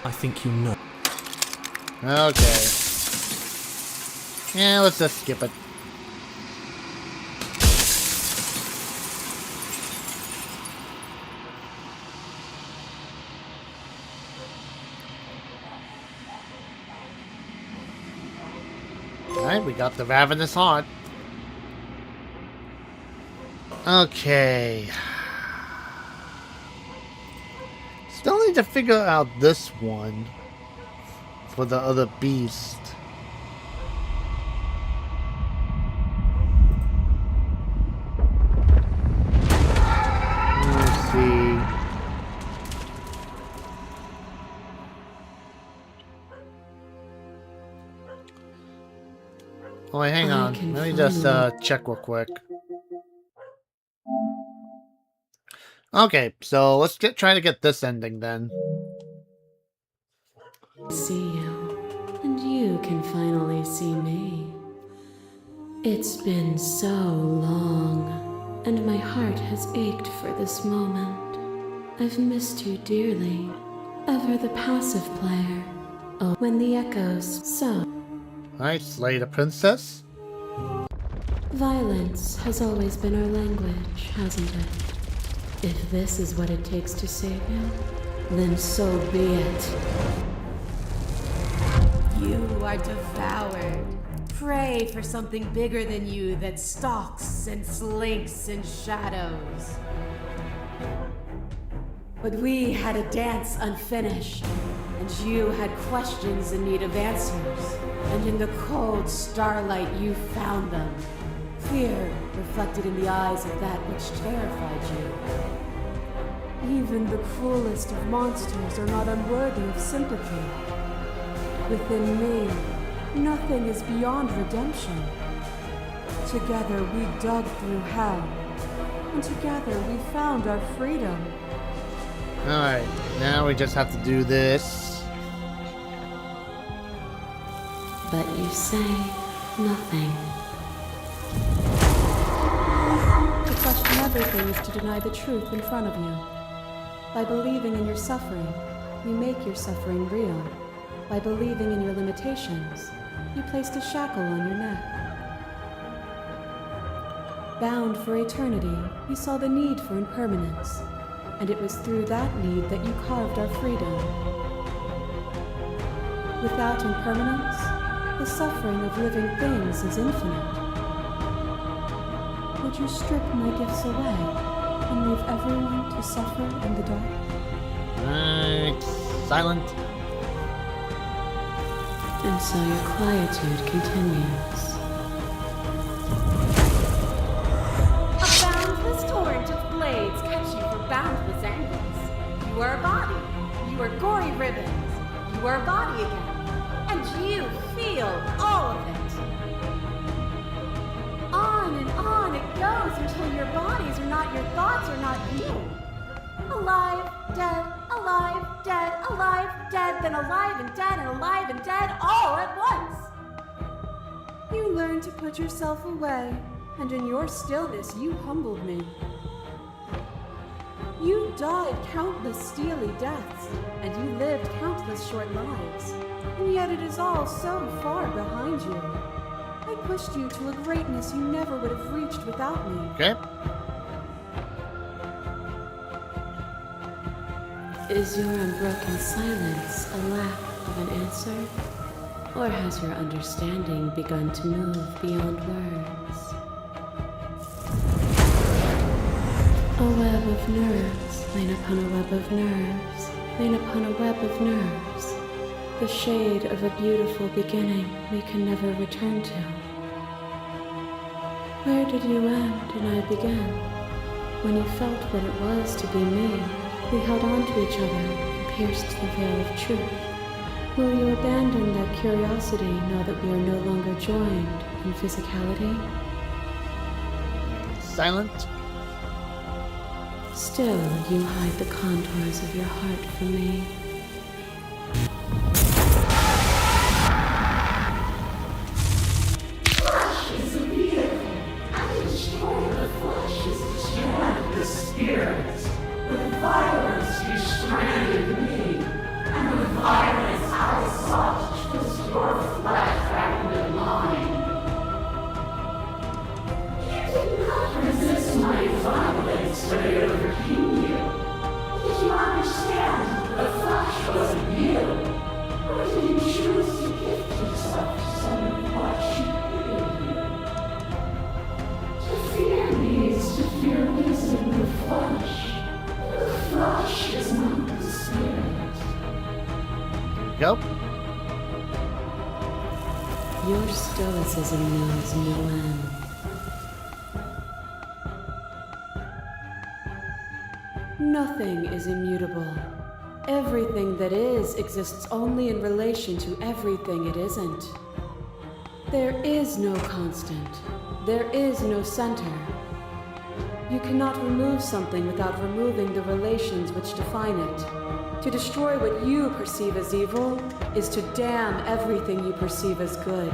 [SPEAKER 2] I think you know.
[SPEAKER 1] Okay. Yeah, let's just skip it. Alright, we got the Ravenous Heart. Okay. Still need to figure out this one for the other beast. Oh wait, hang
[SPEAKER 10] I
[SPEAKER 1] on.
[SPEAKER 10] can
[SPEAKER 1] Let me just
[SPEAKER 10] finally-
[SPEAKER 1] check real quick. Okay, so let's try to get this ending then.
[SPEAKER 10] See you, and you can finally see me. It's been so long, and my heart has ached for this moment. I've missed you dearly, ever the passive player. Oh, when the echoes sow.
[SPEAKER 1] Alright, slay the princess.
[SPEAKER 10] Violence has always been our language, hasn't it? If this is what it takes to save you, then so be it.
[SPEAKER 11] You are devoured. Pray for something bigger than you that stalks and slinks in shadows. But we had a dance unfinished, and you had questions in need of answers. And in the cold starlight you found them. Fear reflected in the eyes of that which terrified you. Even the cruelest of monsters are not unworthy of sympathy. Within me, nothing is beyond redemption. Together we dug through hell, and together we found our freedom.
[SPEAKER 1] Alright, now we just have to do this.
[SPEAKER 10] But you say nothing.
[SPEAKER 11] To question everything is to deny the truth in front of you. By believing in your suffering, you make your suffering real. By believing in your limitations, you placed a shackle on your neck. Bound for eternity, you saw the need for impermanence, and it was through that need that you carved our freedom. Without impermanence, the suffering of living things is infinite. Would you strip my gifts away and leave everyone to suffer in the dark?
[SPEAKER 1] Alright, silent.
[SPEAKER 10] And so your quietude continues.
[SPEAKER 8] A boundless torrent of blades cuts you from boundless angles. You are a body. You are gory ribbons. You are a body again. And you feel all of it. On and on it goes until your bodies are not your thoughts, are not you. Alive, dead, alive, dead, alive, dead, then alive and dead, all at once. You learn to put yourself away, and in your stillness you humbled me. You died countless steely deaths, and you lived countless short lives, and yet it is all so far behind you. I pushed you to a greatness you never would have reached without me.
[SPEAKER 1] Okay.
[SPEAKER 10] Is your unbroken silence a lack of an answer? Or has your understanding begun to move beyond words? A web of nerves, lain upon a web of nerves, lain upon a web of nerves. The shade of a beautiful beginning we can never return to. Where did you end and I begin? When you felt what it was to be me, we held on to each other and pierced the veil of truth. Will you abandon that curiosity now that we are no longer joined in physicality?
[SPEAKER 1] Silent.
[SPEAKER 10] Still, you hide the contours of your heart from me.
[SPEAKER 1] Go.
[SPEAKER 10] Your stoicism knows no end. Nothing is immutable. Everything that is exists only in relation to everything it isn't.
[SPEAKER 11] There is no constant. There is no center. You cannot remove something without removing the relations which define it. To destroy what you perceive as evil is to damn everything you perceive as good.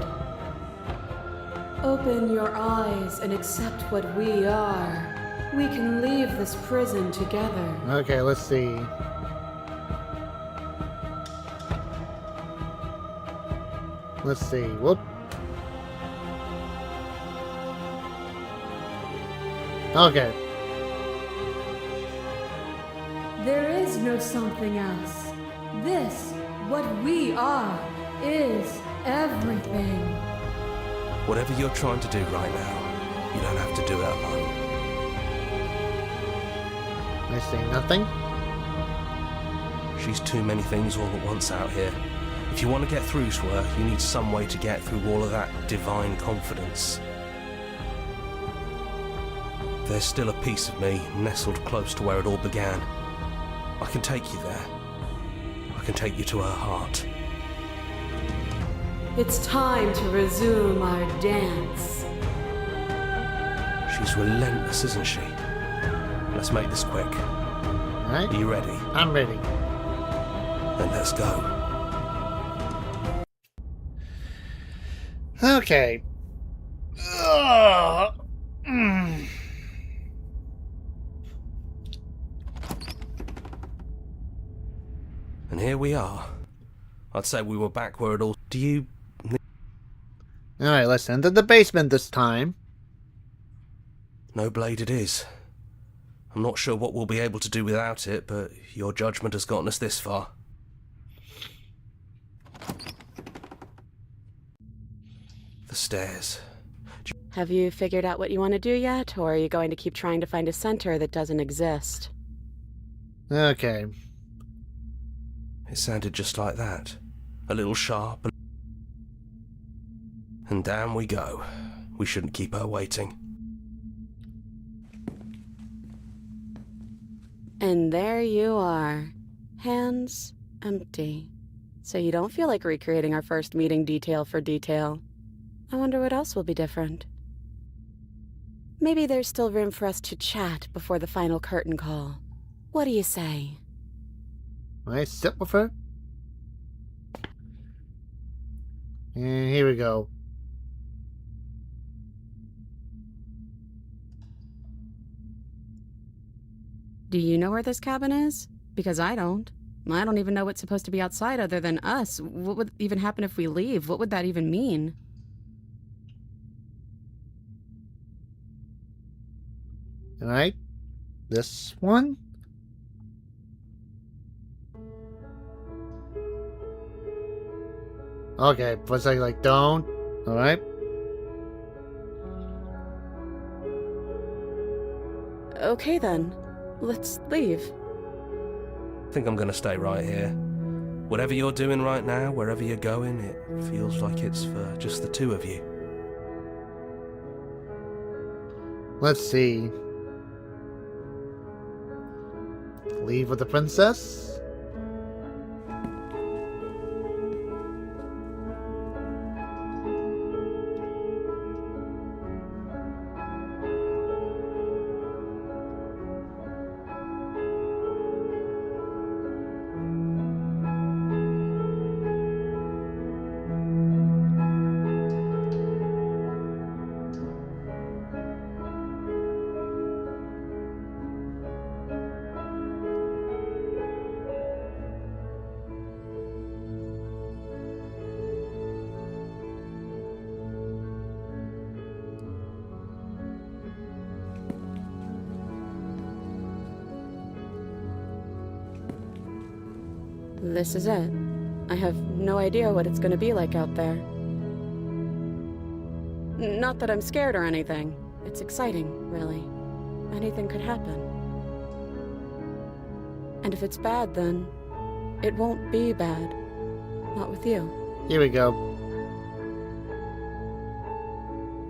[SPEAKER 11] Open your eyes and accept what we are. We can leave this prison together.
[SPEAKER 1] Okay, let's see. Let's see. Whoop. Okay.
[SPEAKER 11] There is no something else. This, what we are, is everything.
[SPEAKER 7] Whatever you're trying to do right now, you don't have to do it alone.
[SPEAKER 1] I see nothing.
[SPEAKER 7] She's too many things all at once out here. If you want to get through to her, you need some way to get through all of that divine confidence. There's still a piece of me nestled close to where it all began. I can take you there. I can take you to her heart.
[SPEAKER 11] It's time to resume our dance.
[SPEAKER 7] She's relentless, isn't she? Let's make this quick.
[SPEAKER 1] Alright.
[SPEAKER 7] Are you ready?
[SPEAKER 1] I'm ready.
[SPEAKER 7] Then let's go.
[SPEAKER 1] Okay. Ugh.
[SPEAKER 7] And here we are. I'd say we were back where it all... Do you...
[SPEAKER 1] Alright, let's enter the basement this time.
[SPEAKER 7] No blade it is. I'm not sure what we'll be able to do without it, but your judgment has gotten us this far. The stairs.
[SPEAKER 11] Have you figured out what you want to do yet, or are you going to keep trying to find a center that doesn't exist?
[SPEAKER 1] Okay.
[SPEAKER 7] It sounded just like that. A little sharp. And down we go. We shouldn't keep her waiting.
[SPEAKER 11] And there you are. Hands empty. So you don't feel like recreating our first meeting detail for detail. I wonder what else will be different. Maybe there's still room for us to chat before the final curtain call. What do you say?
[SPEAKER 1] I sit with her. And here we go.
[SPEAKER 11] Do you know where this cabin is? Because I don't. I don't even know what's supposed to be outside other than us. What would even happen if we leave? What would that even mean?
[SPEAKER 1] Alright. This one? Okay, for a second, like, don't. Alright.
[SPEAKER 11] Okay then. Let's leave.
[SPEAKER 7] I think I'm gonna stay right here. Whatever you're doing right now, wherever you're going, it feels like it's for just the two of you.
[SPEAKER 1] Let's see. Leave with the princess?
[SPEAKER 11] This is it. I have no idea what it's going to be like out there. Not that I'm scared or anything. It's exciting, really. Anything could happen. And if it's bad, then it won't be bad. Not with you.
[SPEAKER 1] Here we go.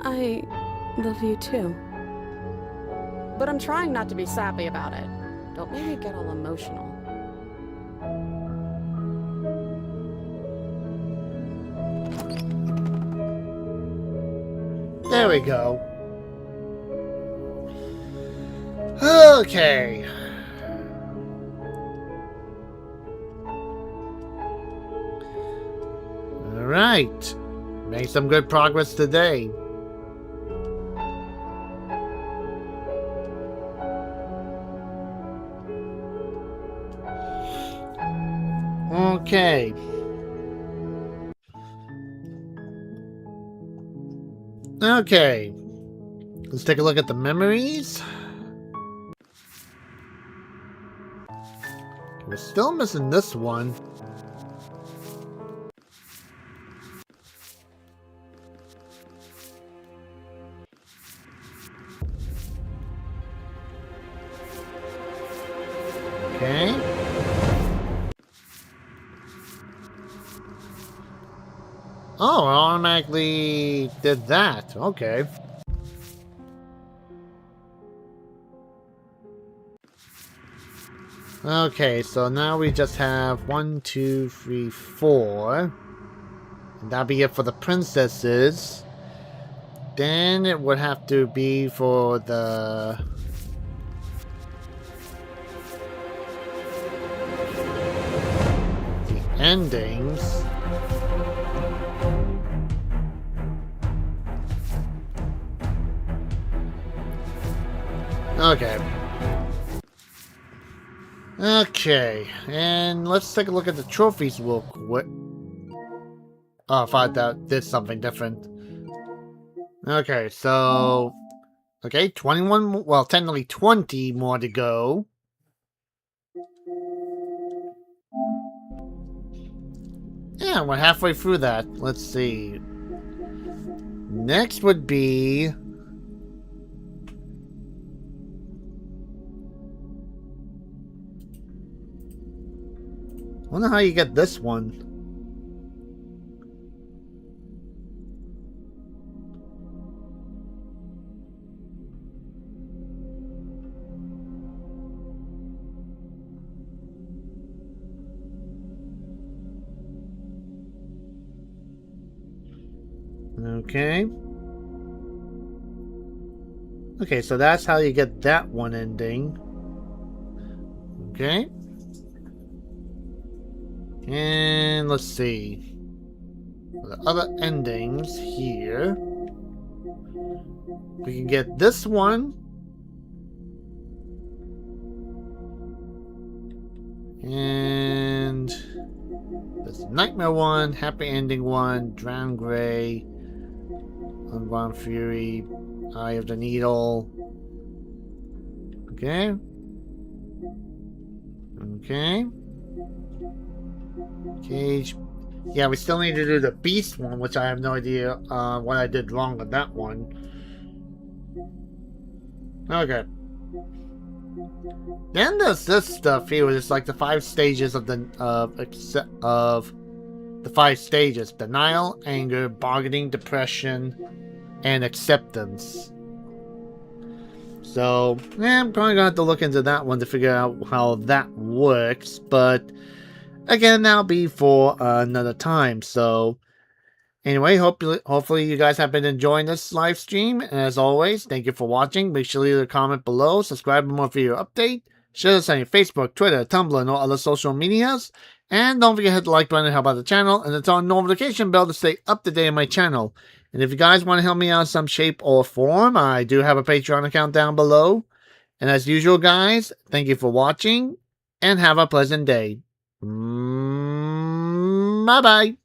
[SPEAKER 11] I love you too. But I'm trying not to be sappy about it. Don't make me get all emotional.
[SPEAKER 1] There we go. Okay. Alright. Made some good progress today. Okay. Okay. Let's take a look at the memories. We're still missing this one. Okay. Oh, it automatically did that. Okay. Okay, so now we just have 1, 2, 3, 4. And that'll be it for the princesses. Then it would have to be for the... endings. Okay. Okay, and let's take a look at the trophies real quick. Oh, I thought that did something different. Okay, so... Okay, 21, well, technically 20 more to go. Yeah, we're halfway through that. Let's see. Next would be... I wonder how you get this one. Okay. Okay, so that's how you get that one ending. Okay. And let's see. The other endings here. We can get this one. And this Nightmare one, Happy Ending one, Drown Gray, Unbound Fury, Eye of the Needle. Okay. Okay. Cage. Yeah, we still need to do the Beast one, which I have no idea what I did wrong with that one. Okay. Then there's this stuff here, which is like the 5 stages of the the 5 stages: denial, anger, bargaining, depression, and acceptance. So, yeah, I'm probably gonna have to look into that one to figure out how that works, but again, that'll be for another time. So, anyway, hopefully you guys have been enjoying this live stream. And as always, thank you for watching. Make sure to leave a comment below, subscribe for more video update, share this on your Facebook, Twitter, Tumblr, and all other social medias. And don't forget to hit the like button to help out the channel, and turn on the notification bell to stay up to date on my channel. And if you guys want to help me out in some shape or form, I do have a Patreon account down below. And as usual, guys, thank you for watching, and have a pleasant day. Bye-bye.